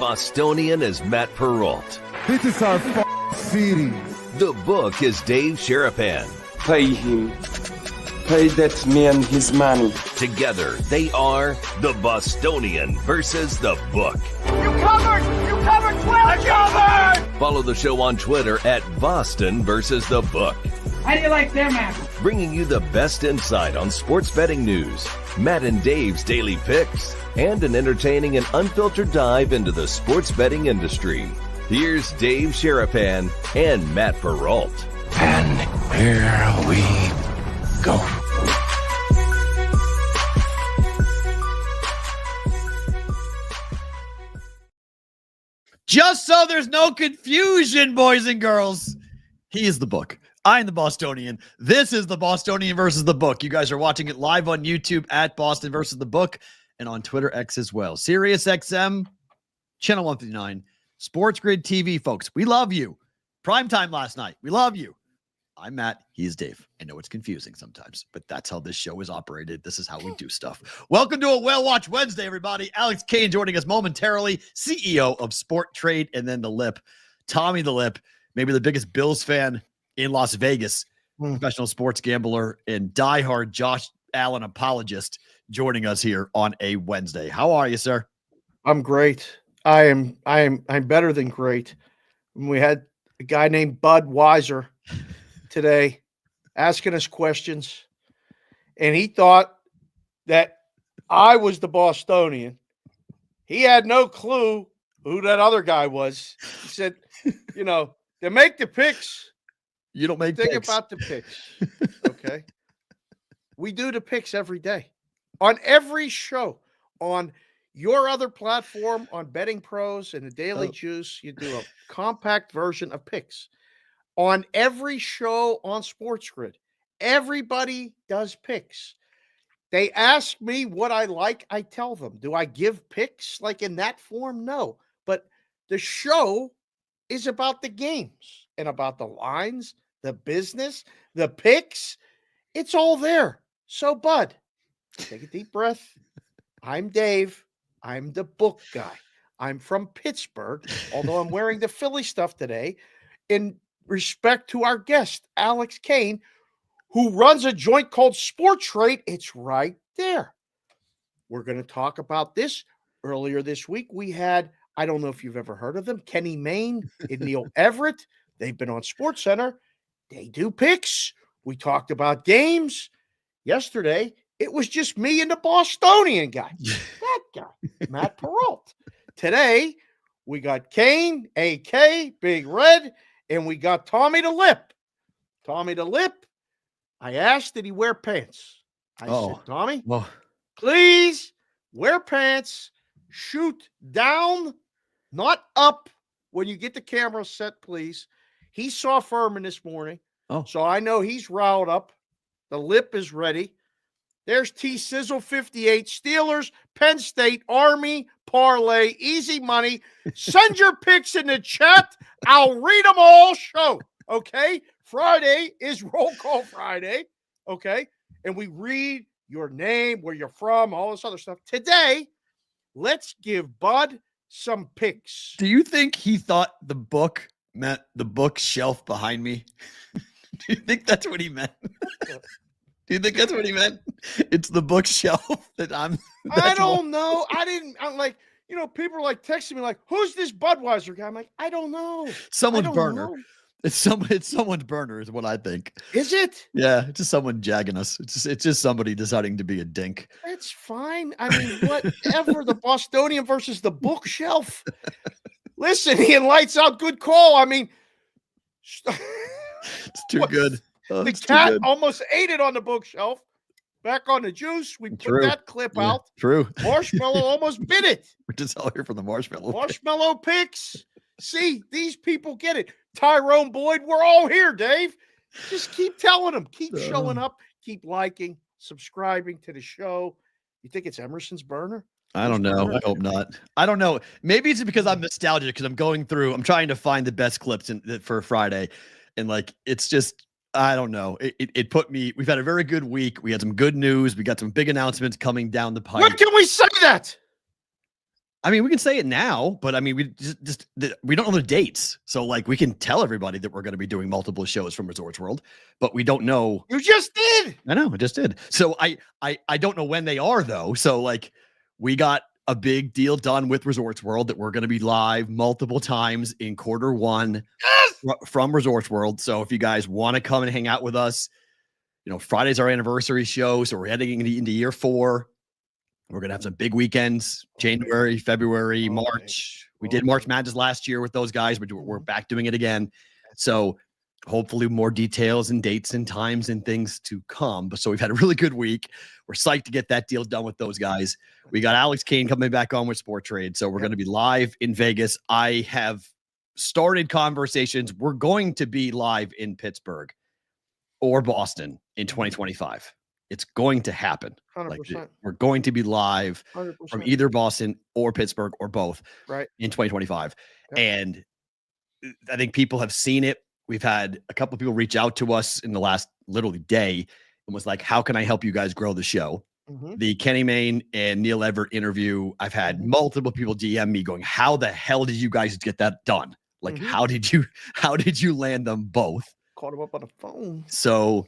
Bostonian is Matt Perrault. This is our city. The book is Dave Sharapan. Pay him. Pay that man his money. Together, they are the Bostonian versus the book. You covered 12. Covered! Follow the show on Twitter at Boston versus the book. How do you like them apples? Bringing you the best insight on sports betting news, Matt and Dave's daily picks, and an entertaining and unfiltered dive into the sports betting industry. Here's Dave Sharapan and Matt Perrault. And here we go. Just so there's no confusion, boys and girls, he is the book. I'm the Bostonian. This is the Bostonian versus the book. You guys are watching it live on YouTube at Boston versus the book and on Twitter X as well. Sirius XM, channel 159, Sports Grid TV, folks. We love you. Primetime last night. We love you. I'm Matt. He is Dave. I know it's confusing sometimes, but that's how this show is operated. This is how we do stuff. Welcome to a Whale Watch Wednesday, everybody. Alex Kane joining us momentarily, CEO of Sport Trade, and then the Lip, Tommy the Lip, maybe the biggest Bills fan in Las Vegas, professional sports gambler and diehard Josh Allen apologist, joining us here on a Wednesday. How are you, sir? I'm great. I'm better than great. We had a guy named Bud Weiser today asking us questions, and he thought that I was the Bostonian. He had no clue who that other guy was. He said, to make the picks, you don't make think picks. about the picks. Okay. We do the picks every day on every show, on your other platform, on Betting Pros and the Daily Juice. You do a compact version of picks on every show on Sports Grid. Everybody does picks. They ask me what I like. I tell them. Do I give picks like in that form? No, but the show is about the games and about the lines, the business, the picks. It's all there. So, Bud, take a deep breath. I'm Dave. I'm the book guy. I'm from Pittsburgh, although I'm wearing the Philly stuff today in respect to our guest, Alex Kane, who runs a joint called Sport Trade. It's right there. We're going to talk about this. Earlier this week, we had, I don't know if you've ever heard of them, Kenny Mayne and Neil Everett. They've been on SportsCenter. They do picks. We talked about games. Yesterday, it was just me and the Bostonian guy. That guy, Matt Perrault. Today, we got Kane, A.K., Big Red, and we got Tommy the Lip. Tommy the Lip, I asked, did he wear pants? I said, Tommy, please wear pants. Shoot down, not up when you get the camera set, please. He saw Furman this morning, so I know he's riled up. The Lip is ready. There's T-Sizzle 58, Steelers, Penn State, Army, parlay, easy money. Send your picks in the chat. I'll read them all show, okay? Friday is Roll Call Friday, okay? And we read your name, where you're from, all this other stuff. Today, let's give Bud some picks. Do you think he thought the book meant the bookshelf behind me? Do you think that's what he meant? Do you think that's what he meant? It's the bookshelf that I'm. I don't know. I'm like, people are like texting me like, who's this Budweiser guy? I'm like, I don't know. Someone's burner. Know. It's someone's burner is what I think. Is it? Yeah, it's just someone jagging us. It's just somebody deciding to be a dink. It's fine. I mean, whatever. The Bostonian versus the bookshelf. Listen, he lights out. Good call. I mean, it's too good. The cat almost ate it on the bookshelf. Back on the juice. We put that clip out. True. Marshmallow almost bit it. We're just all here for the marshmallow. Marshmallow picks. See, these people get it. Tyrone Boyd, we're all here, Dave. Just keep telling them. Keep showing up. Keep liking, subscribing to the show. You think it's Emerson's burner? I don't know. I hope not. I don't know. Maybe it's because I'm nostalgic because I'm trying to find the best clips for Friday. And it's just, I don't know. It put me, we've had a very good week. We had some good news. We got some big announcements coming down the pipe. When can we say that? I mean, we can say it now, but I mean, we don't know the dates. So like we can tell everybody that we're going to be doing multiple shows from Resorts World, but we don't know. You just did. I know, I just did. So I don't know when they are though. So like we got a big deal done with Resorts World that we're going to be live multiple times in Q1 from Resorts World. So if you guys want to come and hang out with us, Friday's our anniversary show. So we're heading into year 4. We're going to have some big weekends, January, February, March. We did March Madness last year with those guys, but we're back doing it again. So hopefully more details and dates and times and things to come. But so we've had a really good week. We're psyched to get that deal done with those guys. We got Alex Kane coming back on with Sport Trade. So we're going to be live in Vegas. I have started conversations. We're going to be live in Pittsburgh or Boston in 2025. It's going to happen. 100%. We're going to be live 100%. from either Boston or Pittsburgh or both in 2025. Yep. And I think people have seen it. We've had a couple of people reach out to us in the last literally day and was like, how can I help you guys grow the show? The Kenny Mayne and Neil Everett interview, I've had multiple people DM me going, how the hell did you guys get that done? Like, how did you land them both? Caught him up on the phone. So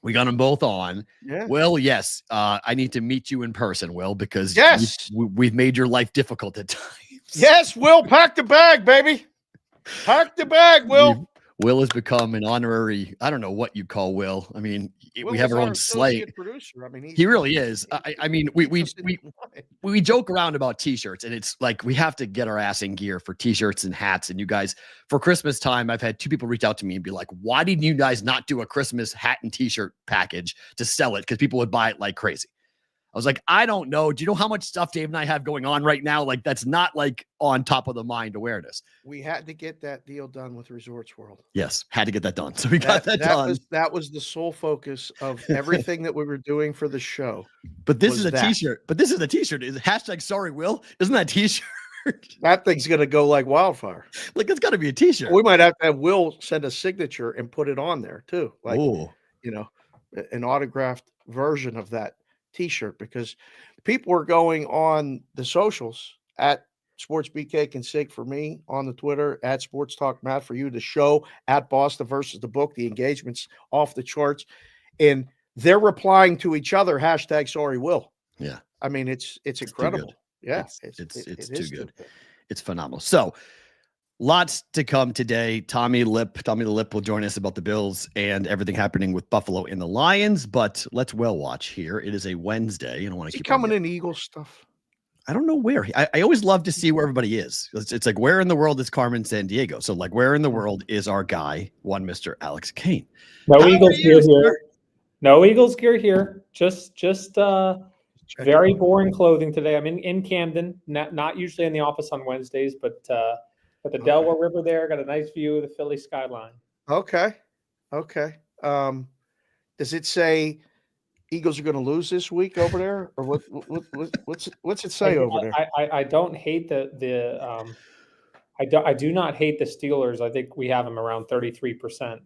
we got them both on. Yeah. Will, yes. I need to meet you in person, Will, because we've made your life difficult at times. Yes, Will, pack the bag, baby. Pack the bag, Will. Will has become an honorary, I don't know what you call Will. I mean, Will we have our own slate. Producer. I mean, he really is. I mean, we joke around about t-shirts, and it's like we have to get our ass in gear for t-shirts and hats. And you guys, for Christmas time, I've had 2 people reach out to me and be like, why did you guys not do a Christmas hat and t-shirt package to sell it? Because people would buy it like crazy. I was like, I don't know. Do you know how much stuff Dave and I have going on right now? Like, that's not like on top of the mind awareness. We had to get that deal done with Resorts World. Yes, had to get that done. So we got that done. That was the sole focus of everything that we were doing for the show. But this is a t-shirt. But this is a t-shirt. Is hashtag sorry, Will? Isn't that t-shirt? That thing's going to go like wildfire. Like, it's got to be a t-shirt. We might have to have Will send a signature and put it on there too. Like, an autographed version of that t-shirt, because people are going on the socials at Sports BK Consig for me, on the Twitter at Sports Talk Matt for you, the show at Boston versus the book, the engagements off the charts, and they're replying to each other hashtag sorry Will. Yeah, I mean it's incredible. Yeah, it's too good. It's phenomenal. So lots to come today. Tommy the Lip will join us about the Bills and everything happening with Buffalo and the Lions. But let's watch here. It is a Wednesday. I don't want to keep coming in Eagles stuff. I don't know where. I always love to see where everybody is. It's like, where in the world is Carmen Sandiego? So like, where in the world is our guy, one Mr. Alex Kane? No Eagles gear here. No Eagles gear here. Just very boring clothing today. I'm in Camden. Not usually in the office on Wednesdays, but the Delaware River there, got a nice view of the Philly skyline. Okay. Does it say Eagles are going to lose this week over there, or what's it say over there? I don't hate I do not hate the Steelers. I think we have them around 33%.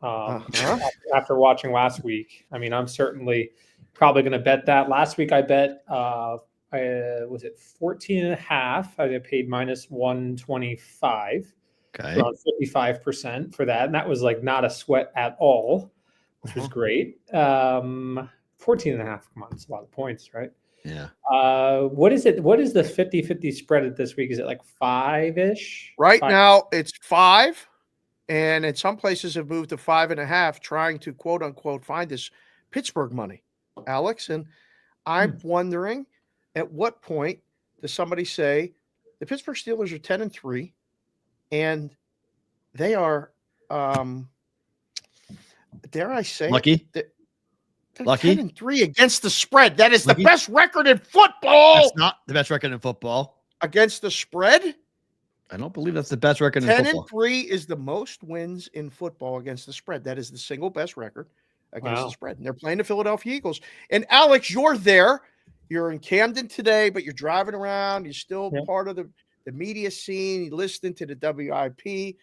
After watching last week, I mean, I'm certainly probably going to bet that. Last week I bet was it 14.5? I paid minus 125. Okay. Around 55% for that. And that was like not a sweat at all, which was great. 14.5. Come on, it's a lot of points, right? Yeah. What is it? What is the 50-50 spread at this week? Is it like 5-ish? Right now it's 5. And in some places have moved to 5.5, trying to quote unquote find this Pittsburgh money, Alex. And I'm wondering, at what point does somebody say the Pittsburgh Steelers are 10-3, and they are, dare I say, lucky? They're Lucky? 10-3 against the spread. That is the best record in football. That's not the best record in football. Against the spread? I don't believe that's the best record in football. 10-3 is the most wins in football against the spread. That is the single best record against the spread. And they're playing the Philadelphia Eagles. And Alex, you're there. You're in Camden today, but you're driving around. You're still part of the media scene. You're listening to the WIP.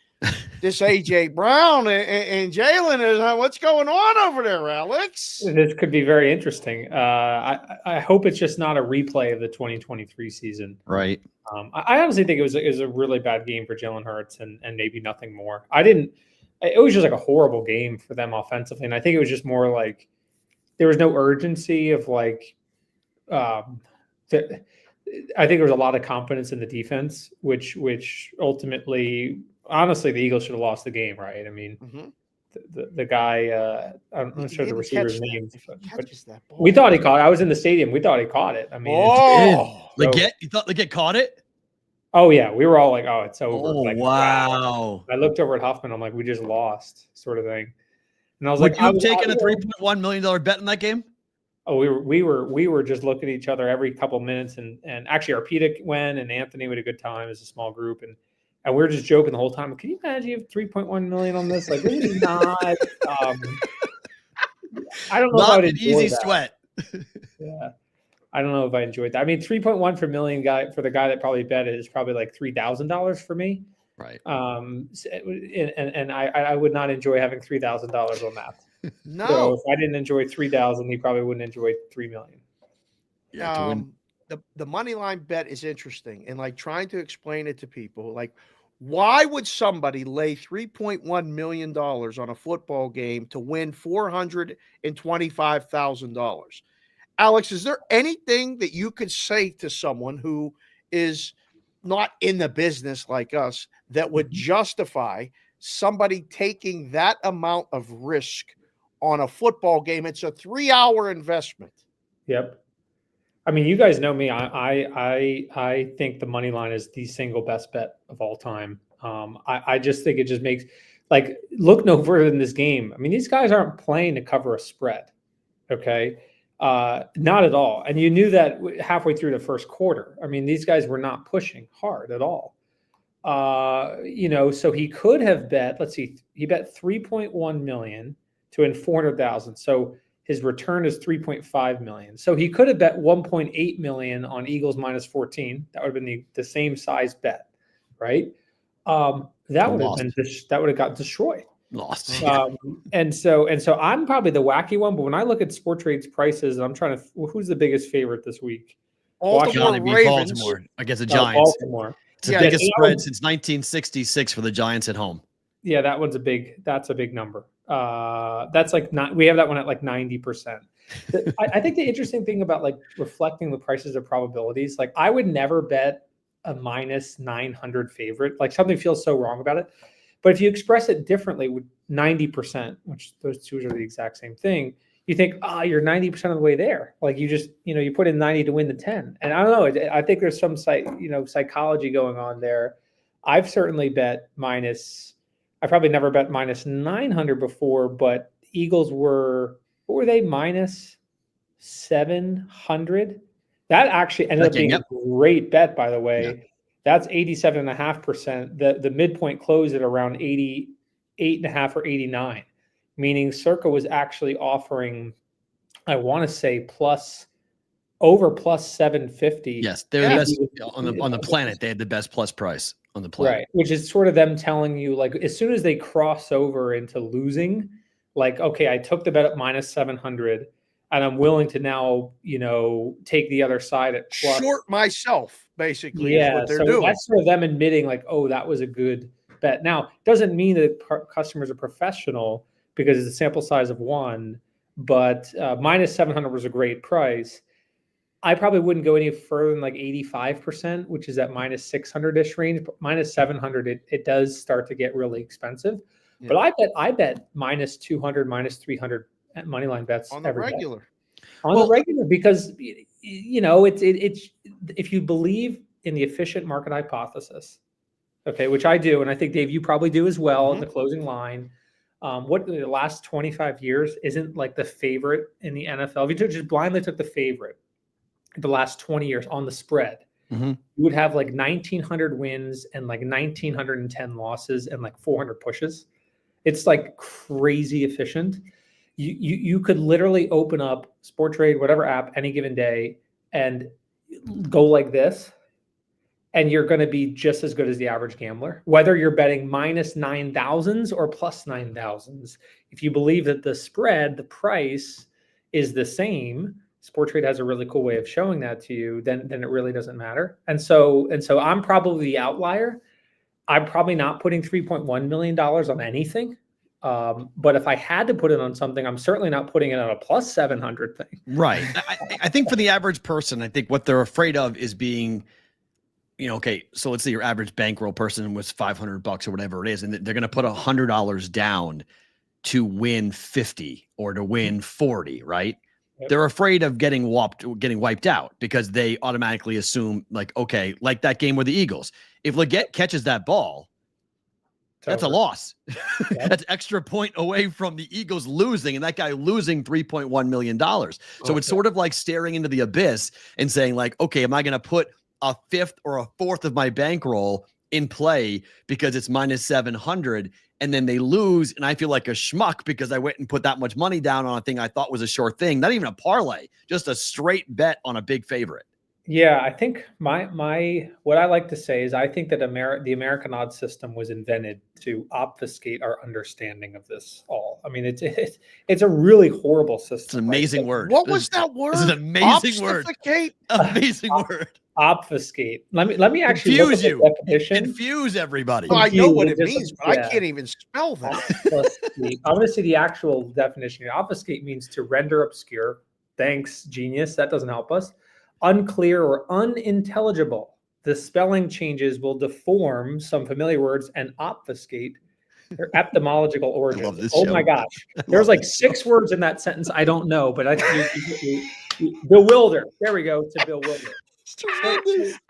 This A.J. Brown and Jalen is what's going on over there, Alex? This could be very interesting. I hope it's just not a replay of the 2023 season. Right. I honestly think it was a really bad game for Jalen Hurts and maybe nothing more. It was just like a horrible game for them offensively. And I think it was just more like there was no urgency of like, I think there was a lot of confidence in the defense, which ultimately, honestly, the Eagles should have lost the game, right? I mean, the guy, I'm not sure the receiver's name, but we thought he caught it. I was in the stadium. We thought he caught it. I mean, you thought Leggett caught it? Oh yeah, we were all like, "Oh, it's over." Oh like, wow! I looked over at Huffman. I'm like, "We just lost," sort of thing. And I was Would like, you have taken a $3.1 million bet in that game? Oh, we were just looking at each other every couple of minutes, and actually, Arpita went, and Anthony had a good time as a small group, and we were just joking the whole time. Can you imagine you have 3.1 million on this? Like, this is not. I don't know. Not if an easy sweat. Yeah. I don't know if I enjoyed that. I mean, 3.1 for a million for the guy that probably bet it is probably like $3,000 for me. Right. And I would not enjoy having $3,000 on that. No. So if I didn't enjoy 3,000, he probably wouldn't enjoy 3 million. Yeah. The money line bet is interesting, and like trying to explain it to people, like why would somebody lay $3.1 million on a football game to win $425,000? Alex, is there anything that you could say to someone who is not in the business like us that would justify somebody taking that amount of risk on a football game? It's a 3-hour investment. Yep. I mean, you guys know me. I think the money line is the single best bet of all time. I just think it just makes look no further than this game. I mean, these guys aren't playing to cover a spread. Okay. Not at all. And you knew that halfway through the first quarter. I mean, these guys were not pushing hard at all. So he could have bet, let's see, he bet 3.1 million to win 400,000. So his return is 3.5 million. So he could have bet 1.8 million on Eagles minus 14. That would have been the same size bet, right? That would have got destroyed. Lost. And so I'm probably the wacky one, but when I look at Sportrade's prices, and I'm trying to, who's the biggest favorite this week? Baltimore against the Giants. Baltimore. It's the biggest spread since 1966 for the Giants at home. Yeah, that's a big number. That's like we have that one at like 90%. I think the interesting thing about like reflecting the prices of probabilities, like I would never bet a minus 900 favorite. Like something feels so wrong about it. But if you express it differently with 90%, which those two are the exact same thing, you think, you're 90% of the way there. Like you just, you put in 90 to win the 10. And I don't know. I think there's some psychology going on there. I've certainly bet I probably never bet minus 900 before, but Eagles what were they? Minus 700. That actually ended up being a great bet, by the way. Yeah. That's 87.5%. The midpoint closed at around 88.5 or 89, meaning Circa was actually offering, I want to say plus 750. Yes, they're the best on the planet. They had the best plus price on the planet. Right, which is sort of them telling you, like, as soon as they cross over into losing, like, okay, I took the bet at minus 700, and I'm willing to now, take the other side at plus. Short myself, basically. Yeah, is what they're so doing. That's sort of them admitting, like, oh, that was a good bet. Now, doesn't mean that customers are professional because it's a sample size of one, but minus 700 was a great price. I probably wouldn't go any further than like 85%, which is at minus 600-ish range. But minus 700, it does start to get really expensive. Yeah. But I bet minus 200, minus 300 money line bets on the regular. The regular, because it's if you believe in the efficient market hypothesis, okay, which I do, and I think Dave, you probably do as well. In the closing line, what the last 25 years isn't like the favorite in the NFL. If you just blindly took the favorite the last 20 years on the spread, you would have like 1,900 wins and like 1,910 losses and like 400 pushes. It's like crazy efficient. You could literally open up Sportrade, whatever app, any given day, and go like this, and you're going to be just as good as the average gambler, whether you're betting minus 9,000s or plus 9,000s. If you believe that the spread, the price is the same, Sport Trade has a really cool way of showing that to you, then it really doesn't matter. And so I'm probably the outlier. I'm probably not putting $3.1 million on anything. But if I had to put it on something, I'm certainly not putting it on a plus 700 thing. Right. I think for the average person, I think what they're afraid of is being, okay, so let's say your average bankroll person was $500 or whatever it is, and they're going to put $100 down to win 50 or to win 40, right? Yep. They're afraid of getting wiped out because they automatically assume like, okay, like that game with the Eagles. If Leggett catches that ball, that's a loss. Yep. That's extra point away from the Eagles losing, and that guy losing $3.1 million. So it's sort of like staring into the abyss and saying like, okay, am I going to put a fifth or a fourth of my bankroll in play because it's minus 700, and then they lose, and I feel like a schmuck because I went and put that much money down on a thing I thought was a sure thing, not even a parlay, just a straight bet on a big favorite. Yeah, I think my what I like to say is I think that the American odds system was invented to obfuscate our understanding of this all. I mean, it's a really horrible system. It's an amazing word. What was that word? It's an amazing word. Amazing word. Obfuscate. Let me actually confuse look at the definition. Confuse everybody. Well, I know what it means, but I can't even spell that. I'm going to see the actual definition here. Obfuscate means to render obscure. Thanks, genius. That doesn't help us. Unclear or unintelligible. The spelling changes will deform some familiar words and obfuscate their etymological origins. Oh my gosh. There's like 6 words in that sentence I don't know, but bewilder. There we go, to bewilder.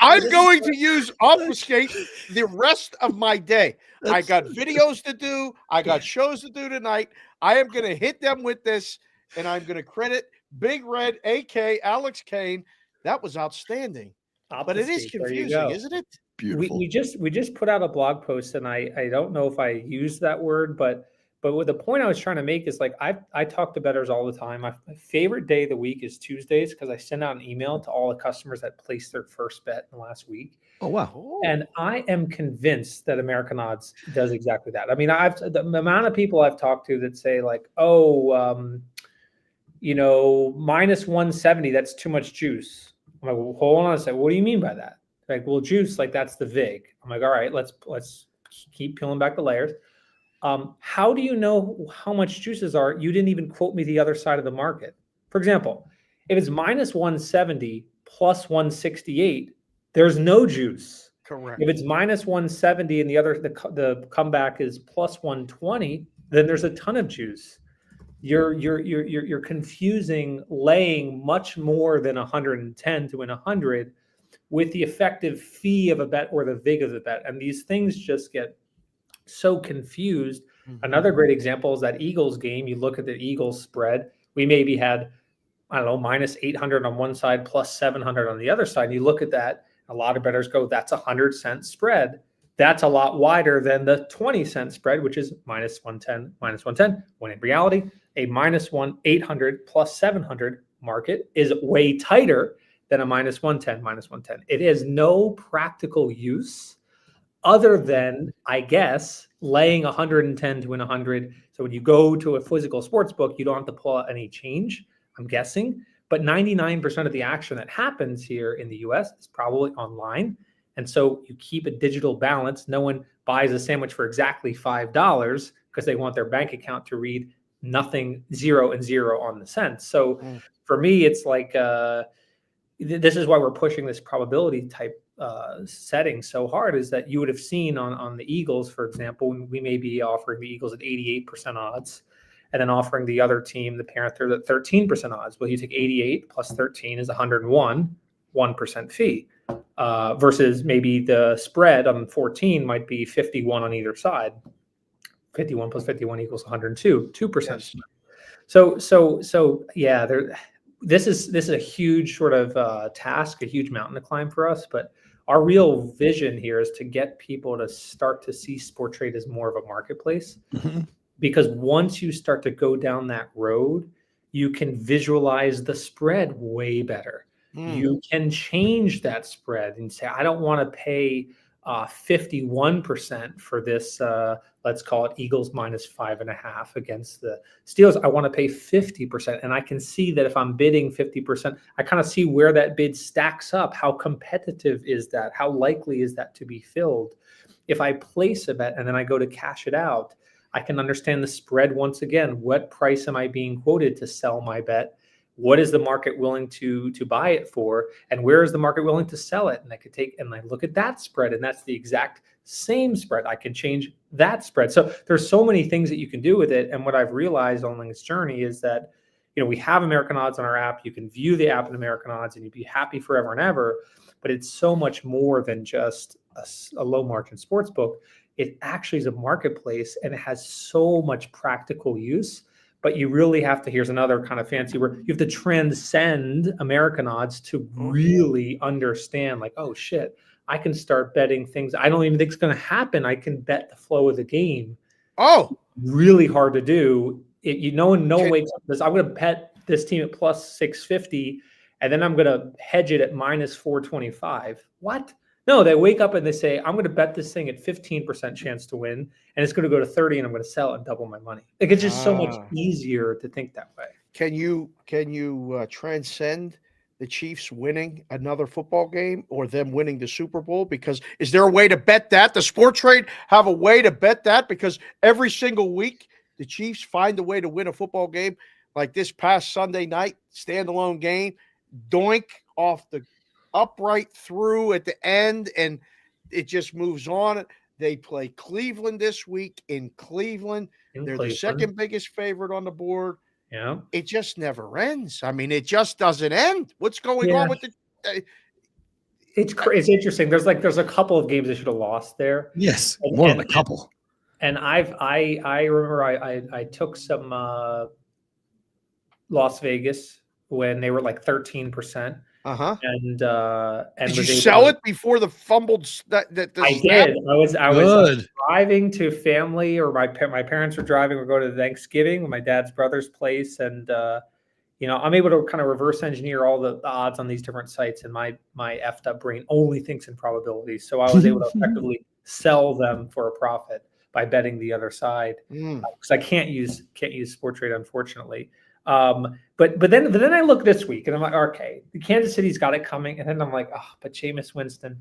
I'm going to use obfuscate the rest of my day. I got videos to do. I got shows to do tonight. I am going to hit them with this, and I'm going to credit Big Red, AK Alex Kane. That was outstanding. But it is confusing, isn't it? Beautiful. We just put out a blog post, and I don't know if I used that word, but what the point I was trying to make is like I talk to bettors all the time. My favorite day of the week is Tuesdays because I send out an email to all the customers that placed their first bet in the last week. Oh wow! And I am convinced that American Odds does exactly that. I mean, the amount of people I've talked to that say like, minus 170, that's too much juice. I'm like, well, hold on a second. What do you mean by that? Like, well, juice, like that's the VIG. I'm like, all right, let's keep peeling back the layers. How do you know how much juices are? You didn't even quote me the other side of the market. For example, if it's minus 170 plus 168, there's no juice. Correct. If it's minus 170 and the comeback is plus 120, then there's a ton of juice. You're confusing laying much more than 110 to win 100 with the effective fee of a bet or the VIG of the bet, and these things just get so confused. Mm-hmm. Another great example is that Eagles game. You look at the Eagles spread. We maybe had, I don't know, minus 800 on one side, plus 700 on the other side. And you look at that, a lot of bettors go, that's 100-cent spread. That's a lot wider than the 20-cent spread, which is minus 110, when in reality, a minus 800 plus 700 market is way tighter than a minus 110. It has no practical use other than, I guess, laying 110 to win 100. So when you go to a physical sports book, you don't have to pull out any change, I'm guessing. But 99% of the action that happens here in the US is probably online. And so you keep a digital balance. No one buys a sandwich for exactly $5 because they want their bank account to read nothing, 0 and 0 on the cents. So for me, it's like, this is why we're pushing this probability type setting so hard, is that you would have seen on the Eagles, for example, we may be offering the Eagles at 88% odds and then offering the other team, the Panthers, at 13% odds. Well, you take 88 plus 13 is 101, 1% fee. Versus maybe the spread on 14 might be 51 on either side. 51 plus 51 equals 102, 2%. Yes. So yeah, this is a huge sort of task, a huge mountain to climb for us. But our real vision here is to get people to start to see Sport Trade as more of a marketplace. Mm-hmm. Because once you start to go down that road, you can visualize the spread way better. You can change that spread and say, I don't want to pay 51% for this, let's call it Eagles -5.5 against the Steelers. I want to pay 50%. And I can see that if I'm bidding 50%, I kind of see where that bid stacks up. How competitive is that? How likely is that to be filled? If I place a bet and then I go to cash it out, I can understand the spread once again. What price am I being quoted to sell my bet? What is the market willing to buy it for? And where is the market willing to sell it? And I look at that spread, and that's the exact same spread. I can change that spread. So there's so many things that you can do with it. And what I've realized on this journey is that, we have American Odds on our app. You can view the app in American Odds and you'd be happy forever and ever. But it's so much more than just a low margin sports book. It actually is a marketplace, and it has so much practical use. But you really have to, here's another kind of fancy word, you have to transcend American Odds to really understand, like, oh shit, I can start betting things I don't even think is going to happen. I can bet the flow of the game. Oh, really hard to do. No one wakes up and says, I'm going to bet this team at +650, and then I'm going to hedge it at -425. What? No, they wake up and they say, I'm going to bet this thing at 15% chance to win, and it's going to go to 30, and I'm going to sell it and double my money. Like, it's just so much easier to think that way. Can you transcend the Chiefs winning another football game or them winning the Super Bowl? Because is there a way to bet that? Does Sports Trade have a way to bet that? Because every single week the Chiefs find a way to win a football game. Like this past Sunday night, standalone game, doink off the upright through at the end, and it just moves on. They play Cleveland this week in Cleveland. They're the second biggest favorite on the board. Yeah, it just never ends. I mean, it just doesn't end. What's going on with the? It's interesting. There's a couple of games they should have lost there. Yes, more than a couple. And I remember I took some Las Vegas when they were like 13%. And did you sell it before the fumbled? I did. I was driving to family, or my parents were driving. We're going to Thanksgiving with my dad's brother's place, and I'm able to kind of reverse engineer all the odds on these different sites, and my effed up brain only thinks in probabilities. So I was able to effectively sell them for a profit by betting the other side, because I can't use Sports Trade, unfortunately. But then I look this week and I'm like, okay, the Kansas City's got it coming. And then I'm like, but Jameis Winston,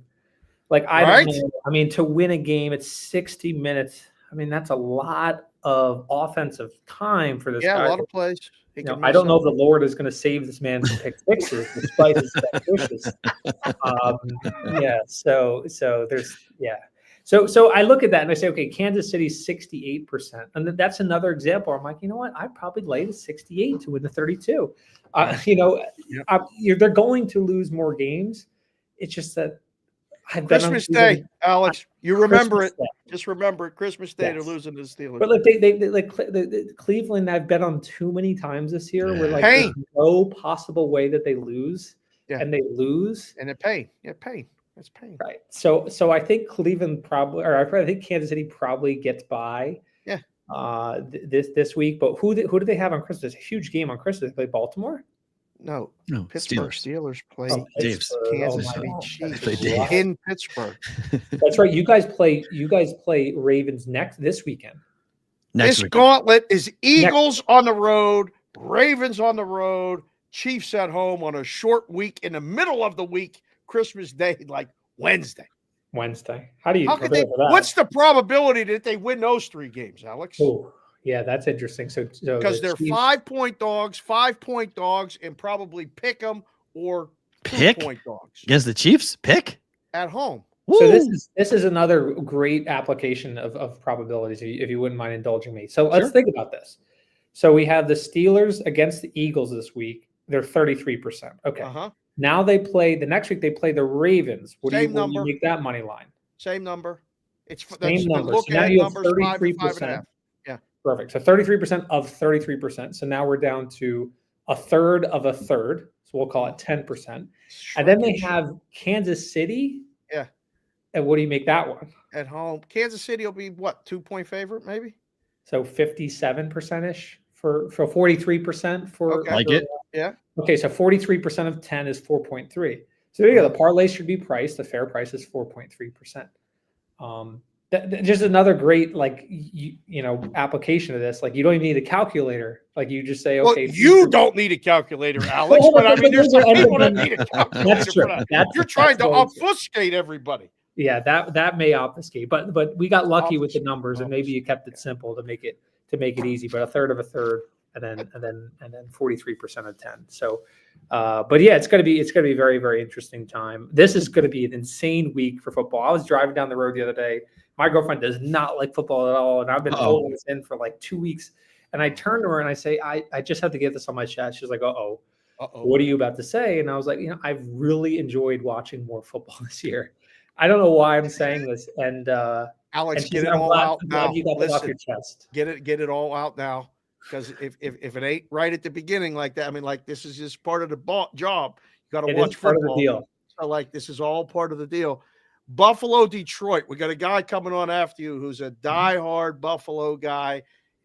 like, I don't know. I mean, to win a game, it's 60 minutes. I mean, that's a lot of offensive time for this guy. Yeah, a lot of plays. I don't know if the Lord is going to save this man from pick sixes despite his wishes. So there's, So I look at that and I say, okay, Kansas City 68%. And that's another example. I'm like, you know what? I'd probably lay the 68 to win the 32. They're going to lose more games. It's just that Christmas Day, Alex, you remember it. Just remember it. Christmas Day, they're losing to the Steelers. But the Cleveland, I've bet on too many times this year. Where there's no possible way that they lose, and they lose, and they're pain. Yeah, pain. That's pain. Right. So I think Cleveland I think Kansas City probably gets by. Yeah. This week, but who do they have on Christmas? It's a huge game on Christmas. They play Baltimore. No, Pittsburgh Steelers play Kansas City Chiefs Dave. in Pittsburgh. That's right. You guys play Ravens this weekend. This gauntlet is Eagles on the road, Ravens on the road, Chiefs at home on a short week in the middle of the week, Christmas Day, like Wednesday. How do you? How could they? What's the probability that they win those three games, Alex? Oh, yeah, that's interesting. So because they're 5-point dogs, and probably pick them or 2-point dogs against the Chiefs. Pick at home. Woo. So this is another great application of probabilities, if you wouldn't mind indulging me. So let's think about this. So we have the Steelers against the Eagles this week. They're 33%. Okay. Now the next week they play the Ravens. What do you make that money line? Same number. It's same number. So now you have 33%. Yeah. Perfect. So 33% of 33%. So now we're down to a third of a third. So we'll call it 10%. And then they have Kansas City. Yeah. And what do you make that one? At home. Kansas City will be what? 2-point favorite, maybe? So 57%-ish for 43% for like it. Yeah. Okay, so 43% of 10 is 4.3. So there you go. The parlay should be priced. The fair price is 4.3%. Just another great application of this. Like you don't even need a calculator. Like you just say, okay, well, you don't need a calculator, Alex. But I mean, there's some people that need a calculator. That's true. For that. You're trying to obfuscate everybody. Yeah, that may obfuscate, but we got lucky with the numbers, and maybe you kept it simple to make it easy. But a third of a third, and then 43% of 10. So, but yeah, it's gonna be a very, very interesting time. This is gonna be an insane week for football. I was driving down the road the other day. My girlfriend does not like football at all, and I've been holding this in for like 2 weeks. And I turned to her and I say, I just have to get this on my chest. She's like, what are you about to say? And I was like, I've really enjoyed watching more football this year. I don't know why I'm saying this. And Alex, and get it all out now. You got it off your chest. Get it all out now. Because if it ain't right at the beginning like that, I mean, like this is just part of the job. You got to watch football. Part of the deal. So like this is all part of the deal. Buffalo, Detroit. We got a guy coming on after you who's a diehard Buffalo guy.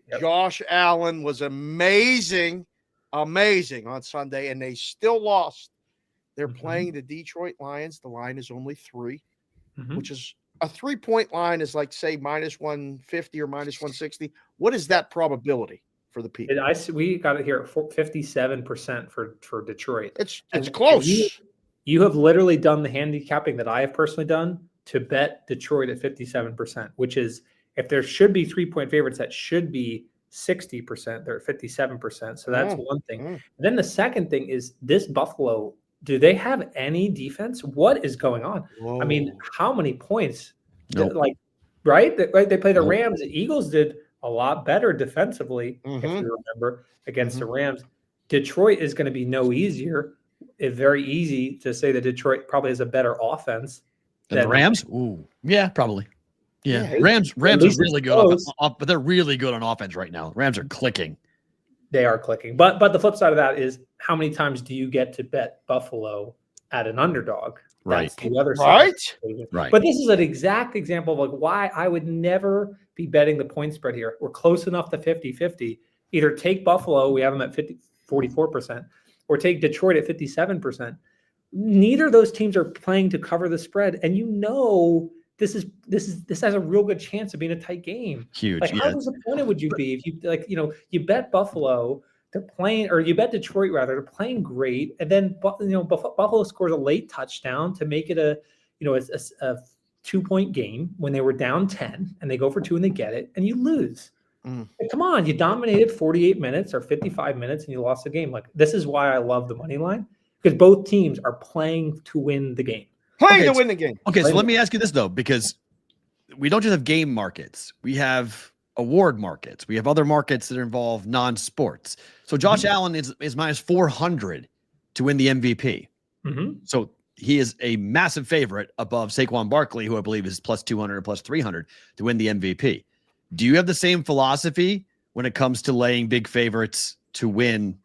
Yep. Josh Allen was amazing on Sunday, and they still lost. They're playing the Detroit Lions. The line is only 3, which is a 3-point line is like, say, minus 150 or minus 160. What is that probability for the people? We got it here at 57% for Detroit. It's close. You have literally done the handicapping that I have personally done to bet Detroit at 57%, which is if there should be 3-point favorites, that should be 60%. They're at 57%. So that's one thing. And then the second thing is this Buffalo. Do they have any defense? What is going on? Whoa. I mean, how many points? Nope. Right? They played the Rams. The Eagles did a lot better defensively, if you remember, against the Rams. Detroit is going to be no easier. It's very easy to say that Detroit probably has a better offense than the Rams. Ooh, yeah, probably. Yeah, Rams are really good, but they're really good on offense right now. Rams are clicking. They are clicking. But the flip side of that is how many times do you get to bet Buffalo at an underdog? Right. That's the other side. Right. But this is an exact example of like why I would never be betting the point spread here. We're close enough to 50-50. Either take Buffalo, we have them at 44%, or take Detroit at 57%. Neither of those teams are playing to cover the spread. And this has a real good chance of being a tight game. Huge. Like, how disappointed would you be if you bet Buffalo, they're playing, or you bet Detroit rather, they're playing great, and then Buffalo scores a late touchdown to make it a 2-point game when they were down 10, and they go for 2 and they get it, and you lose. Come on, you dominated 48 minutes or 55 minutes, and you lost the game. Like, this is why I love the money line, because both teams are playing to win the game. To win the game. Okay, so let me ask you this, though, because we don't just have game markets. We have award markets. We have other markets that involve non-sports. So Josh Allen is minus 400 to win the MVP. So he is a massive favorite above Saquon Barkley, who I believe is plus 200 or plus 300 to win the MVP. Do you have the same philosophy when it comes to laying big favorites to win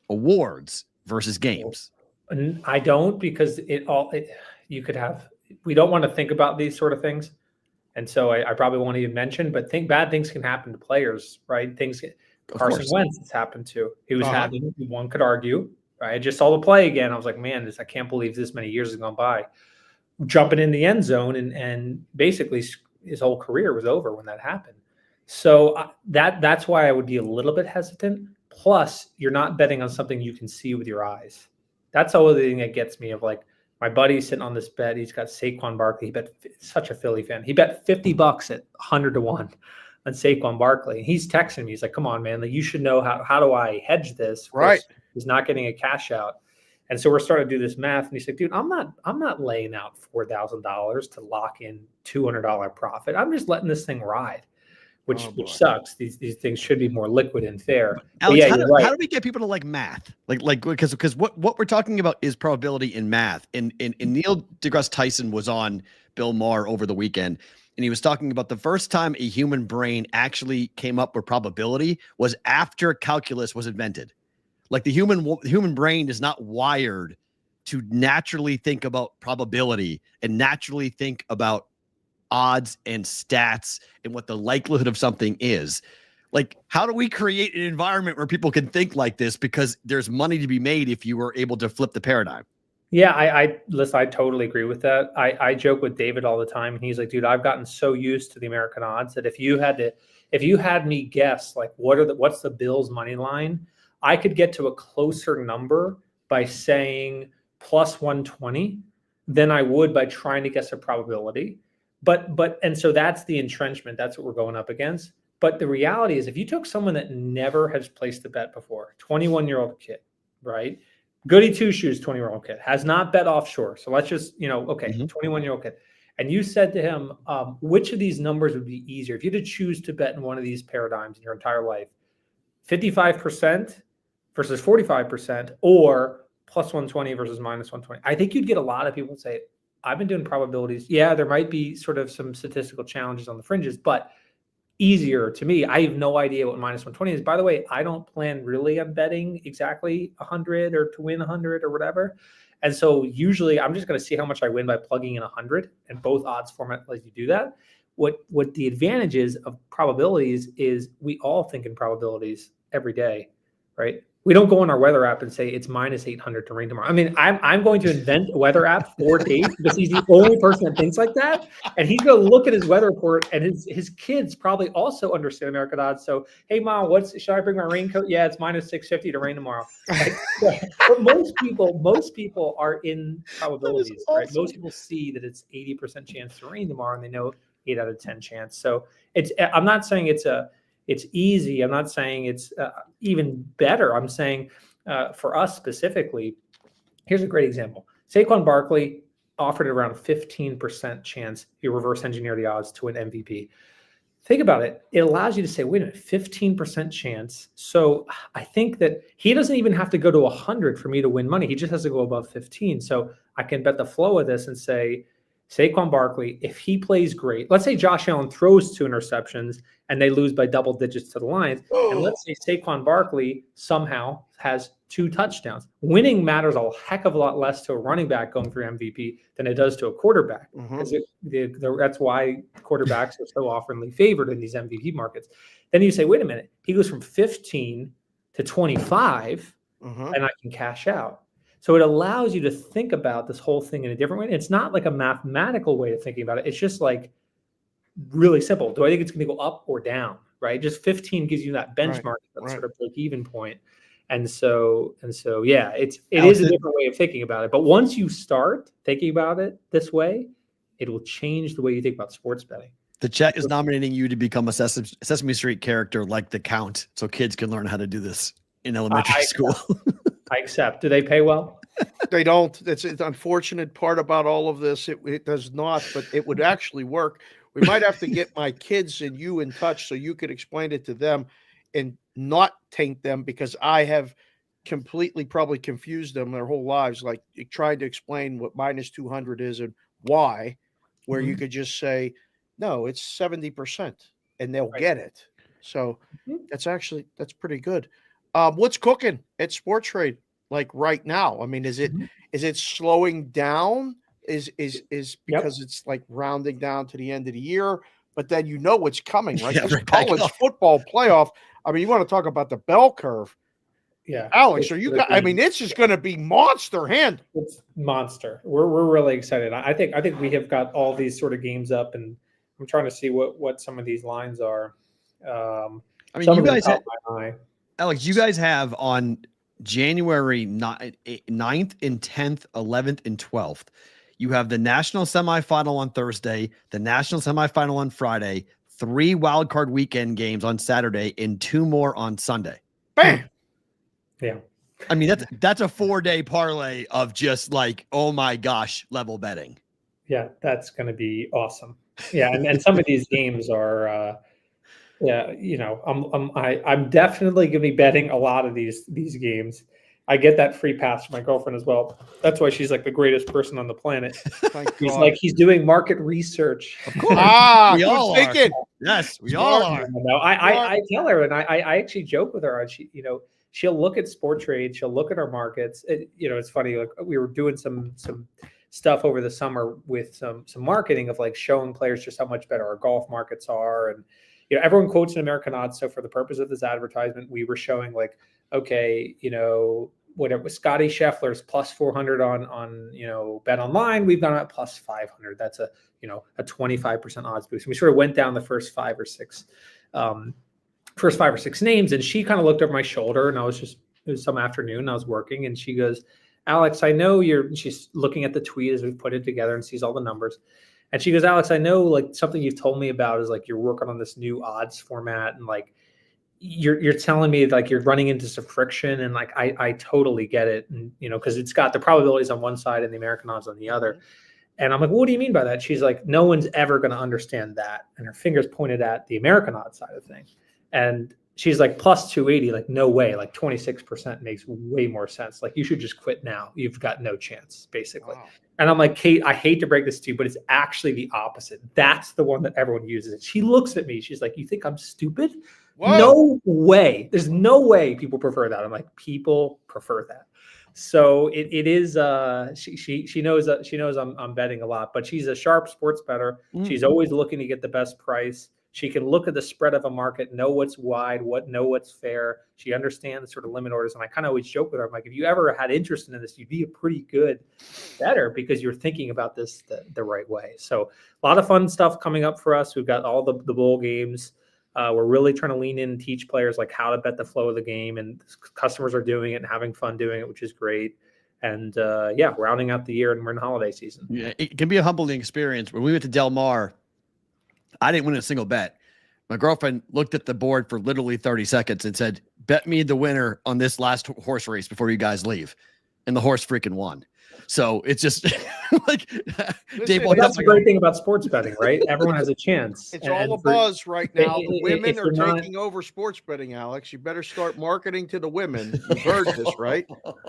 awards versus games? I don't, because you could have, we don't want to think about these sort of things. And so I probably won't even mention, but bad things can happen to players, right? Carson Wentz has happened to. He was having, one could argue, right? I just saw the play again. I was like, man, I can't believe this many years has gone by. Jumping in the end zone, and basically his whole career was over when that happened. So that's why I would be a little bit hesitant. Plus, you're not betting on something you can see with your eyes. That's the only thing that gets me, of like, my buddy's sitting on this bet. He's got Saquon Barkley. He bet, such a Philly fan. He bet $50 at 100 to 1 on Saquon Barkley. He's texting me. He's like, come on, man. Like, you should know how do I hedge this? Right. He's not getting a cash out. And so we're starting to do this math. And he's like, dude, I'm not laying out $4,000 to lock in $200 profit. I'm just letting this thing ride, which sucks. These things should be more liquid and fair. Alex, how do we get people to like math? Because what we're talking about is probability in math. And Neil deGrasse Tyson was on Bill Maher over the weekend, and he was talking about the first time a human brain actually came up with probability was after calculus was invented. Like, the human brain is not wired to naturally think about probability and naturally think about odds and stats and what the likelihood of something is. Like, how do we create an environment where people can think like this? Because there's money to be made if you were able to flip the paradigm. Yeah, listen, I totally agree with that. I joke with David all the time, and he's like, dude, I've gotten so used to the American odds that if you had me guess like what's the Bills money line, I could get to a closer number by saying plus 120 than I would by trying to guess a probability. And so that's the entrenchment. That's what we're going up against. But the reality is, if you took someone that never has placed a bet before, 21-year-old kid, right? Goody two shoes, 20-year-old kid, has not bet offshore. So let's just, 21-year-old kid. And you said to him, which of these numbers would be easier? If you had to choose to bet in one of these paradigms in your entire life, 55% versus 45%, or plus 120 versus minus 120. I think you'd get a lot of people say, I've been doing probabilities. Yeah, there might be sort of some statistical challenges on the fringes, but easier to me. I have no idea what minus 120 is. By the way, I don't plan really on betting exactly 100 or to win 100 or whatever. And so usually I'm just going to see how much I win by plugging in 100, and both odds format lets you do that. What the advantage is of probabilities is we all think in probabilities every day, right? We don't go on our weather app and say it's minus 800 to rain tomorrow. I mean, I'm going to invent a weather app for Dave because he's the only person that thinks like that. And he's going to look at his weather report, and his kids probably also understand American odds. So, hey, Mom, should I bring my raincoat? Yeah, it's minus 650 to rain tomorrow. But most people are in probabilities, right? Most people see that it's 80% chance to rain tomorrow, and they know 8 out of 10 chance. So I'm not saying it's easy. I'm not saying it's even better. I'm saying for us specifically, here's a great example. Saquon Barkley offered around 15% chance you reverse engineer the odds to win MVP. Think about it. It allows you to say, wait a minute, 15% chance. So I think that he doesn't even have to go to 100 for me to win money. He just has to go above 15. So I can bet the flow of this and say, Saquon Barkley, if he plays great, let's say Josh Allen throws 2 interceptions and they lose by double digits to the Lions, and let's say Saquon Barkley somehow has 2 touchdowns. Winning matters a heck of a lot less to a running back going for MVP than it does to a quarterback, because that's why quarterbacks are so often favored in these MVP markets. Then you say, wait a minute, he goes from 15 to 25, and I can cash out. So it allows you to think about this whole thing in a different way. It's not like a mathematical way of thinking about it. It's just like really simple. Do I think it's going to go up or down? Right? Just 15 gives you that benchmark, that sort of break-even point. And so, yeah, it is a different way of thinking about it. But once you start thinking about it this way, it will change the way you think about sports betting. The chat is nominating you to become a Sesame Street character like the Count, so kids can learn how to do this in elementary school. I accept. Do they pay well? They don't. It's an unfortunate part about all of this. It does not, but it would actually work. We might have to get my kids and you in touch so you could explain it to them and not taint them, because I have completely probably confused them their whole lives, like trying to explain what minus 200 is and why, where you could just say, no, it's 70%, and they'll get it. So that's pretty good. What's cooking at Sports Trade like right now? I mean, is it slowing down? Is because it's like rounding down to the end of the year, but then what's coming, right? This college football playoff. I mean, you want to talk about the bell curve? Yeah, Alex, it's just going to be monster hand. It's monster. We're really excited. I think we have got all these sort of games up, and I'm trying to see what some of these lines are. You guys have, Alex, you guys have on January 9th and 10th, 11th, and 12th. You have the national semifinal on Thursday, the national semifinal on Friday, 3 wildcard weekend games on Saturday, and 2 more on Sunday. Bam! Yeah. I mean, that's a 4-day parlay of just like, oh my gosh, level betting. Yeah, that's going to be awesome. Yeah, and some of these games are I'm definitely going to be betting a lot of these games. I get that free pass from my girlfriend as well. That's why she's like the greatest person on the planet. He's doing market research. Of course. We all are. Yes, we all are. I tell her, and I actually joke with her. And she'll look at Sport Trade. She'll look at our markets. It's funny. Like, we were doing some stuff over the summer with some marketing of like showing players just how much better our golf markets are. And everyone quotes an American odds. So for the purpose of this advertisement, we were showing like, okay, whatever Scotty Scheffler's plus 400 on Bet Online. We've gone at plus 500. That's a 25% odds boost. We sort of went down the first five or six names, and she kind of looked over my shoulder, and it was some afternoon, I was working, and she goes, Alex, I know she's looking at the tweet as we put it together and sees all the numbers. And she goes, Alex, I know like something you've told me about is like you're working on this new odds format, and like you're telling me like you're running into some friction, and like I totally get it, and because it's got the probabilities on one side and the American odds on the other. And I'm like, well, what do you mean by that? She's like, no one's ever going to understand that. And her fingers pointed at the American odds side of things. And she's like, plus 280, like no way, like 26% makes way more sense. Like you should just quit now. You've got no chance, basically. Wow. And I'm like, Kate, I hate to break this to you, but it's actually the opposite. That's the one that everyone uses. She looks at me. She's like, you think I'm stupid? Whoa. No way. There's no way people prefer that. I'm like, people prefer that. So it is. She knows that I'm betting a lot, but she's a sharp sports bettor. She's always looking to get the best price. She can look at the spread of a market, know what's wide, know what's fair. She understands sort of limit orders. And I kind of always joke with her, I'm like, if you ever had interest in this, you'd be a pretty good bettor because you're thinking about this the right way. So a lot of fun stuff coming up for us. We've got all the bowl games. We're really trying to lean in and teach players like how to bet the flow of the game, and customers are doing it and having fun doing it, which is great. And rounding out the year, and we're in holiday season. Yeah, it can be a humbling experience. When we went to Del Mar, I didn't win a single bet. My girlfriend looked at the board for literally 30 seconds and said, bet me the winner on this last horse race before you guys leave. And the horse freaking won. So it's just like Dave. Well, that's the great thing about sports betting, right? Everyone has a chance. It's all a buzz right now. The women are taking over sports betting, Alex. You better start marketing to the women. You've heard this, right?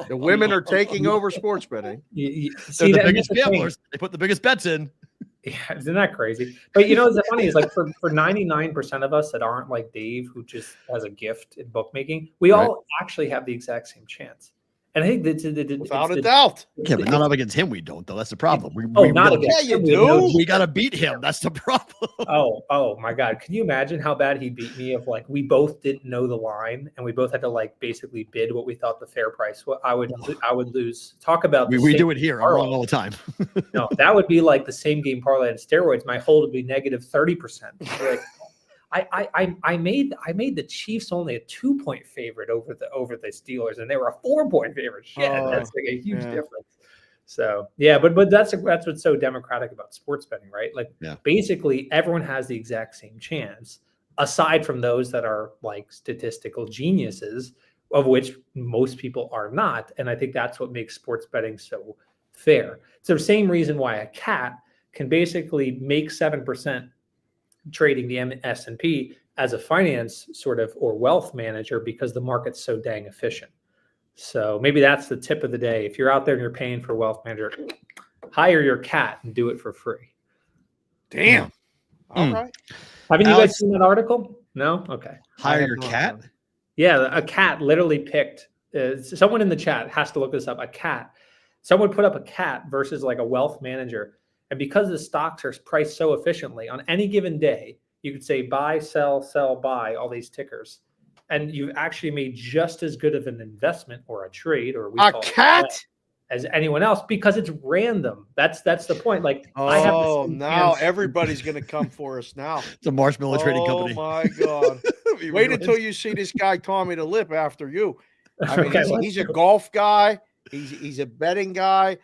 The women are taking over sports betting. See, the biggest gamblers. They put the biggest bets in. Yeah, isn't that crazy? But the funny is, like for 99% of us that aren't like Dave, who just has a gift in bookmaking, we all actually have the exact same chance. And I think without a doubt. Yeah, but not up against him, we don't, though. That's the problem. Not against him. You do. We got to beat him. That's the problem. Oh my God. Can you imagine how bad he beat me if like we both didn't know the line and we both had to like basically bid what we thought the fair price was? I would lose. Talk about we do it here. I'm wrong all the time. No, that would be like the same game parlay on steroids. My hold would be negative 30%. Like, I made the Chiefs only a 2-point favorite over the Steelers, and they were a 4-point favorite. Shit, that's like a huge difference. So but that's what's so democratic about sports betting, right? Like basically everyone has the exact same chance, aside from those that are like statistical geniuses, of which most people are not. And I think that's what makes sports betting so fair. It's the same reason why a cat can basically make 7% trading the S&P as a finance sort of or wealth manager because the market's so dang efficient. So maybe that's the tip of the day. If you're out there and you're paying for a wealth manager, hire your cat and do it for free. Damn. All right. Haven't you guys seen that article? No? Okay. Hire your cat? Yeah, a cat literally picked. Someone in the chat has to look this up. A cat. Someone put up a cat versus like a wealth manager. And because the stocks are priced so efficiently on any given day, you could say buy, sell, buy, all these tickers. And you've actually made just as good of an investment or a trade or a cat as anyone else because it's random. That's the point. Like, now everybody's going to come for us now. It's a marshmallow trading company. Oh my God. Wait until you see this guy, Tommy the Lip, after you. I mean, he's a golf guy. He's a betting guy.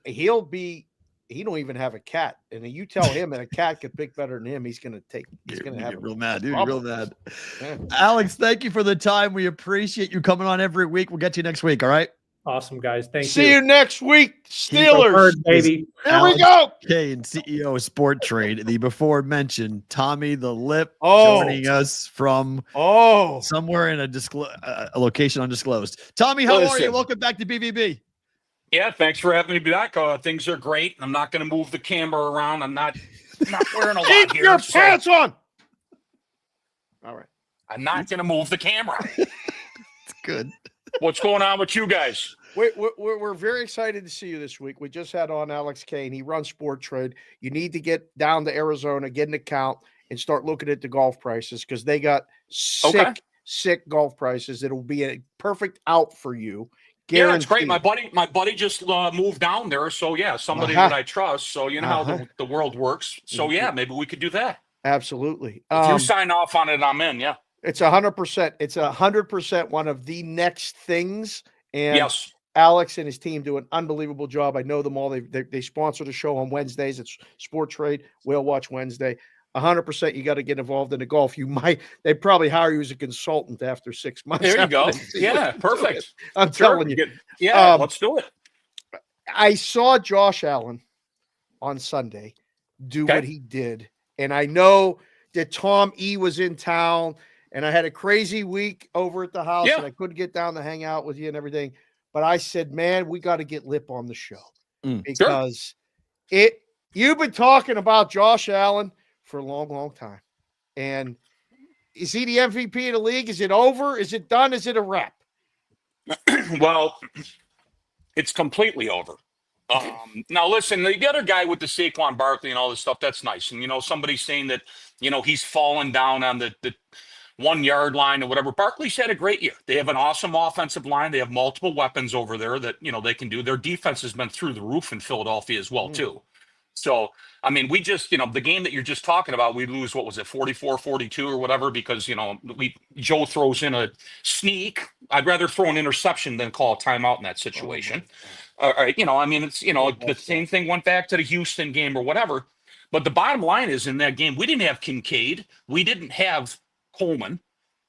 He don't even have a cat, and you tell him that a cat could pick better than him, he's gonna have real mad, dude. Real mad. Yeah. Alex, thank you for the time. We appreciate you coming on every week. We'll get to you next week. All right. Awesome, guys. Thank you. See you next week, Steelers, baby. Here we go. Kane, CEO of Sport Trade, the before mentioned Tommy the Lip, joining us from somewhere in a location undisclosed. Tommy, how are you? Welcome back to BVB. Yeah, thanks for having me back. Things are great. I'm not going to move the camera around. I'm not wearing a lot Keep here. Your pants on. All right. I'm not going to move the camera. It's good. What's going on with you guys? We're very excited to see you this week. We just had on Alex Kane. He runs Sport Trade. You need to get down to Arizona, get an account, and start looking at the golf prices because they got sick golf prices. It'll be a perfect out for you. Guaranteed. Yeah, it's great. My buddy just moved down there, so yeah, somebody that I trust. So you know how the world works. So yeah, maybe we could do that. Absolutely. If you sign off on it, I'm in. Yeah. It's 100%. It's 100% one of the next things. And yes, Alex and his team do an unbelievable job. I know them all. They sponsor the show on Wednesdays. It's Sport Trade, Whale Watch Wednesday. 100% you got to get involved in the golf. They probably hire you as a consultant after 6 months. There you go. Yeah, perfect. I'm telling you. Yeah, let's do it. I saw Josh Allen on Sunday do what he did. And I know that Tom E was in town, and I had a crazy week over at the house, and I couldn't get down to hang out with you and everything. But I said, man, we got to get Lip on the show because you've been talking about Josh Allen for a long, long time. And is he the MVP of the league? Is it over? Is it done? Is it a wrap? Well, it's completely over. Now, listen, the other guy with the Saquon Barkley and all this stuff, that's nice. And, somebody's saying that, he's fallen down on the 1 yard line or whatever. Barkley's had a great year. They have an awesome offensive line. They have multiple weapons over there that, they can do. Their defense has been through the roof in Philadelphia as well, too. So, I mean, we just, the game that you're just talking about, we lose, 44-42 or whatever, because, Joe throws in a sneak. I'd rather throw an interception than call a timeout in that situation. All right. It's, the same thing went back to the Houston game or whatever. But the bottom line is in that game, we didn't have Kincaid. We didn't have Coleman.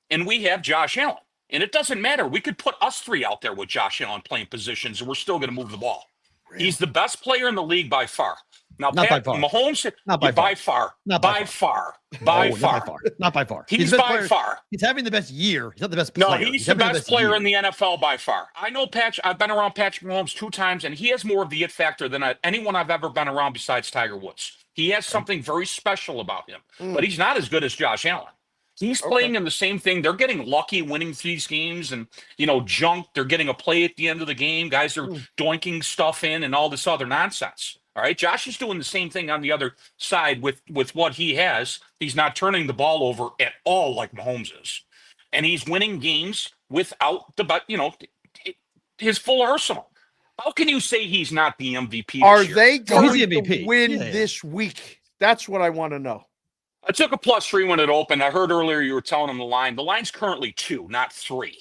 And we have Josh Allen. And it doesn't matter. We could put us three out there with Josh Allen playing positions, and we're still going to move the ball. Really? He's the best player in the league by far. Now, not by far. Mahomes, not by by far. Not by far. By far. Not by far. He's by far. He's having the best year. He's not the best player. No, he's the best player in the NFL by far. I know I've been around Patrick Mahomes 2 times, and he has more of the it factor than anyone I've ever been around besides Tiger Woods. He has something very special about him, but he's not as good as Josh Allen. He's playing in the same thing. They're getting lucky winning these games and, junk. They're getting a play at the end of the game. Guys are doinking stuff in and all this other nonsense. All right. Josh is doing the same thing on the other side with what he has. He's not turning the ball over at all like Mahomes is. And he's winning games without his full arsenal. How can you say he's not the MVP? Are they going to win this week? That's what I want to know. I took a +3 when it opened. I heard earlier you were telling them the line. The line's currently 2, not 3.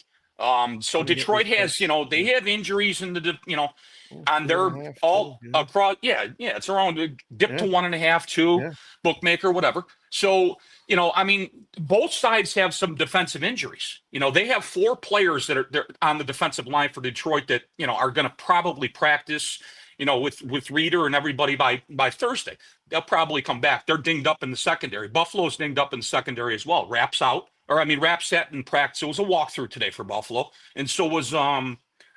So Detroit has, they have injuries in the, on their all across. Yeah, it's around dip to 1.5, 2, bookmaker, whatever. So, both sides have some defensive injuries. They have 4 players that are on the defensive line for Detroit that, are going to probably practice, with Reeder and everybody by Thursday. They'll probably come back. They're dinged up in the secondary. Buffalo's dinged up in the secondary as well. Rapp sat in practice. It was a walkthrough today for Buffalo. And so was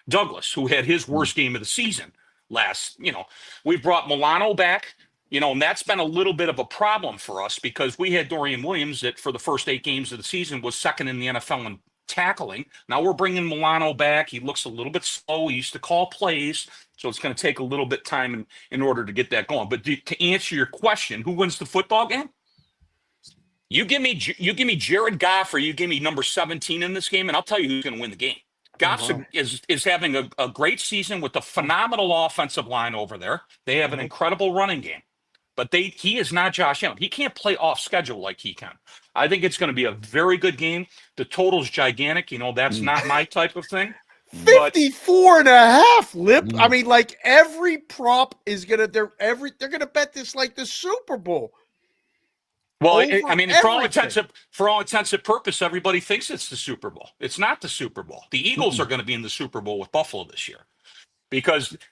Douglas, who had his worst game of the season last. We brought Milano back, and that's been a little bit of a problem for us because we had Dorian Williams that for the first 8 games of the season was second in the NFL in tackling. Now we're bringing Milano back. He looks a little bit slow. He used to call plays. So it's going to take a little bit of time in order to get that going. But to answer your question, who wins the football game? You give me Jared Goff or you give me number 17 in this game, and I'll tell you who's going to win the game. Goff is having a great season with a phenomenal offensive line over there. They have an incredible running game. But he is not Josh Allen. He can't play off schedule like he can. I think it's going to be a very good game. The total's gigantic. That's not my type of thing. 54.5, Lip. I mean, like every prop is they're gonna bet this like the Super Bowl. Well, for all intents and purposes, everybody thinks it's the Super Bowl. It's not the Super Bowl. The Eagles are going to be in the Super Bowl with Buffalo this year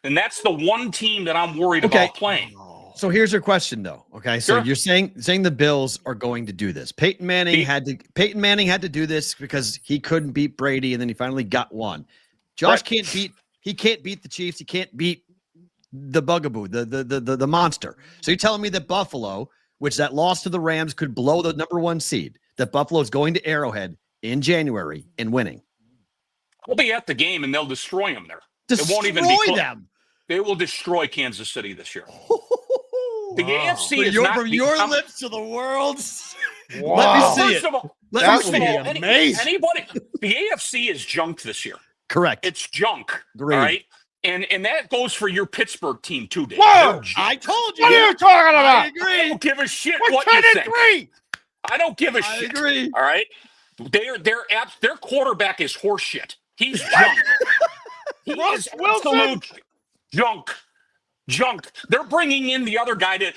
and that's the one team that I'm worried about playing. So here's your question, though. Okay, so you're saying the Bills are going to do this. Peyton Manning had to do this because he couldn't beat Brady, and then he finally got one. Josh can't beat the Chiefs. He can't beat the bugaboo, the monster. So you're telling me that Buffalo, which that loss to the Rams could blow the number 1 seed, that Buffalo is going to Arrowhead in January and winning? I'll be at the game and they'll destroy them there. Destroy it won't even be them. They will destroy Kansas City this year. The AFC is from your lips to the world. Wow. Let me see it. That would be amazing. The AFC is junked this year. Correct. It's junk. Agreed. All right. And that goes for your Pittsburgh team too, Dave. Whoa! I told you. What are you talking about? I I agree. don't give a shit We're what you 10 and think. 3. I don't give a I shit. agree. All right. Their quarterback is horse shit. He's junk. He Russ is Wilson? absolute junk. They're bringing in the other guy to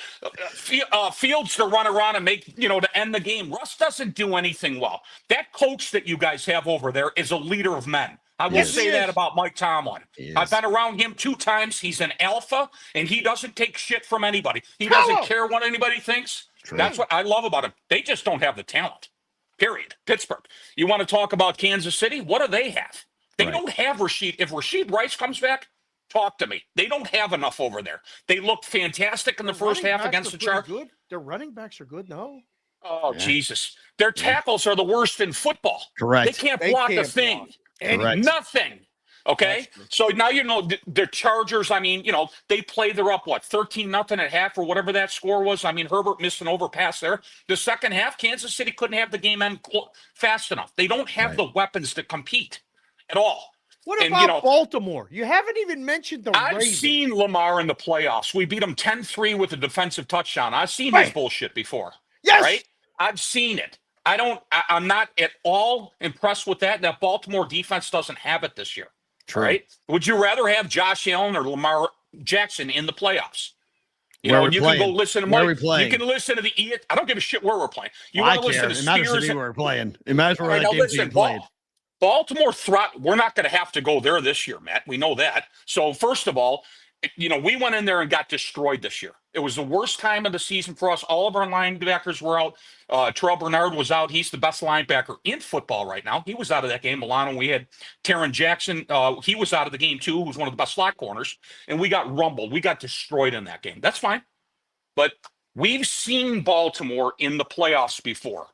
Fields to run around and make, to end the game. Russ doesn't do anything well. That coach that you guys have over there is a leader of men. I will say that about Mike Tomlin. I've been around him 2 times. He's an alpha, and he doesn't take shit from anybody. He doesn't care what anybody thinks. True. That's what I love about him. They just don't have the talent. Period. Pittsburgh. You want to talk about Kansas City? What do they have? They don't have Rashid. If Rashid Rice comes back, talk to me. They don't have enough over there. They looked fantastic in the first half against the Chargers. Their running backs are good, no? Oh, Jesus. Their tackles are the worst in football. Correct. They can't block a thing. Correct. Nothing. Okay? So now the Chargers, they played, they're up, 13-0 at half or whatever that score was. Herbert missed an overpass there. The second half, Kansas City couldn't have the game end fast enough. They don't have the weapons to compete at all. What about Baltimore? You haven't even mentioned the I've Ravens. seen Lamar in the playoffs. We beat him 10-3 with a defensive touchdown. I've seen his bullshit before. Yes. Right? I've seen it. I'm not at all impressed with that. That Baltimore defense doesn't have it this year. True. Right? Would you rather have Josh Allen or Lamar Jackson in the playoffs? You Where know, are we you playing? can go listen to Where are Mike. we playing? You can listen to the I don't give a shit where we're playing. You I want to listen care. to It matters to Steers me and- where we're playing. It matters where All right, that now game's listen, being played. Baltimore we're not going to have to go there this year, Matt. We know that. So first of all, we went in there and got destroyed this year. It was the worst time of the season for us. All of our linebackers were out. Terrell Bernard was out. He's the best linebacker in football right now. He was out of that game. Milano, we had Taron Jackson. He was out of the game too, who's one of the best slot corners. And we got rumbled. We got destroyed in that game. That's fine. But we've seen Baltimore in the playoffs before.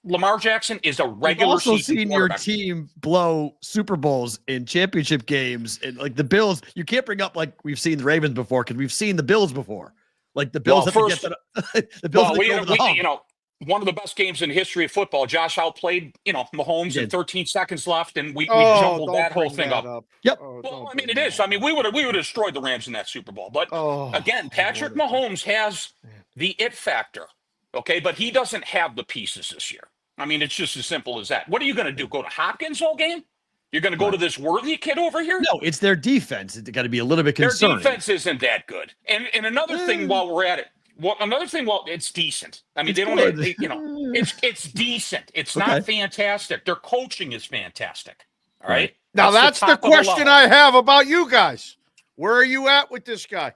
Lamar Jackson is a regular You've also season seen your quarterback. team blow Super Bowls in championship games, and like the Bills. You can't bring up like we've seen the Ravens before because we've seen the Bills before. Like the Bills have to get the Bills have to get over the hump. One of the best games in the history of football. Josh outplayed, Mahomes in 13 seconds left, and we jumbled that whole thing up. Yep. Well, it is. We would have destroyed the Rams in that Super Bowl. But again, Patrick Mahomes has the it factor. Okay, but he doesn't have the pieces this year. It's just as simple as that. What are you going to do? Go to Hopkins all game? You're going to go to this Worthy kid over here? No, it's their defense. It's got to be a little bit concerning. Their defense isn't that good. And another thing while we're at it, it's decent. They don't, it's decent. It's not fantastic. Their coaching is fantastic. All right. Now that's the question I have about you guys. Where are you at with this guy?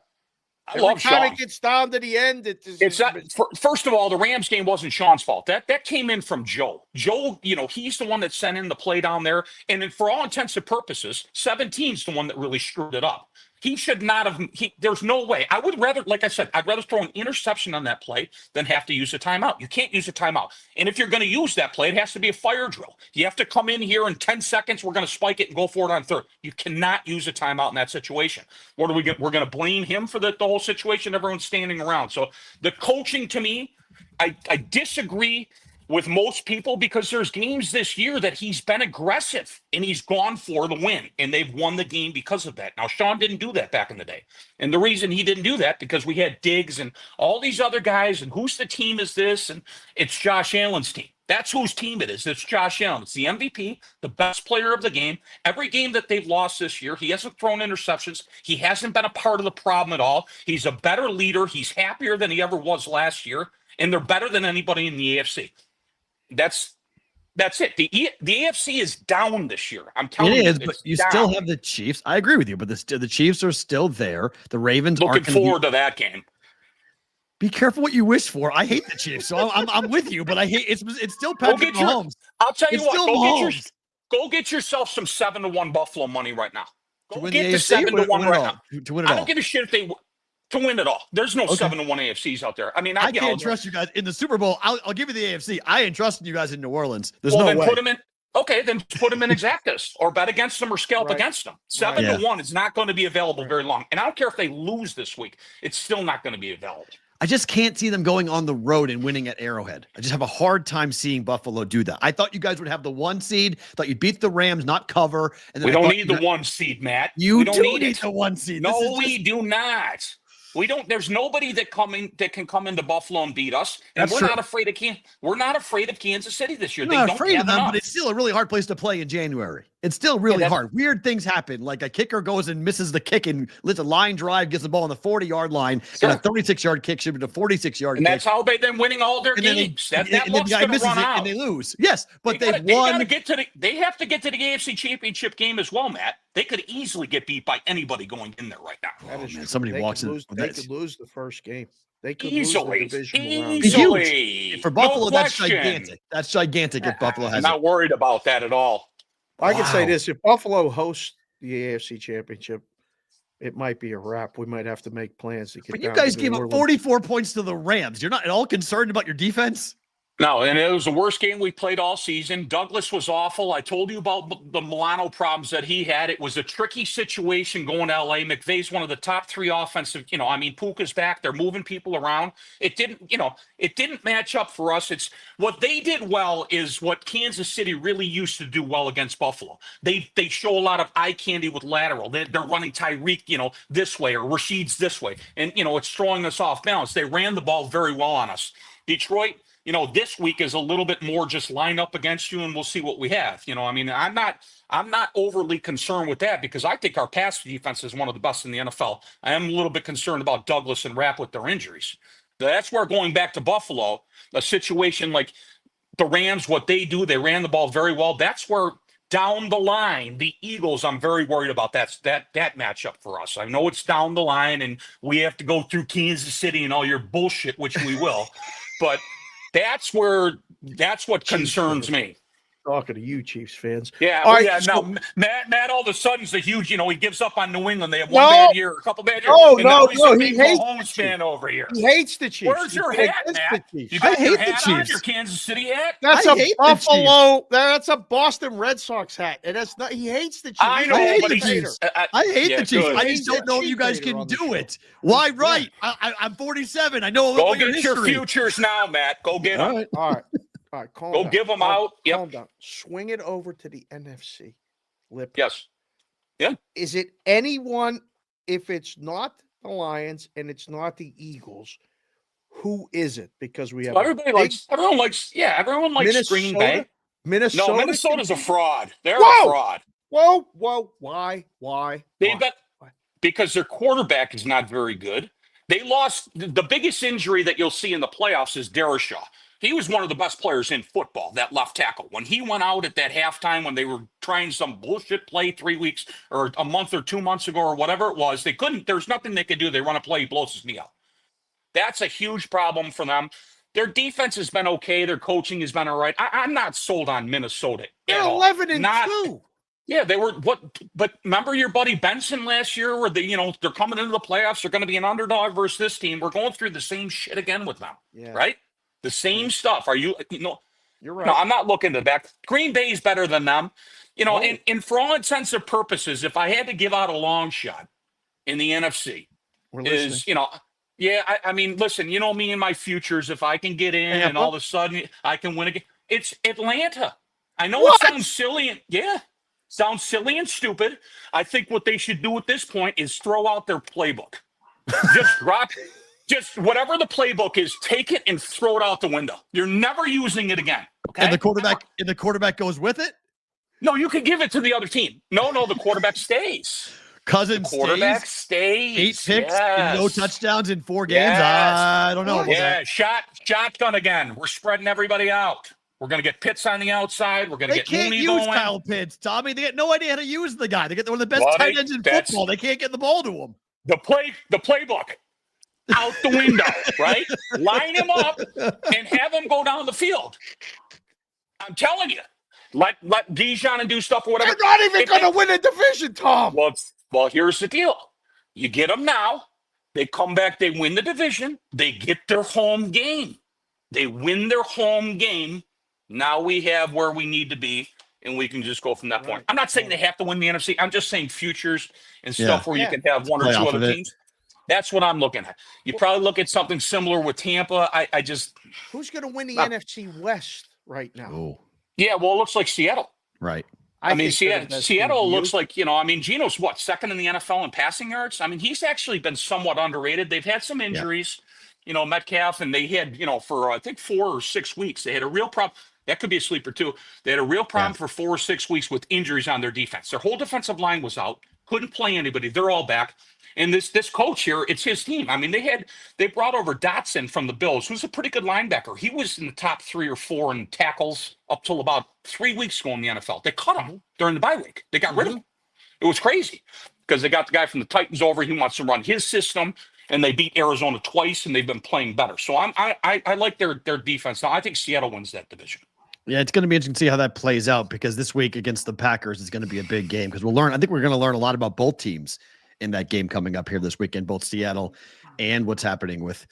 I love Sean. Every time it gets down to the end, it's not. First of all, the Rams game wasn't Sean's fault. That came in from Joe. Joe, he's the one that sent in the play down there. And for all intents and purposes, 17's the one that really screwed it up. He should not have. There's no way. I would rather, like I said, I'd rather throw an interception on that play than have to use a timeout. You can't use a timeout. And if you're going to use that play, it has to be a fire drill. You have to come in here in 10 seconds. We're going to spike it and go for it on third. You cannot use a timeout in that situation. What do we get? We're going to blame him for the whole situation. Everyone's standing around. So the coaching, to me, I disagree with most people because there's games this year that he's been aggressive and he's gone for the win and they've won the game because of that. Now, Sean didn't do that back in the day. And the reason he didn't do that because we had Diggs and all these other guys and whose the team is this? And it's Josh Allen's team. That's whose team it is. It's Josh Allen. It's the MVP, the best player of the game. Every game that they've lost this year, he hasn't thrown interceptions. He hasn't been a part of the problem at all. He's a better leader. He's happier than he ever was last year. And they're better than anybody in the AFC. That's it. The AFC is down this year. I'm telling you, it is, but you still have the Chiefs. I agree with you, but the Chiefs are still there. The Ravens looking forward to that game. Be careful what you wish for. I hate the Chiefs, so I'm with you, but I hate it's still Patrick Mahomes. I'll tell you what. Go get yourself some 7-1 Buffalo money right now. Go get the 7-1 right now. To win it all. I don't give a shit if they. To win it all. There's no 7-1 AFCs out there. I can't trust you guys in the Super Bowl. I'll give you the AFC. I ain't trusting you guys in New Orleans. There's no way. Put them in. Okay, then put them in exactas or bet against them or scalp against them. 7-1 is not going to be available very long. And I don't care if they lose this week. It's still not going to be available. I just can't see them going on the road and winning at Arrowhead. I just have a hard time seeing Buffalo do that. I thought you guys would have the 1 seed. Thought you'd beat the Rams, not cover. And then we don't need the 1 seed, Matt. You don't need the 1 seed. No, we do not. We don't. There's nobody that can come into Buffalo and beat us, and we're not afraid of We're not afraid of Kansas City this year. They don't afraid of them, but it's still a really hard place to play in January. It's still really hard. Weird things happen, like a kicker goes and misses the kick and lets a line drive, gets the ball on the 40-yard line, and a 36-yard kick should be a 46-yard kick. And that's how they've been winning all their games. That luck's going to run out, and they lose. Yes, but they have to get to the AFC Championship game as well, Matt. They could easily get beat by anybody going in there right now. Man, somebody walks in. They could lose the first game. They could easily, lose the divisional round. easily. For Buffalo, that's gigantic. That's gigantic if Buffalo has I'm not worried about that at all. I can say this: if Buffalo hosts the AFC Championship, it might be a wrap. We might have to make plans to get. But you guys gave up 44 points to the Rams. You're not at all concerned about your defense? No, and it was the worst game we played all season. Douglas was awful. I told you about the Milano problems that he had. It was a tricky situation going to LA. McVay's one of the top 3 offensive, Puka's back. They're moving people around. It didn't match up for us. It's what they did well is what Kansas City really used to do well against Buffalo. They show a lot of eye candy with lateral. They're running Tyreek, this way, or Rashid's this way. And, it's throwing us off balance. They ran the ball very well on us. Detroit, this week is a little bit more just line up against you and we'll see what we have. I'm not overly concerned with that because I think our pass defense is one of the best in the NFL. I am a little bit concerned about Douglas and Rapp with their injuries. That's where going back to Buffalo, a situation like the Rams, what they do, they ran the ball very well. That's where down the line, the Eagles, I'm very worried about that matchup for us. I know it's down the line and we have to go through Kansas City and all your bullshit, which we will, but that's what concerns me. Talking to you, Chiefs fans. Yeah, So, now Matt all of a sudden is a huge, he gives up on New England. They have one bad year, a couple bad years. No, he hates Mahomes fan over here. He hates the Chiefs. Where's your hat, Matt? You got your hat on, your Kansas City hat? That's a Buffalo. That's a Boston Red Sox hat, and that's not. He hates the Chiefs. I know, hate but the Chiefs. I hate the Chiefs. I just don't know if you guys can do it. Why? Right? I'm 47. I know. Go get your futures now, Matt. Go get them. All right. All right, calm down. Go give them out. Calm down. Swing it over to the NFC. Yes. Yeah. Is it anyone, if it's not the Lions and it's not the Eagles, who is it? Because we have everyone likes Green Bay. Minnesota. No, Minnesota's a fraud. They're a fraud. Whoa. Why? Because their quarterback is not very good. They lost the biggest injury that you'll see in the playoffs is Darashaw. He was one of the best players in football, that left tackle. When he went out at that halftime when they were trying some bullshit play 3 weeks or a month or 2 months ago or whatever it was, there's nothing they could do. They run a play, he blows his knee out. That's a huge problem for them. Their defense has been okay. Their coaching has been all right. I'm not sold on Minnesota. They're 11-2. Yeah, they were but remember your buddy Benson last year where they're coming into the playoffs, they're going to be an underdog versus this team. We're going through the same shit again with them. Yeah. Right? The same stuff. Are you You're right. No, I'm not looking to back. Green Bay's better than them. And for all intents and purposes, if I had to give out a long shot in the NFC, I mean, listen, me and my futures, if I can get in and all of a sudden I can win again, it's Atlanta. I know it sounds silly sounds silly and stupid. I think what they should do at this point is throw out their playbook. Just whatever the playbook is, take it and throw it out the window. You're never using it again. Okay? And the quarterback goes with it? No, you can give it to the other team. No, the quarterback stays. Cousins quarterback8 stays. picks and no touchdowns in 4 games. Yes. I don't know. Yeah, shotgun again. We're spreading everybody out. We're going to get Pitts on the outside. We're going to get Mooney going. They can't use Kyle Pitts, Tommy. They got no idea how to use the guy. They get one of the best tight ends in football. They can't get the ball to him. The playbook. Out the window, right? Line him up and have him go down the field. I'm telling you, let Dijon and do stuff or whatever. They're not even going to win a division, Tom. Well, here's the deal. You get them now. They come back. They win the division. They get their home game. They win their home game. Now we have where we need to be, and we can just go from that point. I'm not saying they have to win the NFC. I'm just saying futures and stuff where you can have one or two other teams. That's what I'm looking at. You probably look at something similar with Tampa. I just who's going to win the NFC West right now? Oh, yeah. Well, it looks like Seattle. right. I mean, think they're the best team. Seattle looks like, I mean, Geno's what, second in the NFL in passing yards? I mean, he's actually been somewhat underrated. They've had some injuries, Metcalf, and they had, for I think 4 or 6 weeks, they had a real problem. That could be a sleeper too. They had a real problem for 4 or 6 weeks with injuries on their defense. Their whole defensive line was out, couldn't play anybody. They're all back. And this coach here, it's his team. I mean, they brought over Dotson from the Bills, who's a pretty good linebacker. He was in the top 3 or 4 in tackles up till about 3 weeks ago in the NFL. They cut him during the bye week. They got rid of him. It was crazy because they got the guy from the Titans over. He wants to run his system, and they beat Arizona twice, and they've been playing better. So I like their defense. Now I think Seattle wins that division. Yeah, it's going to be interesting to see how that plays out because this week against the Packers is going to be a big game because I think we're going to learn a lot about both teams in that game coming up here this weekend, both Seattle and what's happening with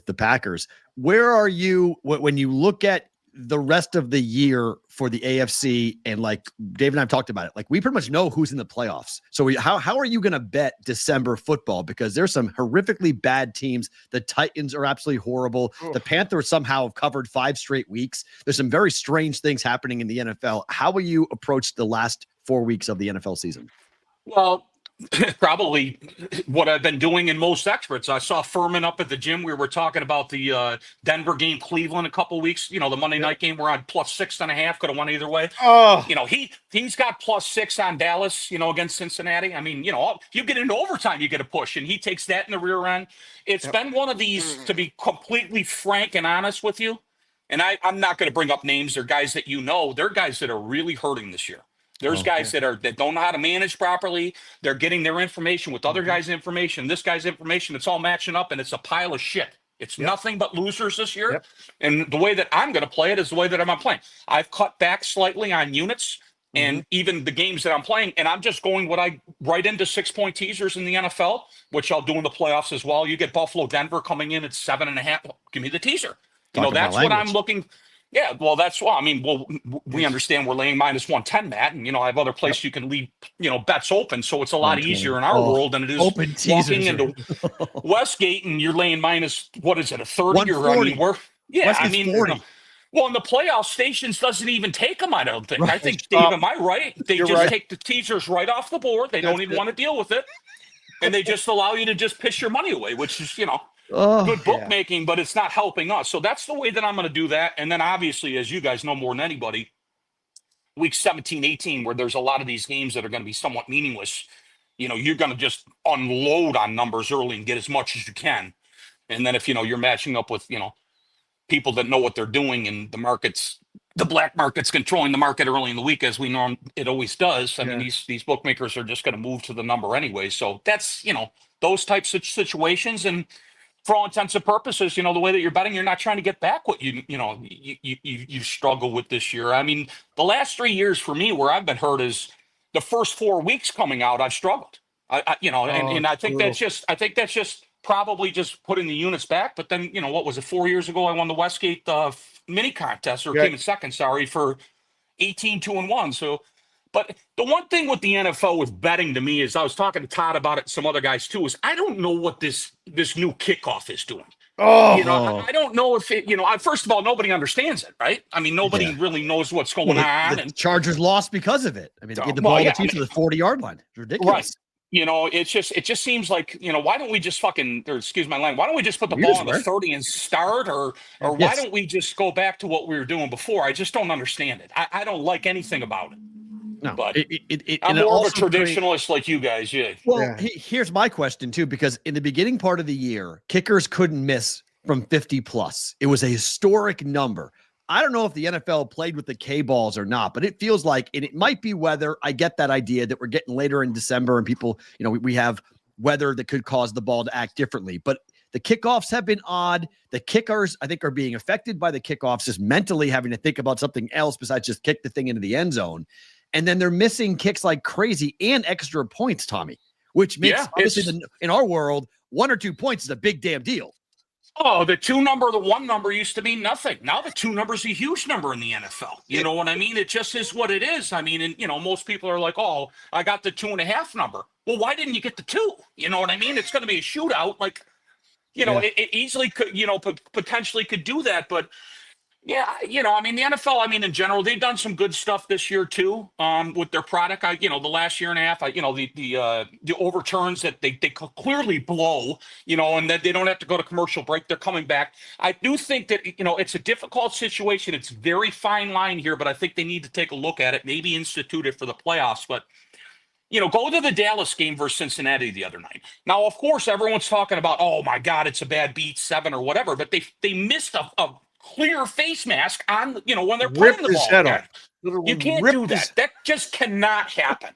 the Packers. Where are you when you look at the rest of the year for the AFC? And like Dave and I have talked about it, like we pretty much know who's in the playoffs. So how are you going to bet December football? Because there's some horrifically bad teams. The Titans are absolutely horrible. The Panthers somehow have covered 5 straight weeks. There's some very strange things happening in the NFL. How will you approach the last 4 weeks of the NFL season? Well, probably what I've been doing in most experts. I saw Furman up at the gym. We were talking about the Denver game, Cleveland a couple of weeks. The Monday night game. We're on +6.5. Could have won either way. Oh, He's got +6 on Dallas. Against Cincinnati. I mean, you get into overtime, you get a push, and he takes that in the rear end. It's been one of these, to be completely frank and honest with you. And I'm not going to bring up names. They're guys that they're guys that are really hurting this year. There's guys that don't know how to manage properly. They're getting their information with other guys' information. This guy's information, it's all matching up, and it's a pile of shit. It's nothing but losers this year. Yep. And the way that I'm going to play it is the way that I'm playing. I've cut back slightly on units and even the games that I'm playing, and I'm just going right into 6-point teasers in the NFL, which I'll do in the playoffs as well. You get Buffalo, Denver coming in at 7.5. Give me the teaser. That's what I'm looking. Yeah, well, that's why. I mean, we understand we're laying -110, Matt, and I have other places you can leave, bets open, so it's a lot easier in our world than it is open walking into Westgate and you're laying a 30 or I mean, Westgate's 40. Well, in the playoff stations doesn't even take them. I don't think. Right. I think, Dave, am I right? They take the teasers right off the board. They don't even want to deal with it, and they just allow you to just piss your money away, which is good bookmaking, but it's not helping us. So that's the way that I'm going to do that. And then obviously, as you guys know more than anybody, week 17, 18, where there's a lot of these games that are going to be somewhat meaningless, you're going to just unload on numbers early and get as much as you can. And then if, you're matching up with, people that know what they're doing and the black market's controlling the market early in the week, as we know it always does. I mean, these bookmakers are just going to move to the number anyway. So that's, those types of situations. And for all intents and purposes, the way that you're betting, you're not trying to get back what you struggle with this year. I mean, the last 3 years for me, where I've been hurt is the first 4 weeks coming out, I've struggled. And I think that's just probably just putting the units back. But then, what was it? 4 years ago, I won the Westgate mini contest, or came in second, for 18-2-1. So. But the one thing with the NFL with betting to me is, I was talking to Todd about it, and some other guys too, is I don't know what this new kickoff is doing. I don't know if it, first of all, nobody understands it, right? I mean, nobody really knows what's going on. The Chargers lost because of it. I mean, they get the ball to the 40-yard line. It's ridiculous. Right. It just seems like, why don't we just excuse my line, why don't we just put the ball on the 30 and start, or why don't we just go back to what we were doing before? I just don't understand it. I don't like anything about it. No, but I'm more of a traditionalist like you guys. Yeah. Well, here's my question too, because in the beginning part of the year, kickers couldn't miss from 50 plus. It was a historic number. I don't know if the NFL played with the K balls or not, but it feels like, and it might be weather. I get that idea that we're getting later in December and people, we have weather that could cause the ball to act differently, but the kickoffs have been odd. The kickers, I think, are being affected by the kickoffs, just mentally having to think about something else besides just kick the thing into the end zone. And then they're missing kicks like crazy and extra points, Tommy, which makes obviously in our world, 1 or 2 points is a big damn deal. Oh, the 2 number, the 1 number used to mean nothing. Now the 2 number is a huge number in the NFL. You know what I mean? It just is what it is. I mean, and most people are like, "Oh, I got the 2.5 number." Well, why didn't you get the 2? You know what I mean? It's going to be a shootout. Like, it easily could, potentially could do that. But yeah, I mean, the NFL, I mean, in general, they've done some good stuff this year too, with their product. The last year and a half, the overturns that they could clearly blow, and that they don't have to go to commercial break. They're coming back. I do think that, it's a difficult situation. It's very fine line here, but I think they need to take a look at it, maybe institute it for the playoffs. But, go to the Dallas game versus Cincinnati the other night. Now, of course, everyone's talking about, oh my God, it's a bad beat, 7 or whatever, but they missed a clear face mask on, when they're playing the ball. You can't do that. That just cannot happen.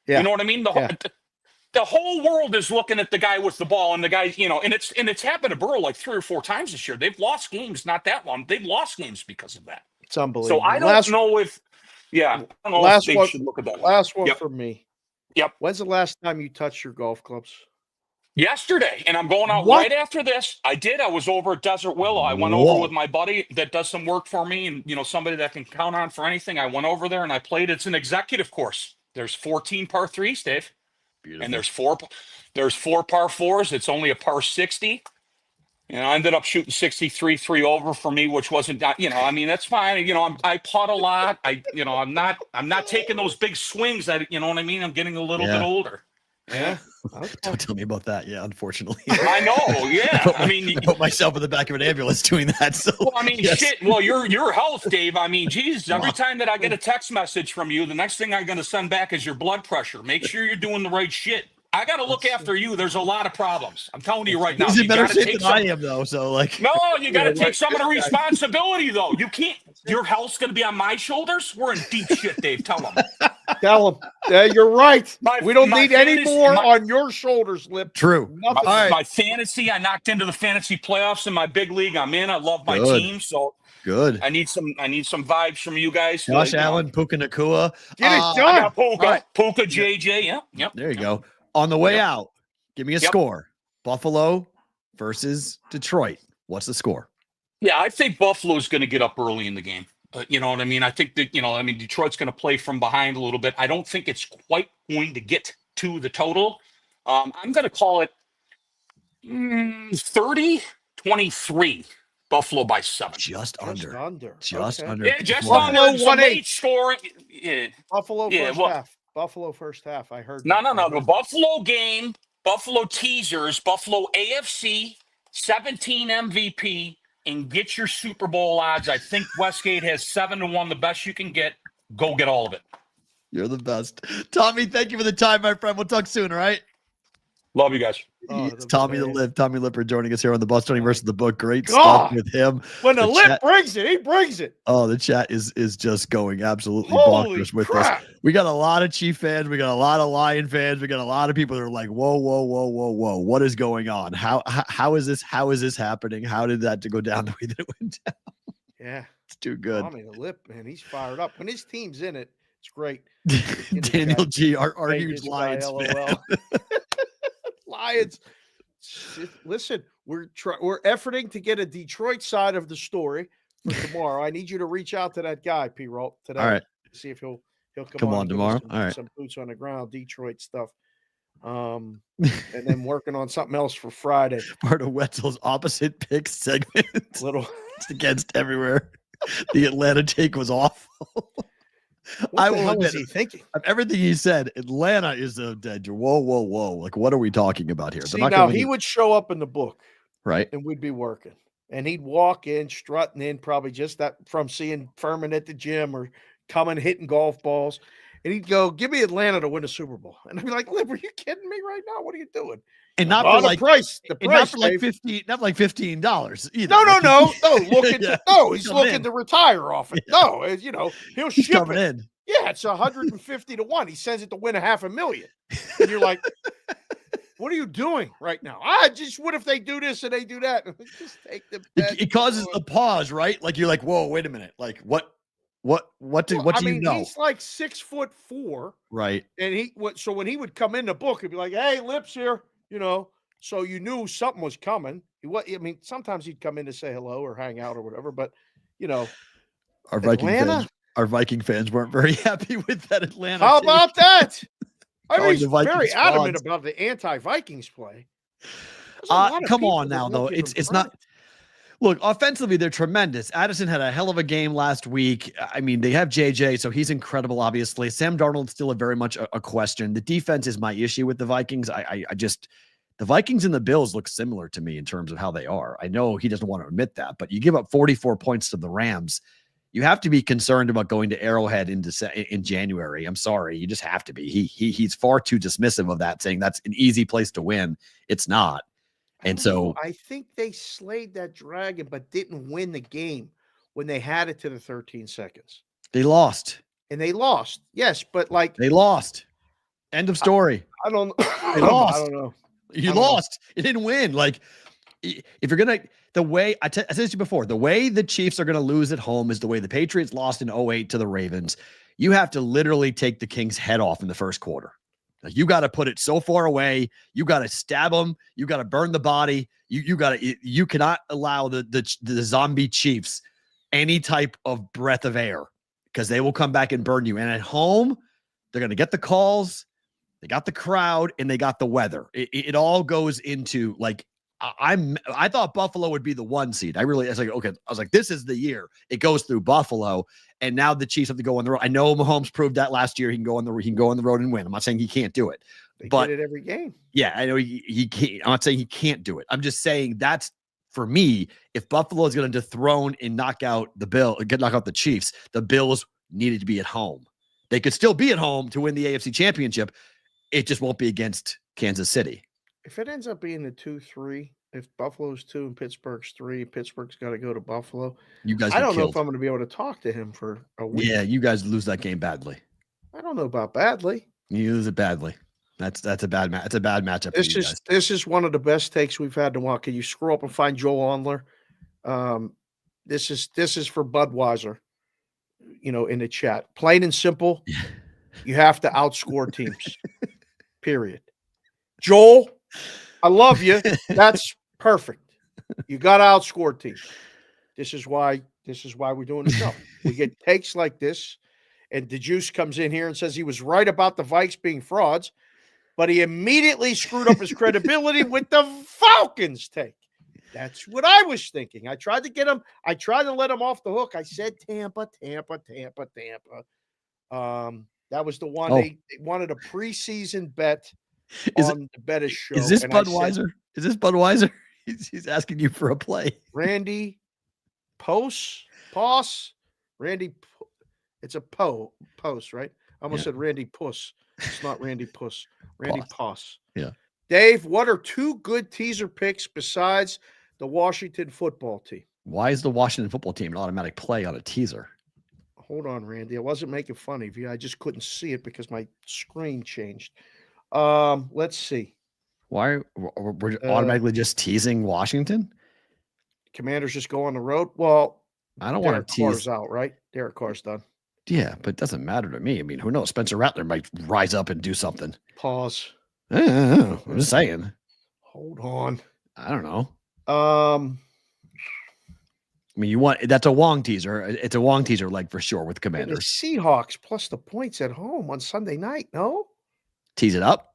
Yeah. You know what I mean? The whole world is looking at the guy with the ball, and the guy, and it's happened to Burrow like 3 or 4 times this year. They've lost games not that long. They've lost games because of that. It's unbelievable. So I don't know if, I don't know if they should look at that. Last one for me. Yep. When's the last time you touched your golf clubs? Yesterday, and I'm going out right after this. I did. I was over at Desert Willow. I went over with my buddy that does some work for me, and somebody that I can count on for anything. I went over there and I played. It's an executive course. There's 14 par 3s, Dave. Beautiful. And there's four par 4s. It's only a par 60. I ended up shooting 63 3 over for me, which wasn't, I mean, that's fine. I putt a lot. I'm not taking those big swings that, you know what I mean? I'm getting a little bit older. Yeah. Don't tell me about that. Yeah, unfortunately. I know. Yeah. I mean, I put myself in the back of an ambulance doing that. So, well, I mean, shit. Well, your health, Dave. I mean, geez, every time that I get a text message from you, the next thing I'm going to send back is your blood pressure. Make sure you're doing the right shit. I got to look after you. There's a lot of problems. I'm telling you right now. He's in better shape than I am, though. So, no, you got to take some of the responsibility, though. You can't. Your health's going to be on my shoulders. We're in deep shit, Dave. Tell them. Tell them. You're right. We don't need any more on your shoulders, Lip. True. My fantasy, I knocked into the fantasy playoffs in my big league. I'm in. I love my team. So good. I need some vibes from you guys. Josh Allen, Puka Nakua. Get it done. Puka, JJ. Yep. There you go. On the way out, give me a score. Buffalo versus Detroit. What's the score? Yeah, I think Buffalo's going to get up early in the game. You know what I mean? I think that, Detroit's going to play from behind a little bit. I don't think it's quite going to get to the total. I'm going to call it 30-23. Buffalo by 7. Just under. Just under. Yeah, just under. Some late scoring. Yeah. Buffalo first half. Buffalo first half. I heard. No. The Buffalo game, Buffalo teasers, Buffalo AFC, 17 MVP, and get your Super Bowl odds. I think Westgate has 7-1, the best you can get. Go get all of it. You're the best. Tommy, thank you for the time, my friend. We'll talk soon, all right? Love you guys. It's Tommy the Lip. Tommy Lipper joining us here on the Bostonian versus the Book. Great stuff with him. When the Lip brings it, he brings it. Oh, the chat is just going absolutely bonkers with us. We got a lot of Chief fans. We got a lot of Lion fans. We got a lot of people that are like, whoa. What is going on? How is this happening? How did that go down the way that it went down? Yeah. It's too good. Tommy the Lip, man, he's fired up. When his team's in it, it's great. Daniel G, our huge Lions fan. Lions. Listen, we're efforting to get a Detroit side of the story for tomorrow. I need you to reach out to that guy, P-Roll, today. All right. See if he'll come on tomorrow. All right. Some boots on the ground, Detroit stuff. And then working on something else for Friday. Part of Wetzel's opposite pick segment. It's against everywhere. The Atlanta take was awful. What the hell was he thinking? Of everything he said, Atlanta is a dead. Whoa. Like, what are we talking about here? See, now he would show up in the book. Right. And we'd be working. And he'd walk in, strutting in, probably just that from seeing Furman at the gym or coming, hitting golf balls. And he'd go, give me Atlanta to win a Super Bowl. And I'd be like, Lip, are you kidding me right now? What are you doing? And not for like price. The price, not for like $15 either. No. He's looking to retire off it. Yeah. No, he'll He's ship coming it. in. Yeah, it's 150 to 1. He sends it to win $500,000. And you're like, what are you doing right now? What if they do this and they do that? Just take the bet. It causes the pause, right? Like you're like, whoa, wait a minute. Like what do you know? He's like 6'4", right? And so when he would come in the book, he'd be like, "Hey, Lips here," so you knew something was coming. I mean, sometimes he'd come in to say hello or hang out or whatever, but you know, Our Atlanta? Viking fans weren't very happy with that Atlanta. How team. about that? I mean, Calling he's the Vikings very adamant frauds. about the anti-Vikings play. There's a lot of Come people on that now, won't though. give him It's credit. not. Look, offensively, they're tremendous. Addison had a hell of a game last week. I mean, they have JJ, so he's incredible, obviously. Sam Darnold's still very much a question. The defense is my issue with the Vikings. I just, the Vikings and the Bills look similar to me in terms of how they are. I know he doesn't want to admit that, but you give up 44 points to the Rams. You have to be concerned about going to Arrowhead in January. I'm sorry. You just have to be. He's far too dismissive of that, saying that's an easy place to win. It's not. And so I think they slayed that dragon, but didn't win the game when they had it to the 13 seconds. they lost. And they lost. Yes, but like They lost. End of story. I don't They lost. I don't know. You lost. You didn't win. Like, if you're going to, the way I said this to you before, the way the Chiefs are going to lose at home is the way the Patriots lost in 08 to the Ravens. You have to literally take the King's head off in the first quarter. Like, you got to put it so far away. You got to stab them. You got to burn the body. You cannot allow the zombie Chiefs any type of breath of air, because they will come back and burn you. And at home, they're going to get the calls. They got the crowd and they got the weather. It all goes into like, I thought Buffalo would be the 1 seed. I was like, this is the year. It goes through Buffalo, and now the Chiefs have to go on the road. I know Mahomes proved that last year. He can go on the road and win. I'm not saying he can't do it. They but did it every game. Yeah, I know he can't. I'm not saying he can't do it. I'm just saying that's, for me, if Buffalo is going to dethrone and knock out the Chiefs, the Bills needed to be at home. They could still be at home to win the AFC Championship. It just won't be against Kansas City. If it ends up being the 2-3, if Buffalo's 2 and Pittsburgh's 3, Pittsburgh's got to go to Buffalo. You guys, I don't know if I'm going to be able to talk to him for a week. Yeah, you guys lose that game badly. I don't know about badly. You lose it badly. That's a bad match. It's a bad matchup. This is one of the best takes we've had in a while. Can you scroll up and find Joel Ondler? This is for Budweiser. In the chat, plain and simple. You have to outscore teams. Period. Joel, I love you. That's perfect. You got to outscore teams. This is why we're doing the show. We get takes like this, and the Juice comes in here and says he was right about the Vikes being frauds, but he immediately screwed up his credibility with the Falcons take. That's what I was thinking. I tried to get him. I tried to let him off the hook. I said Tampa. That was the one they wanted a preseason bet on the Bettis show. Is this Budweiser? Is this Budweiser? He's asking you for a play. Randy Poss. Randy. It's a Post, right? I almost said Randy Puss. It's not Randy Puss. Randy Poss. Yeah. Dave, what are 2 good teaser picks besides the Washington football team? Why is the Washington football team an automatic play on a teaser? Hold on, Randy. I wasn't making fun of you. I just couldn't see it because my screen changed. Let's see. Why we're automatically just teasing Washington? Commanders just go on the road. Well, I don't want to tease. Carr's out, right? Derek Carr's done. Yeah, but it doesn't matter to me. I mean, who knows? Spencer Rattler might rise up and do something. Pause. I'm just saying. Hold on. I don't know. I mean, that's a Wong teaser. It's a Wong teaser leg for sure with Commanders. The Seahawks plus the points at home on Sunday night. No, tease it up.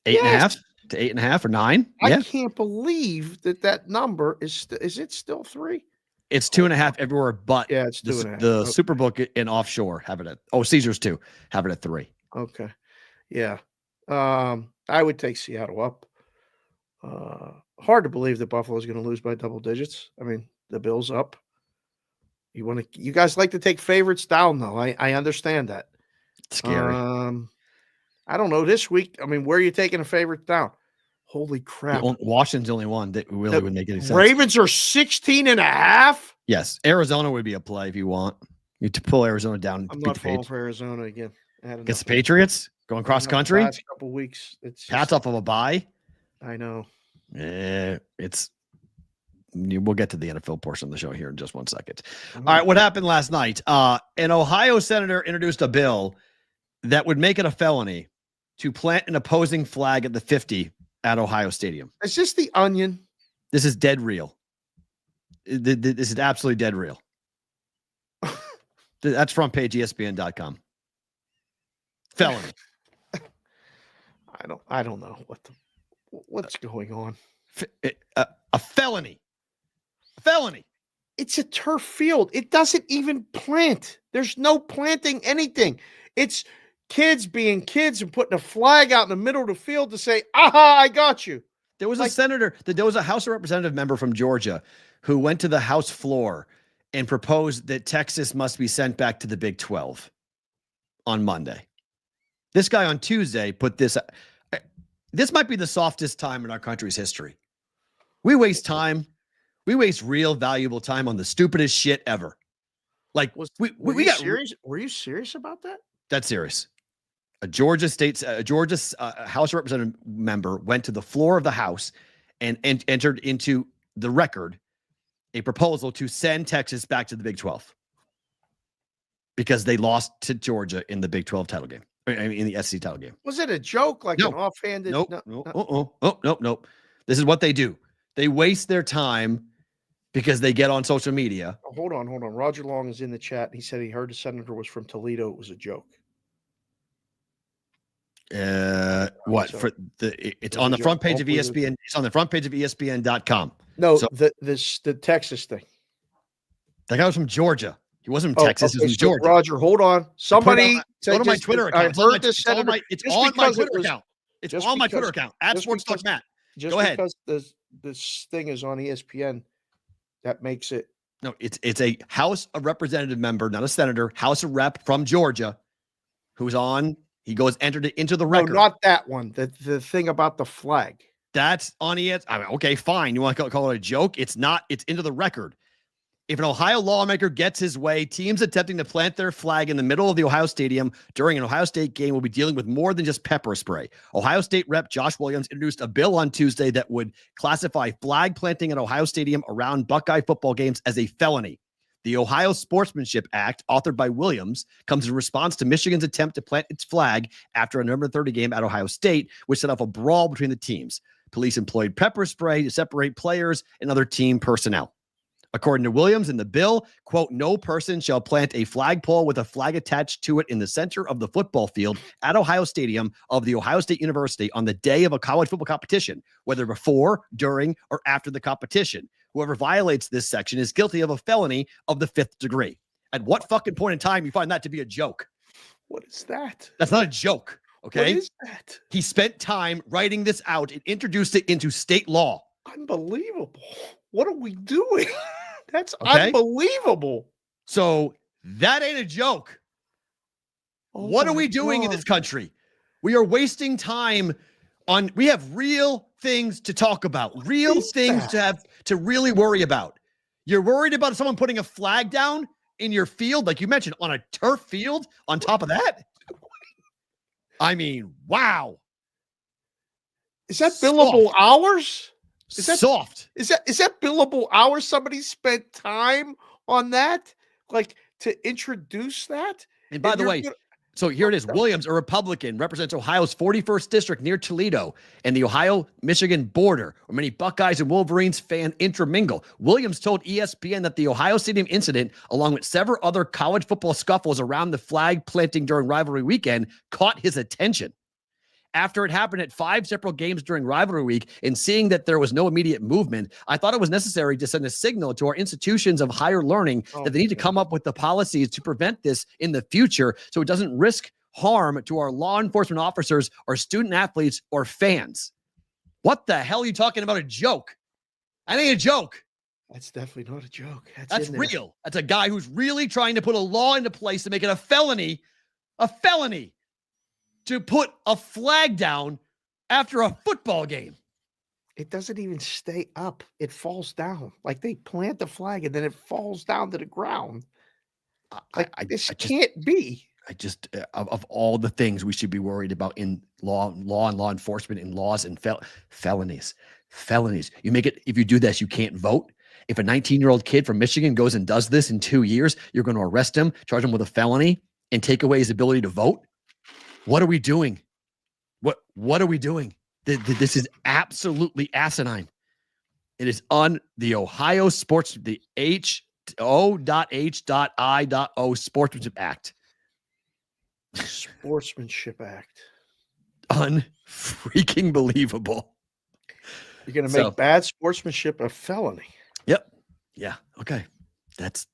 8.5 to 8.5 or 9. I can't believe that number is it still 3? It's 2.5 everywhere, but it's 2.5. The Superbook and offshore have it at Caesars too have it at 3. Okay, yeah. I would take Seattle up. Hard to believe that Buffalo is going to lose by double digits. I mean, the Bills up. You guys like to take favorites down, though. I understand that. It's scary. I don't know this week. I mean, where are you taking a favorite down? Holy crap. Washington's the only one that really would make any sense. Ravens are 16.5. Yes. Arizona would be a play if you want. You to pull Arizona down. I'm not falling for Arizona again. Against the Patriots? Going cross country? Last couple weeks. Pat's off of a bye. I know. We'll get to the NFL portion of the show here in just 1 second. All right, what happened last night? An Ohio senator introduced a bill that would make it a felony to plant an opposing flag at the 50 at Ohio Stadium. Is this the Onion? This is dead real. This is absolutely dead real. That's front page ESPN.com. Felony. I don't know what's going on. A felony. A felony. It's a turf field. It doesn't even plant. There's no planting anything. It's kids being kids and putting a flag out in the middle of the field to say, aha, I got you. There was a senator, there was a House of Representative member from Georgia who went to the House floor and proposed that Texas must be sent back to the Big 12 on Monday. This guy on Tuesday put this. This might be the softest time in our country's history. We waste time. We waste real valuable time on the stupidest shit ever. Like we got serious. Were you serious about that? That's serious. A Georgia House of Representative member went to the floor of the House and entered into the record a proposal to send Texas back to the Big 12 because they lost to Georgia in the Big 12 title game. I mean, in the SEC title game. Was it a joke? Like no. An offhanded? Nope. This is what they do. They waste their time because they get on social media. Oh, hold on. Roger Long is in the chat. He said he heard the senator was from Toledo. It was a joke. What so for it's on the front page of ESPN. It's on the front page of ESPN.com. No, so, the Texas thing. That guy was from Georgia. He wasn't from Texas. He was from Georgia. Roger, hold on. Somebody go to my Twitter account. I heard this senator. It's on my Twitter account. It's on my Twitter account at Sports Talk Matt. Go ahead. Because this thing is on ESPN, that makes it. No, it's a House of Representative member, not a senator. House of Rep from Georgia, who's on. He entered it into the record. No, not that one. The thing about the flag. That's on ESPN. I mean, okay, fine. You want to call it a joke? It's not. It's into the record. If an Ohio lawmaker gets his way, teams attempting to plant their flag in the middle of the Ohio Stadium during an Ohio State game will be dealing with more than just pepper spray. Ohio State Rep Josh Williams introduced a bill on Tuesday that would classify flag planting at Ohio Stadium around Buckeye football games as a felony. The Ohio Sportsmanship Act, authored by Williams, comes in response to Michigan's attempt to plant its flag after a November 30 game at Ohio State, which set off a brawl between the teams. Police employed pepper spray to separate players and other team personnel. According to Williams in the bill, quote, no person shall plant a flagpole with a flag attached to it in the center of the football field at Ohio Stadium of the Ohio State University on the day of a college football competition, whether before, during, or after the competition. Whoever violates this section is guilty of a felony of the 5th degree. At what fucking point in time you find that to be a joke? What is that? That's not a joke, okay? What is that? He spent time writing this out and introduced it into state law. Unbelievable. What are we doing? That's unbelievable. So that ain't a joke. What are we doing in this country? We are wasting time on, we have real things to talk about, real things to really worry about. You're worried about someone putting a flag down in your field, like you mentioned, on a turf field on top of that? I mean, wow. Is that billable hours? Is that soft? Is that billable hours? Somebody spent time on that, like to introduce that. And by the way, so here it is. Williams, a Republican, represents Ohio's 41st district near Toledo and the Ohio-Michigan border, where many Buckeyes and Wolverines fan intermingle. Williams told ESPN that the Ohio Stadium incident, along with several other college football scuffles around the flag planting during rivalry weekend, caught his attention. After it happened at 5 separate games during rivalry week and seeing that there was no immediate movement, I thought it was necessary to send a signal to our institutions of higher learning that they need to come up with the policies to prevent this in the future so it doesn't risk harm to our law enforcement officers or student athletes or fans. What the hell are you talking about? A joke? That ain't a joke. That's definitely not a joke. That's real. That's a guy who's really trying to put a law into place to make it a felony to put a flag down after a football game. It doesn't even stay up. It falls down. Like they plant the flag and then it falls down to the ground. Like this can't be. I just, of all the things we should be worried about in law and law enforcement and laws and felonies. You make it, if you do this, you can't vote. If a 19-year-old kid from Michigan goes and does this in 2 years, you're going to arrest him, charge him with a felony, and take away his ability to vote. What are we doing? What are we doing? This is absolutely asinine. It is on the Ohio Sports, the O.H.I.O. Sportsmanship Act. Sportsmanship Act. Unfreaking believable. You're going to make bad sportsmanship a felony. Yep. Yeah. Okay. That's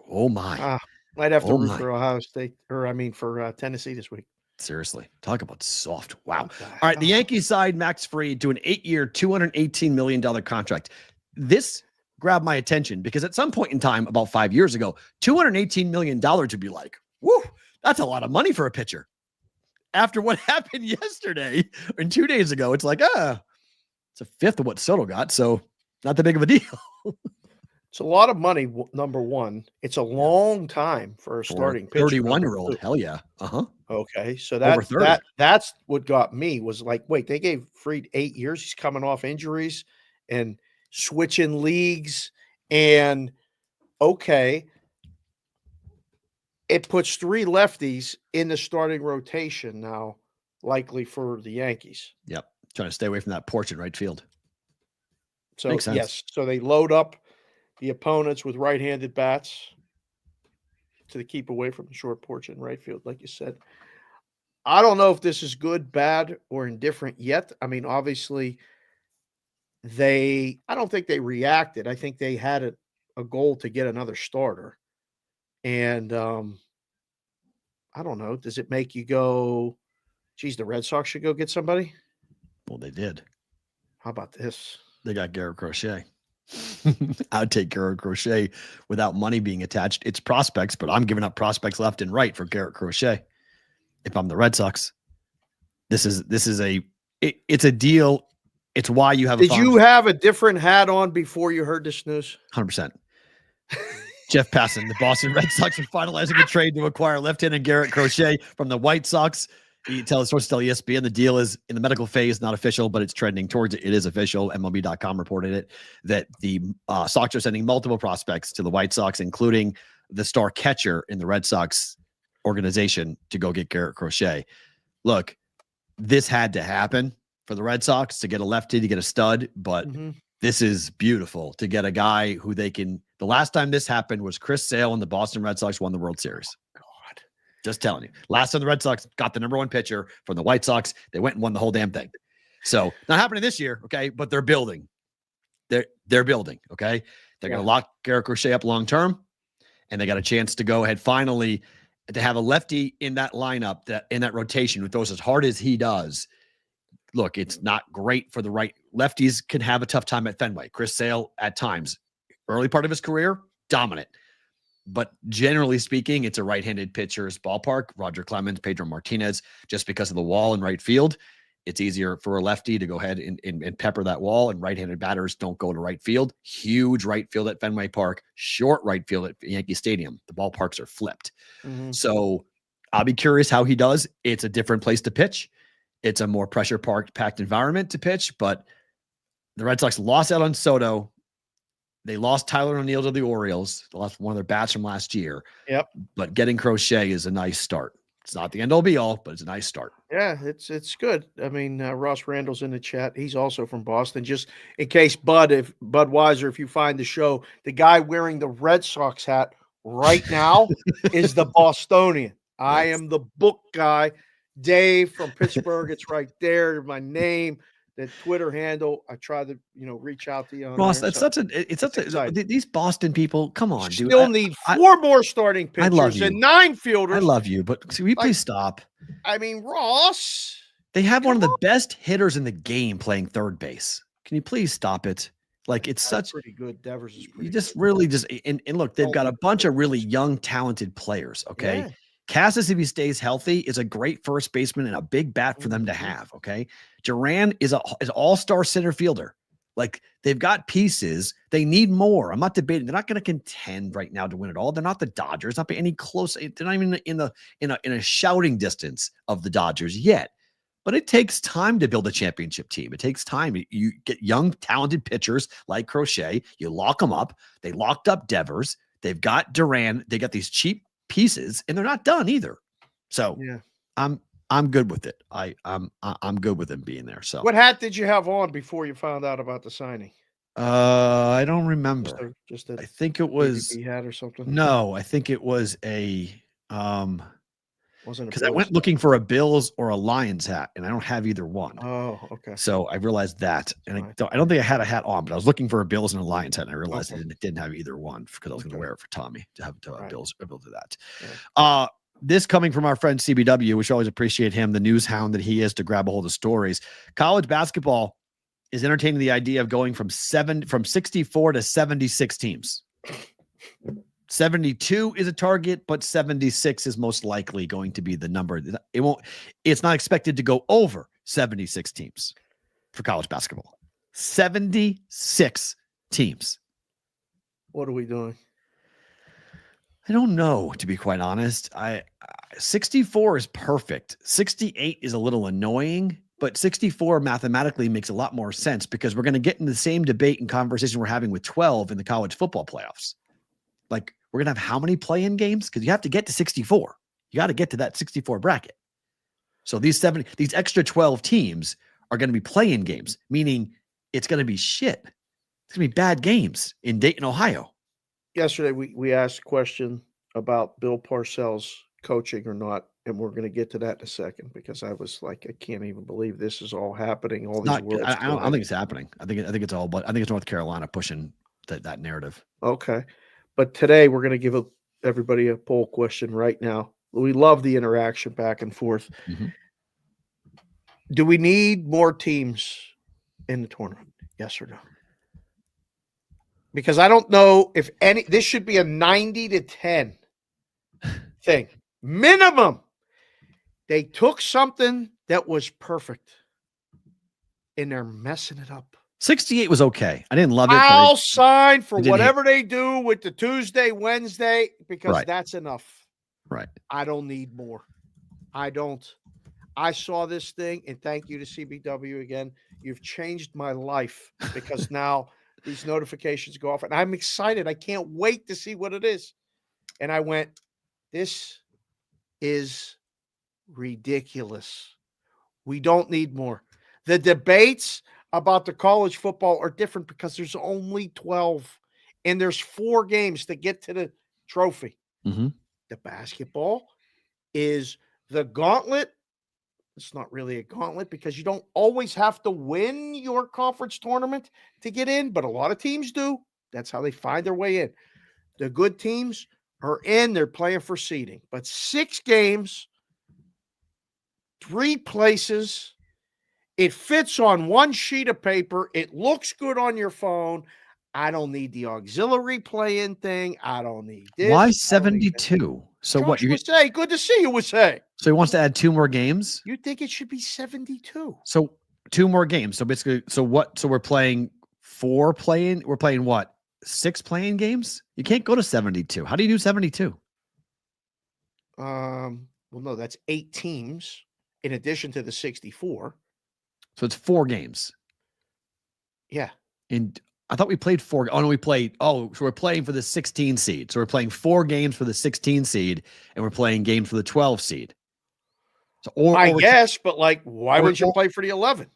oh my. Might have to root for Ohio State, for Tennessee this week. Seriously, talk about soft. Wow. All right, the Yankees side, Max Fried, to an 8-year, $218 million contract. This grabbed my attention because at some point in time, about 5 years ago, $218 million would be like, whoo, that's a lot of money for a pitcher. After what happened yesterday and 2 days ago, it's like, it's a fifth of what Soto got, so not that big of a deal. It's a lot of money, number one. It's a long time for a starting pitcher. 31-year-old, hell yeah. Okay, so that's what got me was like, wait, they gave Fried 8 years. He's coming off injuries and switching leagues, and okay, it puts 3 lefties in the starting rotation now, likely for the Yankees. Yep, trying to stay away from that porch in right field. So yes, so they load up the opponents with right-handed bats to keep away from the short porch in right field, like you said. I don't know if this is good, bad, or indifferent yet. I mean, obviously, I don't think they reacted. I think they had a goal to get another starter. And I don't know. Does it make you go, geez, the Red Sox should go get somebody? Well, they did. How about this? They got Garrett Crochet. I'd take Garrett Crochet without money being attached. It's prospects, but I'm giving up prospects left and right for Garrett Crochet. If I'm the Red Sox, it's a deal. It's why you have. Did you have a different hat on before you heard this news? 100%. Jeff Passan, the Boston Red Sox are finalizing a trade to acquire left-handed Garrett Crochet from the White Sox. Sources tell ESPN the deal is in the medical phase, not official, but it's trending towards it. It is official. MLB.com reported it, that the Sox are sending multiple prospects to the White Sox, including the star catcher in the Red Sox organization, to go get Garrett Crochet. Look, this had to happen for the Red Sox to get a lefty, to get a stud, but this is beautiful to get a guy who they can. The last time this happened was Chris Sale and the Boston Red Sox won the World Series. Just telling you. Last time the Red Sox got the number 1 pitcher from the White Sox, they went and won the whole damn thing. So not happening this year, okay? But they're building. They're building, okay? They're going to lock Garrett Crochet up long term, and they got a chance to go ahead finally to have a lefty in that lineup, that in that rotation who throws as hard as he does. Look, it's not great for the right. Lefties can have a tough time at Fenway. Chris Sale at times, early part of his career, dominant. But generally speaking, it's a right-handed pitcher's ballpark. Roger Clemens, Pedro Martinez, just because of the wall in right field, it's easier for a lefty to go ahead and pepper that wall, and right-handed batters don't go to right field. Huge right field at Fenway Park, short right field at Yankee Stadium. The ballparks are flipped. So I'll be curious how he does. It's a different place to pitch. It's a more pressure-packed environment to pitch, but the Red Sox lost out on Soto. They lost Tyler O'Neill to the Orioles. They lost one of their bats from last year. Yep. But getting Crochet is a nice start. It's not the end all be all, but it's a nice start. Yeah, it's good. I mean, Ross Randall's in the chat. He's also from Boston. Just in case, Budweiser, if you find the show, the guy wearing the Red Sox hat right now is the Bostonian. I am the book guy. Dave from Pittsburgh. It's right there. My name. The Twitter handle. I try to, reach out to you. Ross, these Boston people. Come on, dude. Still need 4 more starting pitchers and 9 fielders. I love you, but can we please stop? I mean, Ross. They have one of the best hitters in the game playing third base. Can you please stop it? Like, it's That's pretty good. Devers is pretty. You just really and look, they've got a bunch of really young, talented players. Okay. Yeah. Casas, if he stays healthy, is a great first baseman and a big bat for them to have. Okay. Duran is an all-star center fielder. Like, they've got pieces. They need more. I'm not debating. They're not going to contend right now to win it all. They're not the Dodgers. Not by any close. They're not even in a shouting distance of the Dodgers yet. But it takes time to build a championship team. It takes time. You get young, talented pitchers like Crochet. You lock them up. They locked up Devers. They've got Duran. They got these cheap pieces, and they're not done either. So yeah, I'm good with it. I'm good with them being there. So what hat did you have on before you found out about the signing? I don't remember. Just a I think it was DDP hat or something. no. I think it was a Wasn't because I went looking for a Bills or a Lions hat, and I don't have either one. Oh, okay. So I realized that, and Right. I don't think I had a hat on, but I was looking for a Bills and a Lions hat, and I realized Okay. it didn't have either one because I was going to Okay. wear it for Tommy to have Right. Bills able to do that. Yeah. This coming from our friend CBW, which always appreciate him, the news hound that he is to grab a hold of stories. College basketball is entertaining the idea of going from 64 to 76 teams. 72 is a target, but 76 is most likely going to be the number. It's not expected to go over 76 teams for college basketball. 76 teams. What are we doing? I don't know, to be quite honest. 64 is perfect. 68 is a little annoying, but 64 mathematically makes a lot more sense because we're going to get in the same debate and conversation we're having with 12 in the college football playoffs. Like, we're going to have how many play-in games? Because you have to get to 64. You got to get to that 64 bracket. So these extra 12 teams are going to be play-in games, meaning it's going to be shit. It's going to be bad games in Dayton, Ohio. Yesterday, we asked a question about Bill Parcells coaching or not, and we're going to get to that in a second because I was like, I can't even believe this is all happening. All these worlds. I don't think it's happening. I think it's all, but I think it's North Carolina pushing that narrative. Okay. But today we're going to give everybody a poll question right now. We love the interaction back and forth. Mm-hmm. Do we need more teams in the tournament? Yes or no? Because I don't know if this should be a 90 to 10 thing. Minimum. They took something that was perfect and they're messing it up. 68 was okay. I didn't love it. I'll sign for whatever they do with the Tuesday, Wednesday, because that's enough. Right. I don't need more. I don't. I saw this thing, and thank you to CBW again. You've changed my life because now these notifications go off, and I'm excited. I can't wait to see what it is. And I went, this is ridiculous. We don't need more. The debates about the college football are different because there's only 12 and there's 4 games to get to the trophy. Mm-hmm. The basketball is the gauntlet. It's not really a gauntlet because you don't always have to win your conference tournament to get in, but a lot of teams do. That's how they find their way in. The good teams are in. They're playing for seeding. But 6 games, 3 places. It fits on one sheet of paper. It looks good on your phone. I don't need the auxiliary play-in thing. I don't need this. Why 72? So Coach what? You would say, good to see you, would say. So he wants to add 2 more games? You think it should be 72. So 2 more games. So basically, so what? So we're playing 4 play-in. We're playing what? 6 play-in games? You can't go to 72. How do you do 72? Well, no, that's 8 teams in addition to the 64. So it's 4 games. Yeah. And I thought we played 4. Oh, no, we played. Oh, so we're playing for the 16 seed. So we're playing 4 games for the 16 seed, and we're playing games for the 12 seed. So, I guess, but like, why would you play for the 11?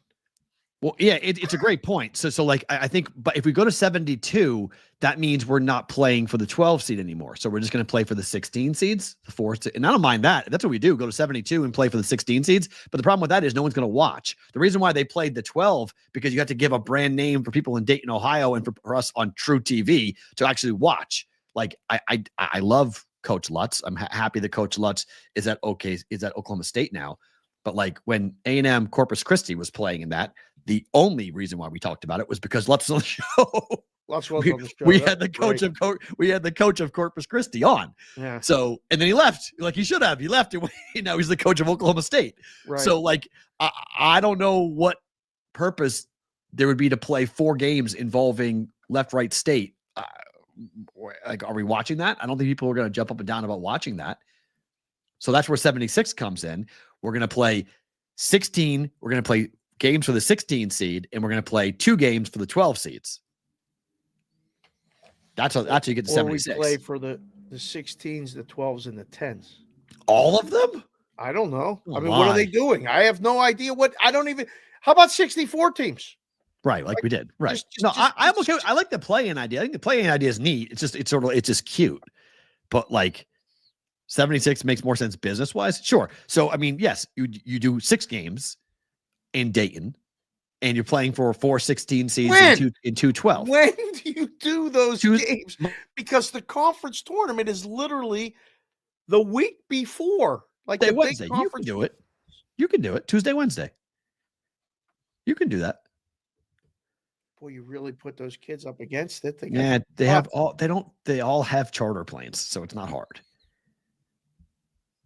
Well, yeah, it's a great point. So like, I think, but if we go to 72, that means we're not playing for the 12 seed anymore. So we're just going to play for the 16 seeds, the 4. And I don't mind that. That's what we do. Go to 72 and play for the 16 seeds. But the problem with that is no one's going to watch. The reason why they played the 12, because you have to give a brand name for people in Dayton, Ohio, and for us on True TV to actually watch. Like, I love Coach Lutz. I'm happy that Coach Lutz is at Oklahoma State now. But like when A&M Corpus Christi was playing in that, the only reason why we talked about it was because Lutz was on the show. Lutz was on the show. We had the coach of Corpus Christi on. Yeah. So, and then he left, like he should have. He left, and now he's the coach of Oklahoma State. Right. So, like, I don't know what purpose there would be to play 4 games involving left, right, state. Like, are we watching that? I don't think people are going to jump up and down about watching that. So that's where 76 comes in. We're going to play 16. We're going to play games for the 16 seed, and we're going to play 2 games for the 12 seeds. That's how you get to 76. We play for the 16s, the 12s, and the 10s. All of them? I don't know. Oh, I mean, what are they doing? I have no idea. How about 64 teams? Right, like we did. Right. just- I'm okay. I like the play-in idea. I think the play-in idea is neat. It's just cute. But like 76 makes more sense business-wise. Sure. So I mean, yes, you do 6 games in Dayton, and you're playing for 4 16 seeds in 212. When do you do those games? Because the conference tournament is literally the week before. Like the Wednesday. big conference. You can do it. You can do it. Tuesday, Wednesday. You can do that. Boy, you really put those kids up against it. They all have charter planes, so it's not hard.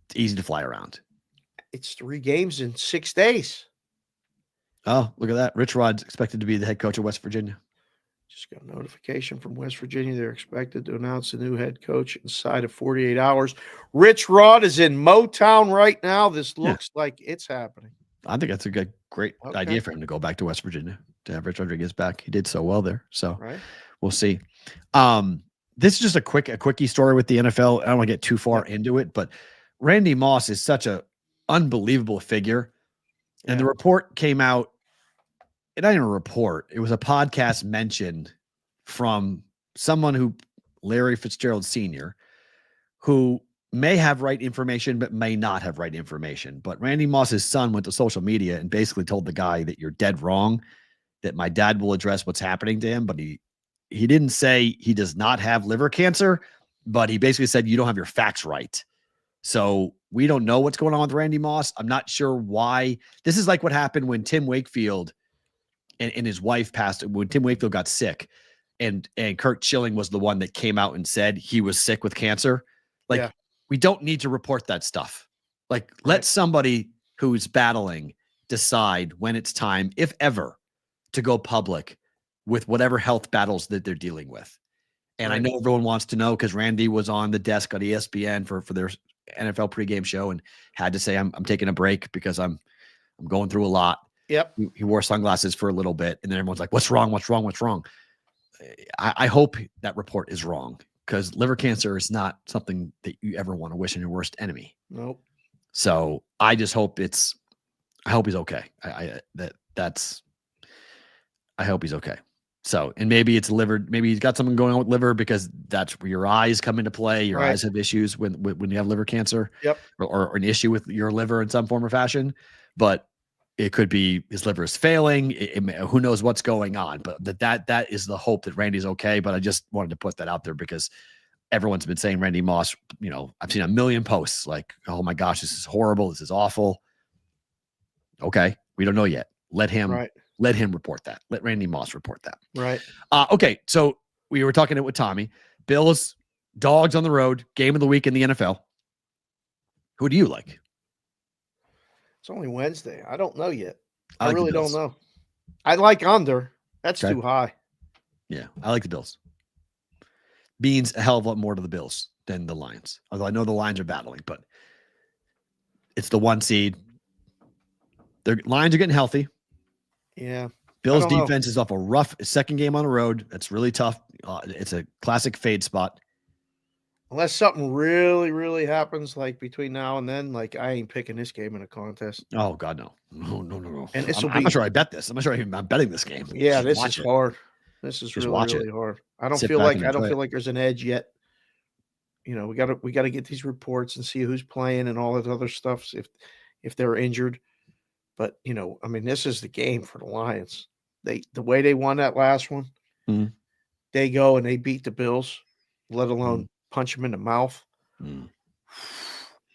It's easy to fly around. It's 3 games in 6 days. Oh, look at that. Rich Rod's expected to be the head coach of West Virginia. Just got a notification from West Virginia. They're expected to announce a new head coach inside of 48 hours. Rich Rod is in Motown right now. This looks like it's happening. I think that's a great idea for him to go back to West Virginia, to have Rich Rodriguez back. He did so well there. So we'll see. This is just a quickie story with the NFL. I don't want to get too far into it, but Randy Moss is such a unbelievable figure. And the report came out, and not even a report, it was a podcast mention from someone who, Larry Fitzgerald Sr., who may have right information, but may not have right information. But Randy Moss's son went to social media and basically told the guy that you're dead wrong, that my dad will address what's happening to him. But he didn't say he does not have liver cancer, but he basically said you don't have your facts right. So we don't know what's going on with Randy Moss. I'm not sure why. This is like what happened when Tim Wakefield and his wife passed, when Tim Wakefield got sick, and Kurt Schilling was the one that came out and said he was sick with cancer. Like, we don't need to report that stuff. Like, let somebody who's battling decide when it's time, if ever, to go public with whatever health battles that they're dealing with. And I know everyone wants to know, because Randy was on the desk on ESPN for their NFL pregame show and had to say, I'm taking a break because I'm going through a lot. Yep. He wore sunglasses for a little bit, and then everyone's like, what's wrong? What's wrong? What's wrong? I hope that report is wrong, because liver cancer is not something that you ever want to wish on your worst enemy. Nope. So I just hope I hope he's okay. I hope he's okay. So, and maybe it's liver, maybe he's got something going on with liver, because that's where your eyes come into play. Your eyes have issues when you have liver cancer, or an issue with your liver in some form or fashion. But it could be his liver is failing. Who knows what's going on? But that is the hope that Randy's okay. But I just wanted to put that out there, because everyone's been saying Randy Moss. You know, I've seen a million posts like, "Oh my gosh, this is horrible. This is awful." Okay, we don't know yet. Let him report that. Let Randy Moss report that. Right. Okay, so we were talking it with Tommy. Bills, dogs on the road, game of the week in the NFL. Who do you like? It's only Wednesday. I don't know yet. I like really don't know. I like under. That's too high. Yeah, I like the Bills. Means a hell of a lot more to the Bills than the Lions. Although I know the Lions are battling, but it's the 1 seed. Their Lions are getting healthy. Yeah. Bills defense is off a rough second game on the road. That's really tough. It's a classic fade spot. Unless something really, really happens, like between now and then, like I ain't picking this game in a contest. Oh God, no. No. And I'm not sure I bet this. I'm not sure I'm betting this game. Yeah, this is hard. This is really hard. I don't feel like there's an edge yet. You know, we gotta get these reports and see who's playing and all that other stuff if they're injured. But you know, I mean, this is the game for the Lions. The way they won that last one, they go and they beat the Bills, let alone punch them in the mouth.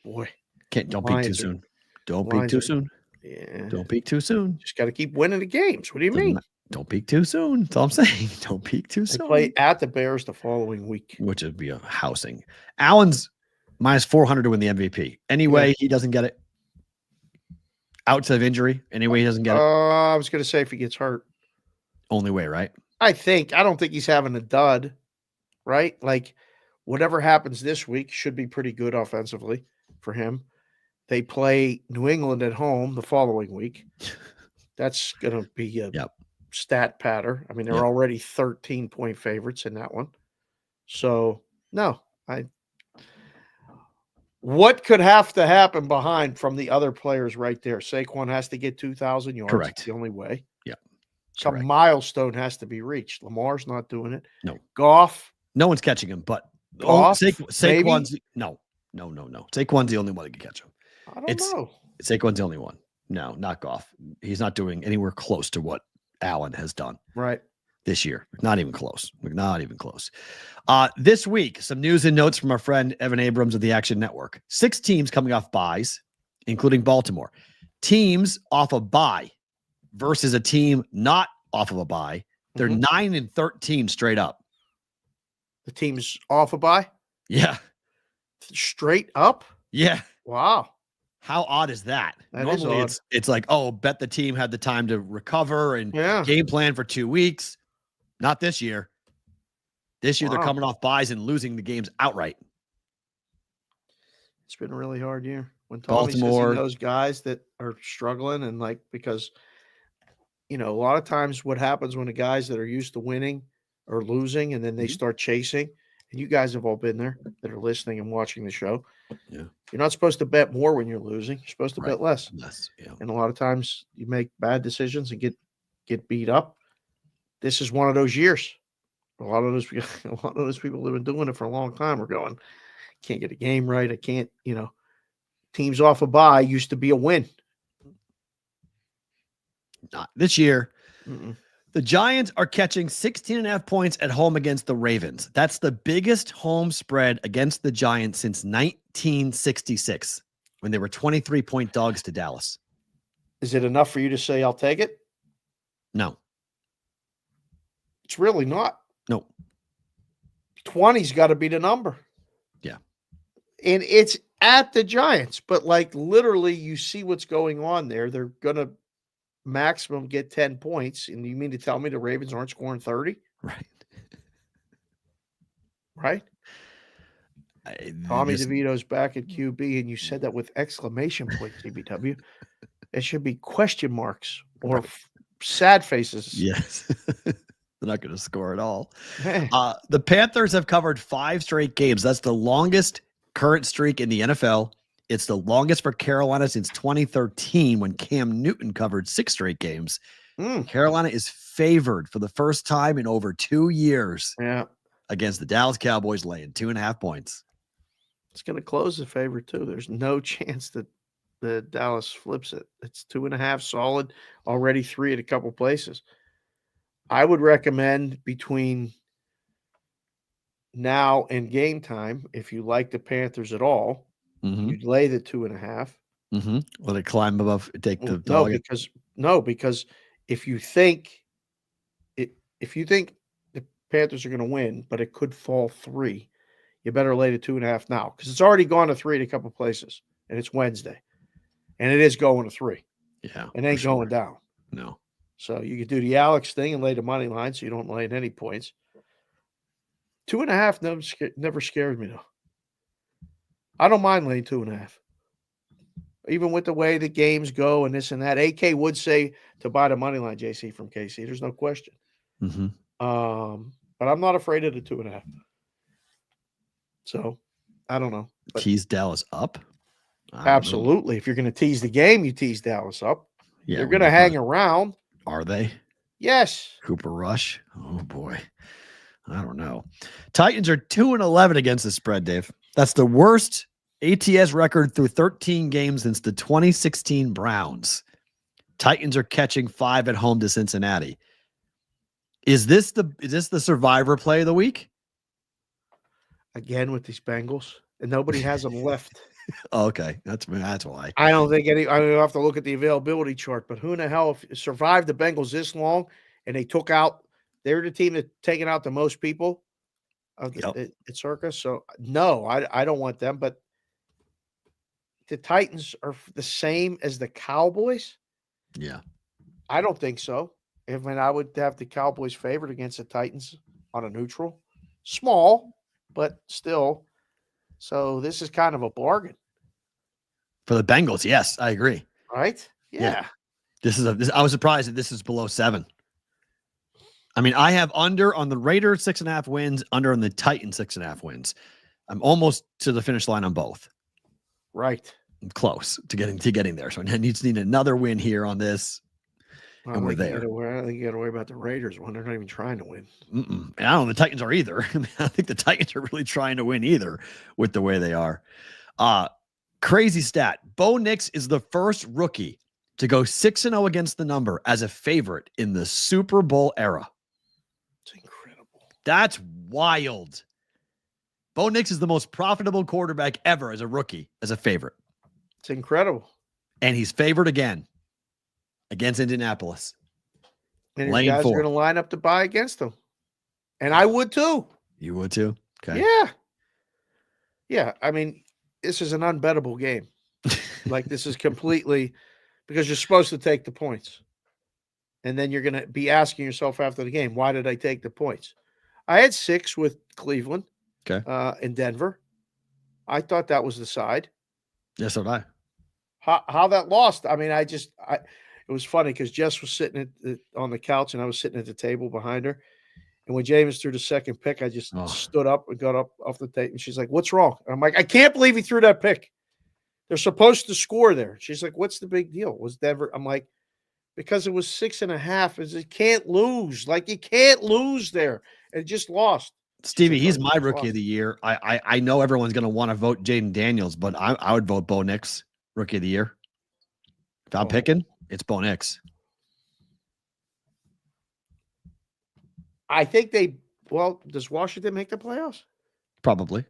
Boy, don't peak too soon. Don't peak too soon. Yeah, don't peak too soon. Just got to keep winning the games. What do you mean? Don't peak too soon. That's all I'm saying. Don't peak too soon. They play at the Bears the following week, which would be a housing. Allen's minus 400 to win the MVP. Anyway, he doesn't get it. Outside of injury, anyway, he doesn't get it. I was going to say if he gets hurt. Only way, right? I don't think he's having a dud, right? Like whatever happens this week should be pretty good offensively for him. They play New England at home the following week. That's going to be a stat patter. I mean, they're already 13-point favorites in that one. So, no, what could have to happen behind from the other players right there? Saquon has to get 2,000 yards. Correct. It's the only way. Yeah. Some Correct. milestone has to be reached. Lamar's not doing it. No. Goff. No one's catching him, but Goff, Saquon's no. Saquon's the only one that can catch him. I don't know. Saquon's the only one. No, not Goff. He's not doing anywhere close to what Allen has done. Right. This year. Not even close. Not even close. This week, some news and notes from our friend Evan Abrams of the Action Network. 6 teams coming off buys, including Baltimore. Teams off a bye versus a team not off of a bye. They're 9-13 straight up. The team's off a bye? Yeah. Straight up? Yeah. Wow. How odd is that? That Normally is odd. it's like, oh, bet the team had the time to recover and game plan for 2 weeks. Not this year. This year they're coming off buys and losing the games outright. It's been a really hard year. When Tommy says he knows guys that are struggling and because a lot of times what happens when the guys that are used to winning are losing and then they start chasing, and you guys have all been there that are listening and watching the show. Yeah. You're not supposed to bet more when you're losing. You're supposed to bet less. Yeah. And a lot of times you make bad decisions and get beat up. This is one of those years. A lot of those people have been doing it for a long time. We're going, can't get a game right. I can't, teams off a bye used to be a win. Not this year. The Giants are catching 16.5 points at home against the Ravens. That's the biggest home spread against the Giants since 1966, when they were 23-point dogs to Dallas. Is it enough for you to say I'll take it? No. It's really not. No. 20's got to be the number. Yeah. And it's at the Giants, but literally you see what's going on there. They're going to maximum get 10 points. And you mean to tell me the Ravens aren't scoring 30? Right. Right? Tommy DeVito's back at QB, and you said that with exclamation points, CBW. It should be question marks or sad faces. Yes. They're not going to score at all. The Panthers have covered 5 straight games. That's the longest current streak in the NFL. It's the longest for Carolina since 2013 when Cam Newton covered 6 straight games. Carolina is favored for the first time in over 2 years against the Dallas Cowboys, laying 2.5 points. It's going to close the favorite too. There's no chance that the Dallas flips it. It's 2.5 solid, already 3 at a couple places. I would recommend between now and game time, if you like the Panthers at all, you'd lay the 2.5. Will they climb above? Take the dog? Because if you think the Panthers are going to win, but it could fall 3, you better lay the 2.5 now, because it's already gone to 3 at a couple places, and it's Wednesday, and it is going to 3. Yeah, it ain't going down. No. So you could do the Alex thing and lay the money line, so you don't lay in any points. 2.5 never scares me though. I don't mind laying 2.5. Even with the way the games go and this and that. AK would say to buy the money line, JC, from KC. There's no question. But I'm not afraid of the 2.5. So I don't know. Tease Dallas up? Absolutely. If you're going to tease the game, you tease Dallas up. Yeah, they're going to hang around. Are they? Yes. Cooper Rush? Oh, boy. I don't know. Titans are 2-11 against the spread, Dave. That's the worst ATS record through 13 games since the 2016 Browns. Titans are catching 5 at home to Cincinnati. Is this the survivor play of the week? Again with these Bengals, and nobody has them left. Oh, okay, that's why. I don't think I don't have to look at the availability chart, but who in the hell survived the Bengals this long, and they're the team that's taken out the most people at Circus. So no, I don't want them. But the Titans are the same as the Cowboys. Yeah, I don't think so. I would have the Cowboys favored against the Titans on a neutral, small, but still. So this is kind of a bargain for the Bengals. Yes, I agree. Right? Yeah. I was surprised that this is below 7. I mean, I have under on the Raiders 6.5 wins, under on the Titans 6.5 wins. I'm almost to the finish line on both. Right. I'm close to getting there. So I need another win here on this. and we're there. I think you got to worry about the Raiders when they're not even trying to win. And I don't know the Titans are either. I mean, I think the Titans are really trying to win either with the way they are. Crazy stat. Bo Nix is the first rookie to go 6-0 against the number as a favorite in the Super Bowl era. It's incredible. That's wild. Bo Nix is the most profitable quarterback ever as a rookie, as a favorite. It's incredible. And he's favored again against Indianapolis. And you guys are going to line up to buy against them. And I would too. You would too? Okay. Yeah. Yeah. I mean, this is an unbettable game. Like, this is completely because you're supposed to take the points. And then you're going to be asking yourself after the game, why did I take the points? I had 6 with Cleveland in Denver. I thought that was the side. Yes, so did I. How that lost, I mean, it was funny because Jess was sitting on the couch and I was sitting at the table behind her. And when James threw the second pick, I just stood up and got up off the tape. And she's like, what's wrong? And I'm like, I can't believe he threw that pick. They're supposed to score there. She's like, what's the big deal? Was Denver? I'm like, because it was 6.5. You can't lose. Like, you can't lose there. And just lost. Stevie, he's my rookie of the year. I know everyone's going to want to vote Jaden Daniels, but I would vote Bo Nix rookie of the year. If I'm picking, it's Bo Nix. I think does Washington make the playoffs? Probably.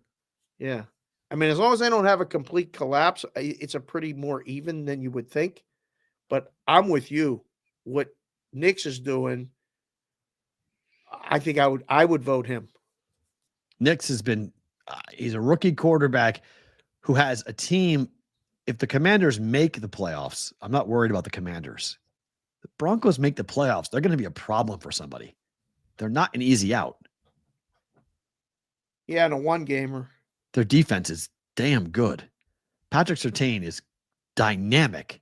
Yeah. I mean, as long as they don't have a complete collapse, it's a pretty more even than you would think. But I'm with you. What Nix is doing, I think I would vote him. Nix has been he's a rookie quarterback who has a team. If the Commanders make the playoffs, I'm not worried about the Commanders. The Broncos make the playoffs, they're going to be a problem for somebody. They're not an easy out. Yeah, and a one-gamer. Their defense is damn good. Patrick Surtain is dynamic.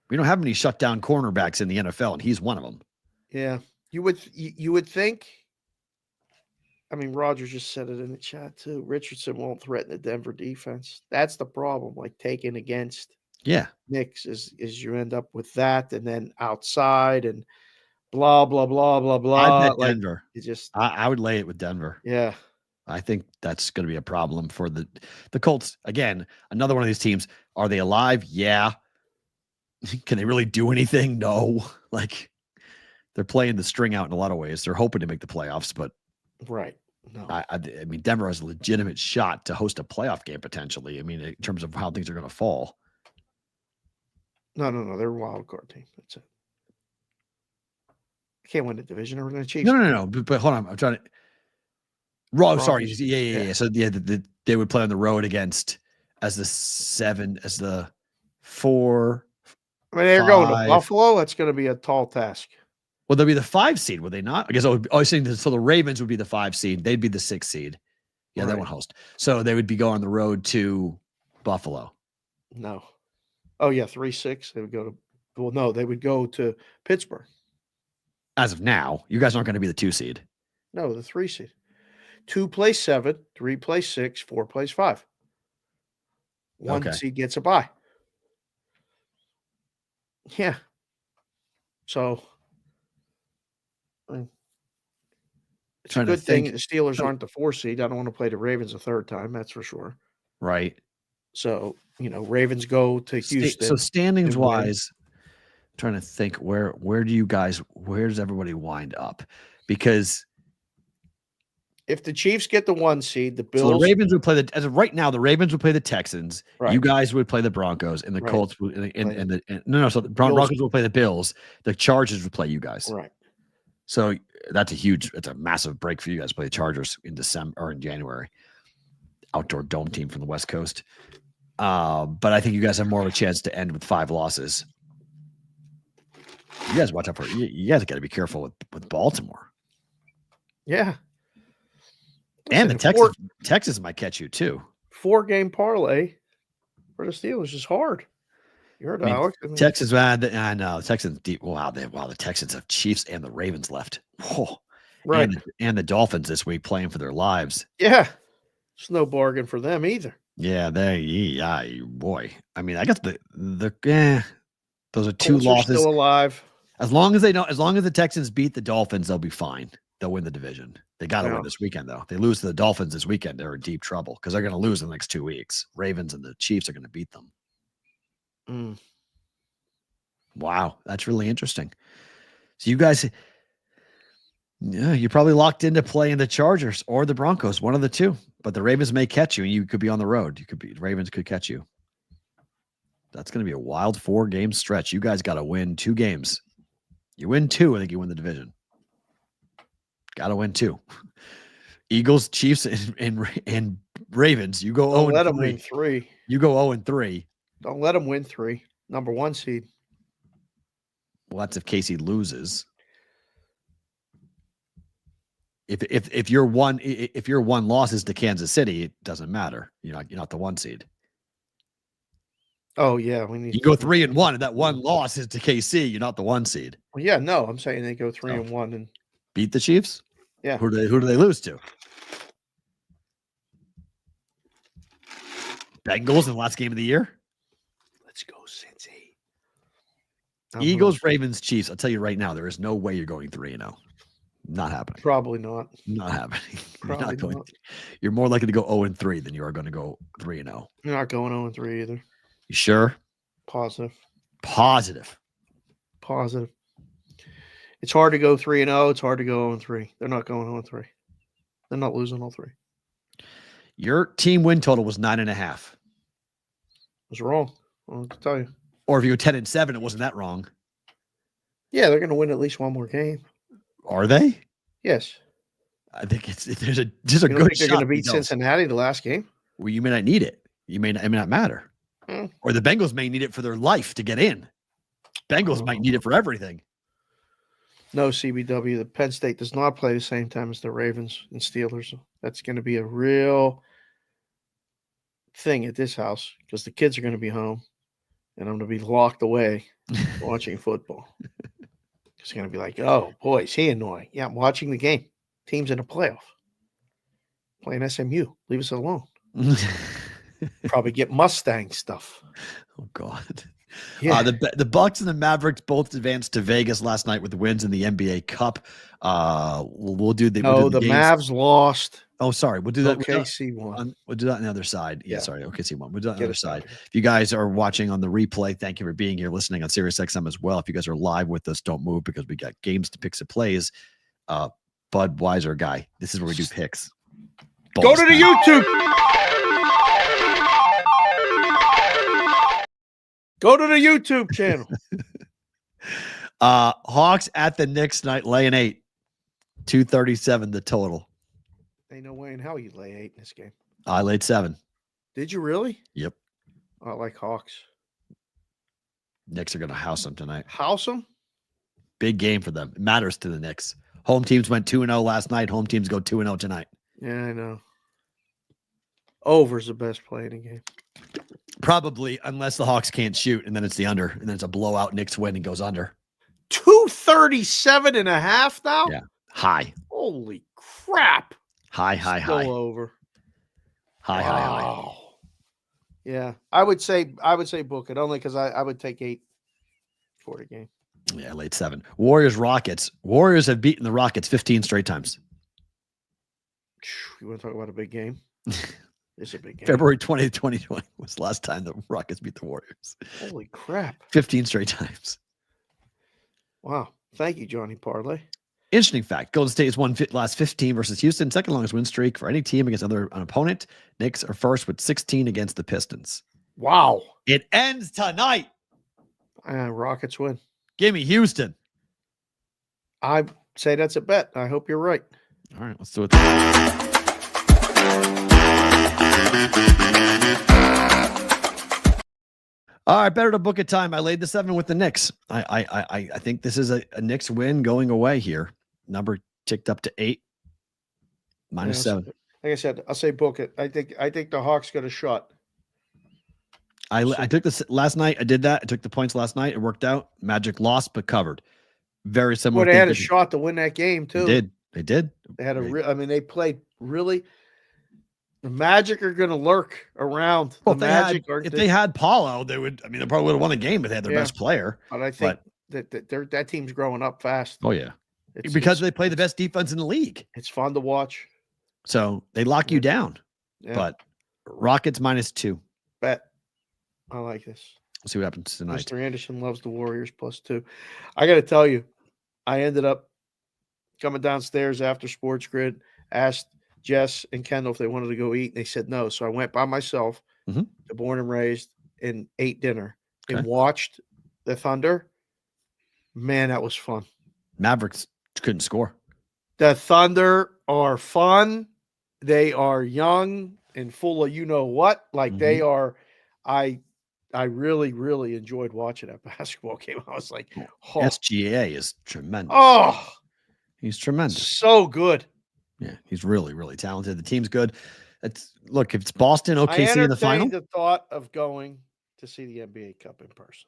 We don't have many shutdown cornerbacks in the NFL, and he's one of them. Yeah. You would think, I mean, Rogers just said it in the chat too. Richardson won't threaten the Denver defense. That's the problem. Like, taking against Nix is you end up with that, and then outside and blah blah blah blah blah. I bet Denver. I would lay it with Denver. Yeah. I think that's going to be a problem for the Colts. Again, another one of these teams. Are they alive? Yeah. Can they really do anything? No. Like, they're playing the string out in a lot of ways. They're hoping to make the playoffs, but right. No. I mean, Denver has a legitimate shot to host a playoff game potentially. I mean, in terms of how things are going to fall. No. They're a wild card team. That's it. Can't win the division. We're going to Chiefs. No. But hold on. I'm trying to. Sorry. Yeah. So they would play on the road against as the 4. I mean, they're going to Buffalo. That's going to be a tall task. Well, they'll be the 5 seed, would they not? I guess I was saying so the Ravens would be the 5 seed. They'd be the 6 seed. Yeah, right. They won't host. So they would be going on the road to Buffalo. No. Oh, yeah, 3-6. They would go to – well, no, they would go to Pittsburgh. As of now, you guys aren't going to be the 2 seed. No, the 3 seed. 2 plays 7, 3 plays 6, 4 plays 5. 1 seed gets a bye. Yeah. So – it's a good thing the Steelers aren't the 4 seed. I don't want to play the Ravens a third time. That's for sure. Right. So, Ravens go to Houston. So standings wise, I'm trying to think where does everybody wind up? Because if the Chiefs get the 1 seed, the Bills. So the Ravens would play as of right now, the Ravens would play the Texans. Right. You guys would play the Broncos, and the Colts would, so the Broncos would play the Bills. The Chargers would play you guys. Right. So it's a massive break for you guys to play the Chargers in December or in January. Outdoor dome team from the West Coast. But I think you guys have more of a chance to end with 5 losses. You guys watch out for you guys got to be careful with Baltimore. Yeah. And the Texas might catch you too. 4-game parlay for the Steelers is hard. You heard Alex. Texas, I know. Texans deep. Wow, the Texans have Chiefs and the Ravens left. Oh, right. And the Dolphins this week playing for their lives. Yeah. It's no bargain for them either. Yeah, boy. I mean, I guess Those are two Colts are losses. still alive. As long as the Texans beat the Dolphins, they'll be fine. They'll win the division. They got to win this weekend, though. If they lose to the Dolphins this weekend, they're in deep trouble because they're going to lose in the next 2 weeks. Ravens and the Chiefs are going to beat them. Wow, that's really interesting. So you guys, yeah, you're probably locked into playing the Chargers or the Broncos, one of the two. But the Ravens may catch you, and you could be on the road. The Ravens could catch you. That's going to be a wild 4-game stretch. You guys got to win 2 games. You win 2, I think you win the division. Got to win 2. Eagles, Chiefs, and Ravens. You go 0-3. Don't let them win 3. You go 0-3. Don't let them win 3. Number 1 seed. Well, that's if Casey loses. If your one loss is to Kansas City, it doesn't matter. You're not the 1 seed. Oh yeah, we need. You go 3-1, and that one loss is to KC. You're not the 1 seed. Well, yeah, no, I'm saying they go 3-1 and beat the Chiefs. Yeah. Who do they lose to? Bengals in the last game of the year. Let's go, Cincy. Eagles, Ravens, Chiefs. I'll tell you right now, there is no way you're going 3-0. Not happening. Probably not. Not happening. Probably not. You're more likely to go 0-3 than you are going to go 3-0. You're not going 0-3 either. You sure? Positive. It's hard to go 3-0. It's hard to go 0-3. They're not going 0-3. They're not losing all 3. Your team win total was 9.5. Was wrong. I'll tell you. Or if you go 10-7, it wasn't that wrong. Yeah, they're going to win at least one more game. Are they? Yes. I think there's a good think shot they're going to beat Cincinnati the last game. Well, you may not need it. It may not matter. Or the Bengals may need it for their life to get in. Bengals might need it for everything. No, CBW. The Penn State does not play the same time as the Ravens and Steelers. That's going to be a real thing at this house because the kids are going to be home and I'm going to be locked away watching football. It's going to be like, oh, boy, is he annoying. Yeah, I'm watching the game. Team's in a playoff. Playing SMU. Leave us alone. Probably get Mustang stuff. Oh, God. Yeah. The Bucks and the Mavericks both advanced to Vegas last night with the wins in the NBA Cup. We'll do the Mavs lost. Oh, sorry. We'll do that. OKC won. We'll do that on the other side. Yeah, sorry. OKC won. We'll do that on the other side. If you guys are watching on the replay, thank you for being here, listening on SiriusXM as well. If you guys are live with us, don't move because we got games to picks and plays. Budweiser guy. This is where we do picks. Go to the YouTube. Go to the YouTube channel. Hawks at the Knicks night, laying 8. 237 the total. Ain't no way in hell you lay 8 in this game. I laid 7. Did you really? Yep. I like Hawks. Knicks are going to house them tonight. House them? Big game for them. It matters to the Knicks. Home teams went 2-0 last night. Home teams go 2-0 tonight. Yeah, I know. Over's the best play in the game. Probably, unless the Hawks can't shoot, and then it's the under, and then it's a blowout. Knicks win and goes under. 237.5 now? Yeah. High. Holy crap. High. Over. High. Yeah. I would say book it only because I would take 8 for the game. Yeah, late 7. Warriors have beaten the Rockets 15 straight times. You want to talk about a big game? It's a big game. February 20th, 2020 was the last time the Rockets beat the Warriors. Holy crap. 15 straight times. Wow. Thank you, Johnny Parlay. Interesting fact. Golden State has won last 15 versus Houston. Second longest win streak for any team against an opponent. Knicks are first with 16 against the Pistons. Wow. It ends tonight. Rockets win. Give me Houston. I say that's a bet. I hope you're right. All right, let's do it. All right, better to book a time. I laid the 7 with the Knicks. I think this is a Knicks win going away here. Number ticked up to 8. -7. Like I said, I'll say book it. I think the Hawks got a shot. I took this last night. I did that. I took the points last night. It worked out. Magic lost, but covered. Very similar. Well, they had a shot to win that game too. They did. They had they played really. The Magic are going to lurk around. Well, The Magic are. if they had Paulo, they would. I mean, they probably would have won the game if they had their best player. But I think that team's growing up fast. Oh yeah, because they play the best defense in the league. It's fun to watch. So they lock you down. Yeah. But Rockets -2. Bet. I like this. We'll see what happens tonight. Mr. Anderson loves the Warriors +2. I got to tell you, I ended up coming downstairs after Sports Grid, asked Jess and Kendall if they wanted to go eat, and they said no. So I went by myself to Born and Raised and ate dinner and watched the Thunder. Man, that was fun. Mavericks couldn't score. The Thunder are fun. They are young and full of you-know-what. Like they are – I really, really enjoyed watching that basketball game. I was like, oh. SGA is tremendous. Oh, he's tremendous. So good. Yeah, he's really, really talented. The team's good. Look, if it's Boston, OKC in the final. I the thought of going to see the NBA Cup in person.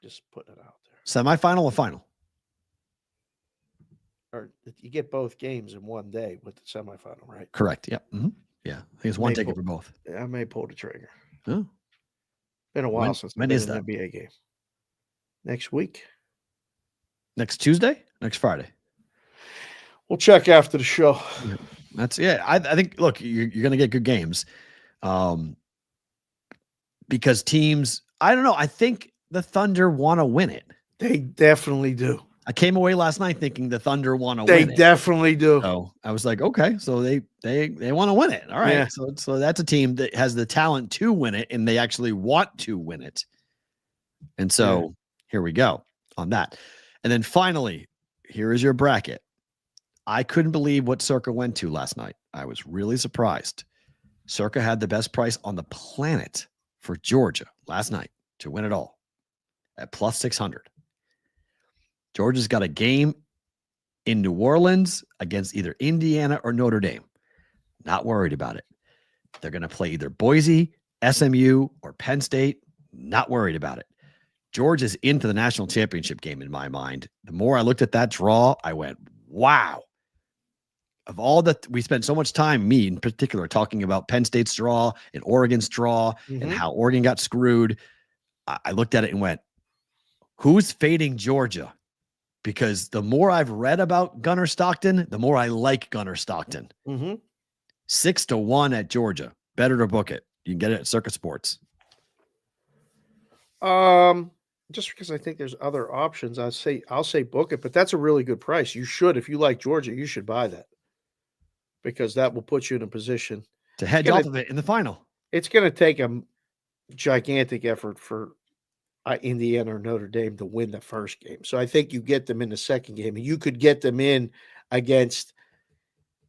Just putting it out there. Semifinal or final? Or you get both games in one day with the semifinal, right? Correct. Yep. Yeah. I think it's one ticket for both. I may pull the trigger. Oh. Been a while since when is that? An NBA game. Next week. Next Tuesday? Next Friday? We'll check after the show. Yeah. I think, look, you're going to get good games. Because teams, I don't know. I think the Thunder want to win it. They definitely do. I came away last night thinking the Thunder want to win it. They definitely do. So I was like, okay, so they want to win it. All right. Yeah. So that's a team that has the talent to win it, and they actually want to win it. And so here we go on that. And then finally, here is your bracket. I couldn't believe what Circa went to last night. I was really surprised. Circa had the best price on the planet for Georgia last night to win it all at +600. Georgia's got a game in New Orleans against either Indiana or Notre Dame. Not worried about it. They're going to play either Boise, SMU, or Penn State. Not worried about it. Georgia's into the national championship game in my mind. The more I looked at that draw, I went, wow. Of all that, we spent so much time, me in particular, talking about Penn State's draw and Oregon's draw and how Oregon got screwed. I looked at it and went, who's fading Georgia? Because the more I've read about Gunnar Stockton, the more I like Gunnar Stockton. 6-1 at Georgia. Better to book it. You can get it at Circa Sports. Just because I think there's other options, I'll say book it, but that's a really good price. You should, if you like Georgia, you should buy that because that will put you in a position to hedge off of it in the final. It's going to take a gigantic effort for Indiana or Notre Dame to win the first game. So I think you get them in the second game, and you could get them in against,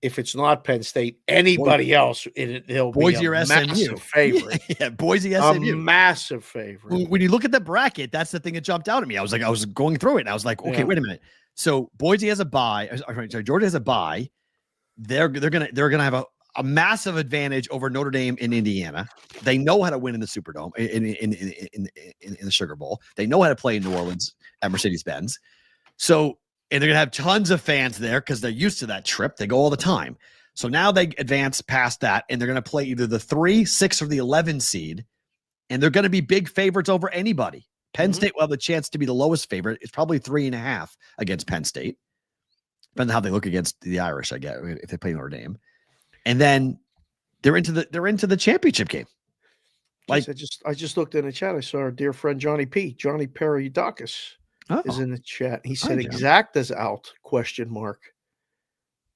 if it's not Penn State, anybody else. They'll Boise be a or massive favorite. Yeah, Boise, SMU. A massive favorite. When you look at the bracket, that's the thing that jumped out at me. I was going through it, and I was like, okay, wait a minute. So Boise has a bye. Sorry, Georgia has a bye. They're gonna have a massive advantage over Notre Dame in Indiana. They know how to win in the Superdome, in the Sugar Bowl. They know how to play in New Orleans at Mercedes-Benz. So, and they're going to have tons of fans there because they're used to that trip. They go all the time. So now they advance past that, and they're going to play either the 3, 6, or the 11 seed, and they're going to be big favorites over anybody. Penn State will have the chance to be the lowest favorite. It's probably 3.5 against Penn State. Depends on how they look against the Irish, I guess, if they play Notre Dame. And then they're into the championship game. Like I just looked in the chat. I saw our dear friend Johnny Peridakis is in the chat. He said Exacta's out ?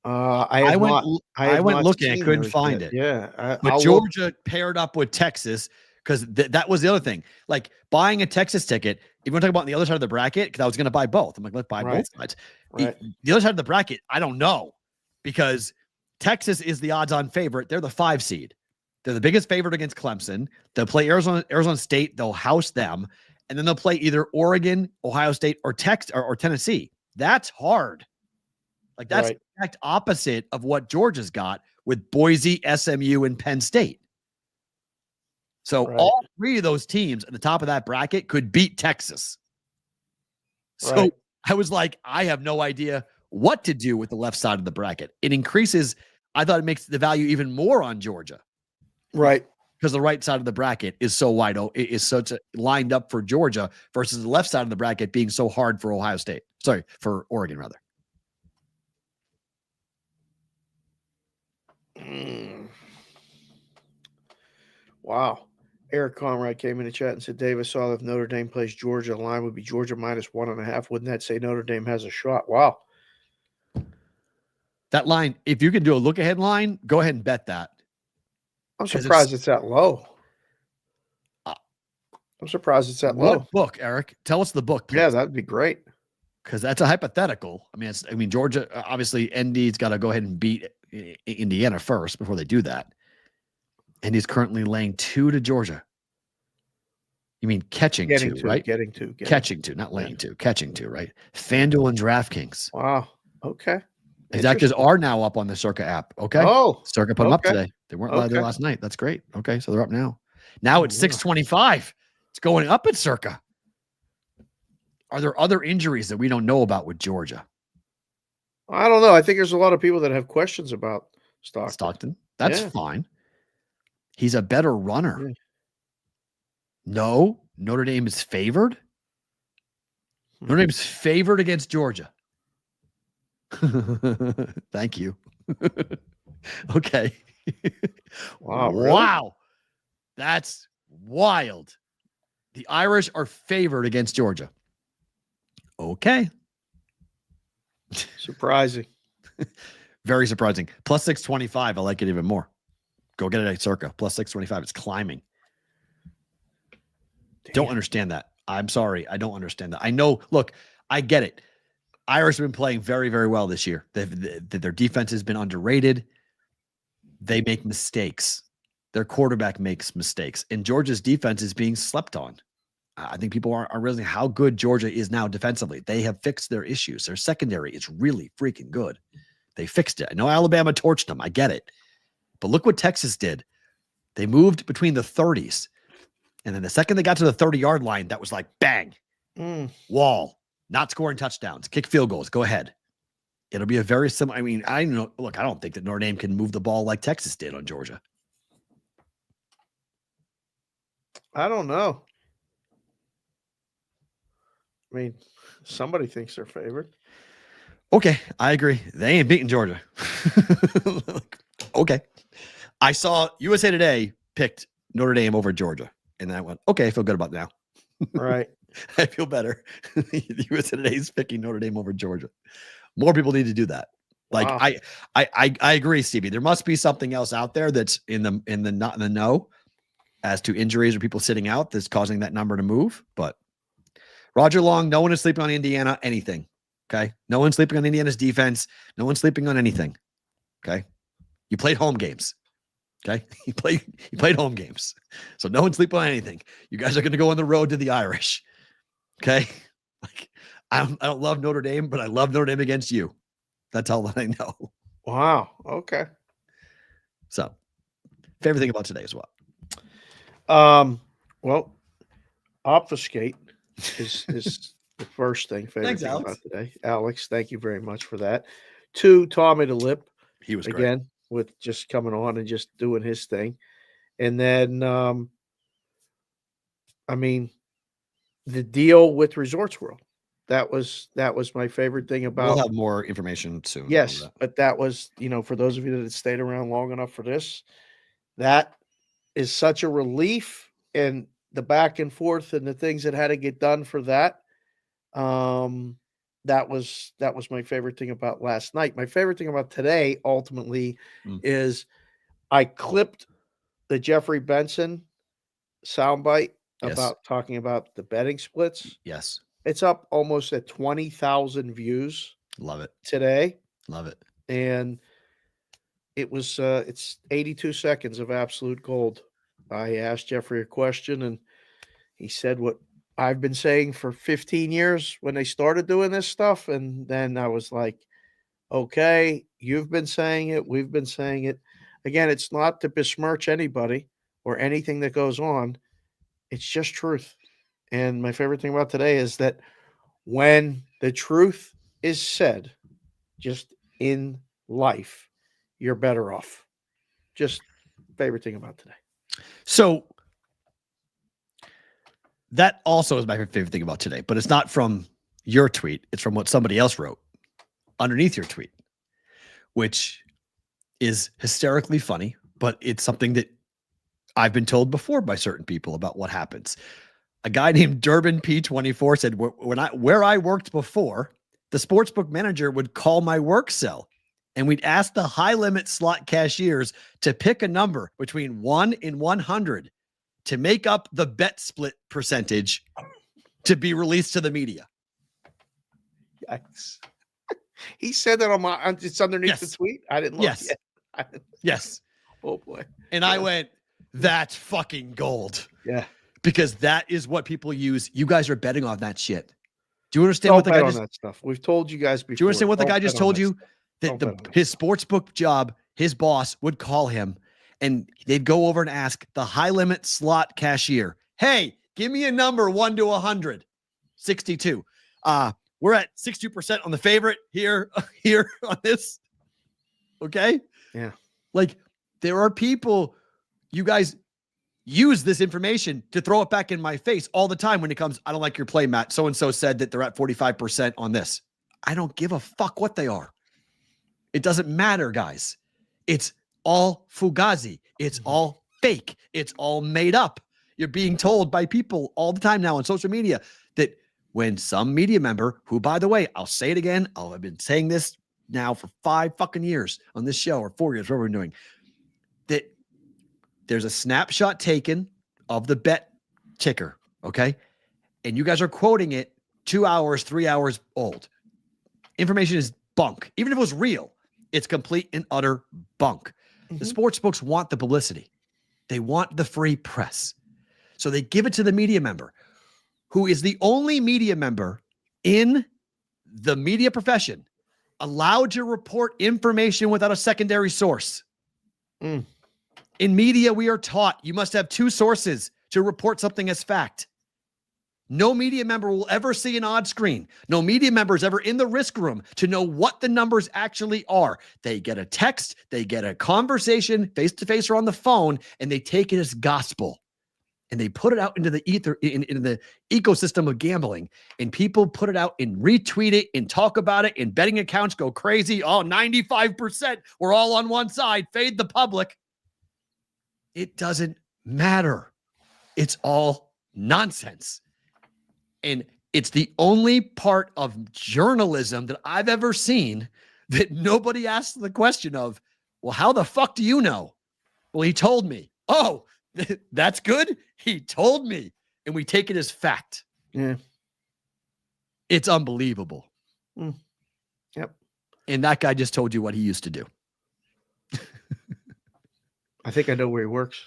I went looking. I couldn't find it. Yeah, but Georgia paired up with Texas because that was the other thing. Like buying a Texas ticket. If you want to talk about on the other side of the bracket, because I was going to buy both. I'm like, let's buy both sides. Right. The other side of the bracket, I don't know because Texas is the odds-on favorite. They're the 5 seed. They're the biggest favorite against Clemson. They'll play Arizona State. They'll house them, and then they'll play either Oregon, Ohio State, or Tennessee. That's hard. Like that's the exact opposite of what Georgia's got with Boise, SMU, and Penn State. So all 3 of those teams at the top of that bracket could beat Texas. So I was like, I have no idea what to do with the left side of the bracket. It increases. I thought it makes the value even more on Georgia Right. Because the right side of the bracket is so wide open, is such lined up for Georgia versus the left side of the bracket being so hard for Ohio State. Sorry, for Oregon, rather. Wow. Eric Conrad came in the chat and said, Dave, I saw that if Notre Dame plays Georgia, the line would be Georgia -1.5. Wouldn't that say Notre Dame has a shot? Wow. That line, if you can do a look ahead line, go ahead and bet that. I'm surprised it's that low. I'm surprised it's that low. What book, Eric? Tell us the book, please. Yeah, that'd be great. Because that's a hypothetical. I mean, Georgia, obviously, ND's got to go ahead and beat Indiana first before they do that. And he's currently laying 2 to Georgia. You mean catching Getting 2, to, right? Catching 2, not laying 2. Catching 2, right? FanDuel and DraftKings. Wow. Okay. Exactors are now up on the Circa app. Okay. Oh. Circa put them up today. They weren't live there last night. That's great. Okay. So they're up now. Now it's 625. It's going up at Circa. Are there other injuries that we don't know about with Georgia? I don't know. I think there's a lot of people that have questions about Stockton. That's fine. He's a better runner. Yeah. No, Notre Dame is favored. Notre Dame's favored against Georgia. Thank you. Okay. Wow. Really? Wow. That's wild. The Irish are favored against Georgia. Okay. Surprising. Very surprising. Plus 625. I like it even more. Go get it at Circa. Plus 625. It's climbing. Damn. Don't understand that. I'm sorry. I don't understand that. I know. Look, I get it. Irish have been playing very, very well this year. Their defense has been underrated. They make mistakes. Their quarterback makes mistakes. And Georgia's defense is being slept on. I think people are realizing how good Georgia is now defensively. They have fixed their issues. Their secondary is really freaking good. They fixed it. I know Alabama torched them. I get it. But look what Texas did. They moved between the 30s. And then the second they got to the 30-yard line, that was like, bang, wall, not scoring touchdowns, kick field goals. Go ahead. It'll be a very similar. I mean, I know. Look, I don't think that Notre Dame can move the ball like Texas did on Georgia. I don't know. I mean, somebody thinks they're favored. Okay, I agree. They ain't beating Georgia. Okay. I saw USA Today picked Notre Dame over Georgia. And I went, okay, I feel good about now. Right. I feel better. USA Today is picking Notre Dame over Georgia. More people need to do that. Like wow. I agree, Stevie. There must be something else out there that's in the not in the know as to injuries or people sitting out that's causing that number to move. But Roger Long, no one is sleeping on Indiana, anything. Okay. No one's sleeping on Indiana's defense. No one's sleeping on anything. Okay. You played home games. Okay. You played home games. So no one's sleeping on anything. You guys are going to go on the road to the Irish. Okay. Like I don't love Notre Dame, but I love Notre Dame against you. That's all that I know. Wow. Okay. So favorite thing about today is what? Well, obfuscate is the first thing. Favorite Thanks, thing Alex. about today. Alex, thank you very much for that. 2, Tommy the Lip. He was again great. With just coming on and just doing his thing. And then I mean the deal with Resorts World. That was my favorite thing about. We'll have more information soon. Yes, but that was, for those of you that stayed around long enough for this, that is such a relief, and the back and forth and the things that had to get done for that. That was my favorite thing about last night. My favorite thing about today ultimately is I clipped the Jeffrey Benson soundbite about talking about the betting splits. Yes. It's up almost at 20,000 views. Love it. Today. Love it. And it was it's 82 seconds of absolute gold. I asked Jeffrey a question and he said what I've been saying for 15 years when they started doing this stuff. And then I was like, okay, you've been saying it. We've been saying it. Again, it's not to besmirch anybody or anything that goes on. It's just truth. And my favorite thing about today is that when the truth is said, just in life, you're better off. Just favorite thing about today. So that also is my favorite thing about today, but it's not from your tweet. It's from what somebody else wrote underneath your tweet, which is hysterically funny, but it's something that I've been told before by certain people about what happens. A guy named Durbin P24 said, where I worked before, the sportsbook manager would call my work cell and we'd ask the high limit slot cashiers to pick a number between 1 and 100 to make up the bet split percentage to be released to the media. Yikes. He said that it's underneath the tweet. I didn't look yet. Yes. Oh boy. And I went, that's fucking gold. Yeah. Because that is what people use. You guys are betting on that shit. Do you understand Don't what the guy bet just on that stuff? We've told you guys before. Do you understand what the guy just told you? That his sportsbook job, his boss would call him and they'd go over and ask the high limit slot cashier, hey, give me a number 1 to 100. 62. We're at 62% on the favorite here on this. Okay. Yeah. Like there are people, you guys use this information to throw it back in my face all the time when it comes, I don't like your play, Matt. So-and-so said that they're at 45% on this. I don't give a fuck what they are. It doesn't matter, guys. It's all fugazi. It's all fake. It's all made up. You're being told by people all the time now on social media that when some media member, who, by the way, I'll say it again, I've been saying this now for 5 fucking years on this show, or 4 years, what we're doing, that there's a snapshot taken of the bet ticker, okay? And you guys are quoting it 2 hours, 3 hours old. Information is bunk. Even if it was real, it's complete and utter bunk. The sports books want the publicity. They want the free press. So they give it to the media member, who is the only media member in the media profession allowed to report information without a secondary source. In media, we are taught you must have 2 sources to report something as fact. No media member will ever see an odd screen. No media member is ever in the risk room to know what the numbers actually are. They get a text, they get a conversation face-to-face or on the phone, and they take it as gospel. And they put it out into the ether, in the ecosystem of gambling. And people put it out and retweet it and talk about it, and betting accounts go crazy. Oh, 95%. We're all on one side. Fade the public. It doesn't matter. It's all nonsense. And it's the only part of journalism that I've ever seen that nobody asks the question of, well, how the fuck do you know? Well, he told me. Oh, that's good. He told me. And we take it as fact. Yeah. It's unbelievable. Yep. And that guy just told you what he used to do. I think I know where he works.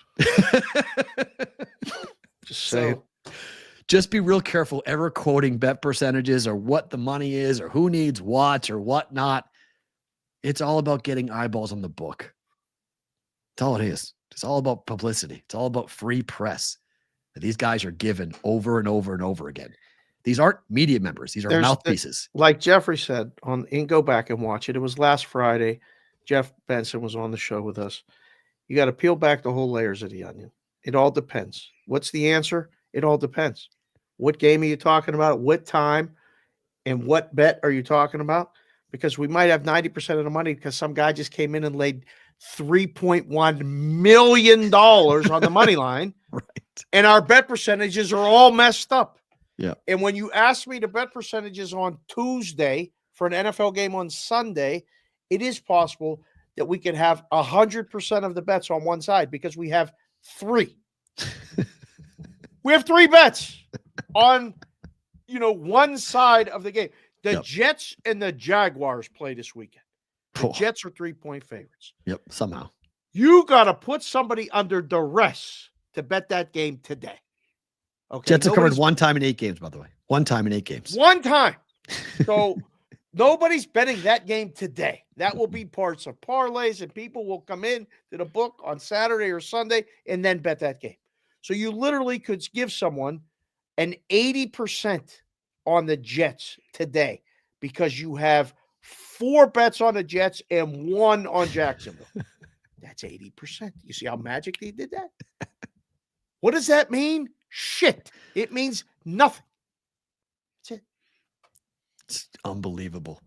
Just saying. Just be real careful ever quoting bet percentages or what the money is or who needs what or whatnot. It's all about getting eyeballs on the book. That's all it is. It's all about publicity. It's all about free press that these guys are given over and over and over again. These aren't media members. These are mouthpieces. Like Jeffrey said, and go back and watch it. It was last Friday. Jeff Benson was on the show with us. You got to peel back the whole layers of the onion. It all depends. What's the answer? It all depends. What game are you talking about? What time? And what bet are you talking about? Because we might have 90% of the money because some guy just came in and laid $3.1 million on the money line. Right. And our bet percentages are all messed up. Yeah. And when you ask me to bet percentages on Tuesday for an NFL game on Sunday, it is possible that we could have 100% of the bets on one side because we have 3. We have 3 bets on, one side of the game. The Jets and the Jaguars play this weekend. The Jets are 3-point favorites. Yep, somehow. You got to put somebody under duress to bet that game today. Okay. Jets have covered one time in 8 games, by the way. One time in 8 games. One time. So nobody's betting that game today. That will be parts of parlays, and people will come in to the book on Saturday or Sunday and then bet that game. So you literally could give someone an 80% on the Jets today because you have 4 bets on the Jets and 1 on Jacksonville. That's 80%. You see how magically he did that? What does that mean? Shit. It means nothing. That's it. It's unbelievable.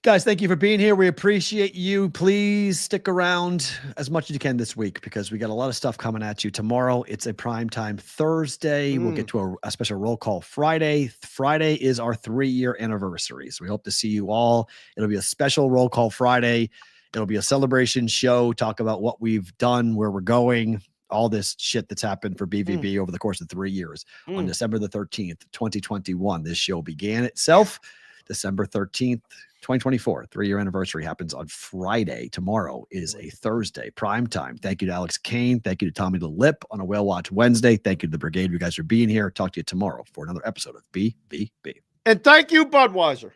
Guys, thank you for being here. We appreciate you. Please stick around as much as you can this week because we got a lot of stuff coming at you. Tomorrow, it's a primetime Thursday. We'll get to a special roll call Friday. Friday is our 3-year anniversary. So we hope to see you all. It'll be a special roll call Friday. It'll be a celebration show, talk about what we've done, where we're going, all this shit that's happened for BVB over the course of 3 years. On December the 13th, 2021, this show began itself. December 13th, 2024, 3-year anniversary happens on Friday. Tomorrow is a Thursday, prime time. Thank you to Alex Kane. Thank you to Tommy the Lip on a Whale Watch Wednesday. Thank you to the Brigade. You guys for being here. Talk to you tomorrow for another episode of BVB. And thank you, Budweiser.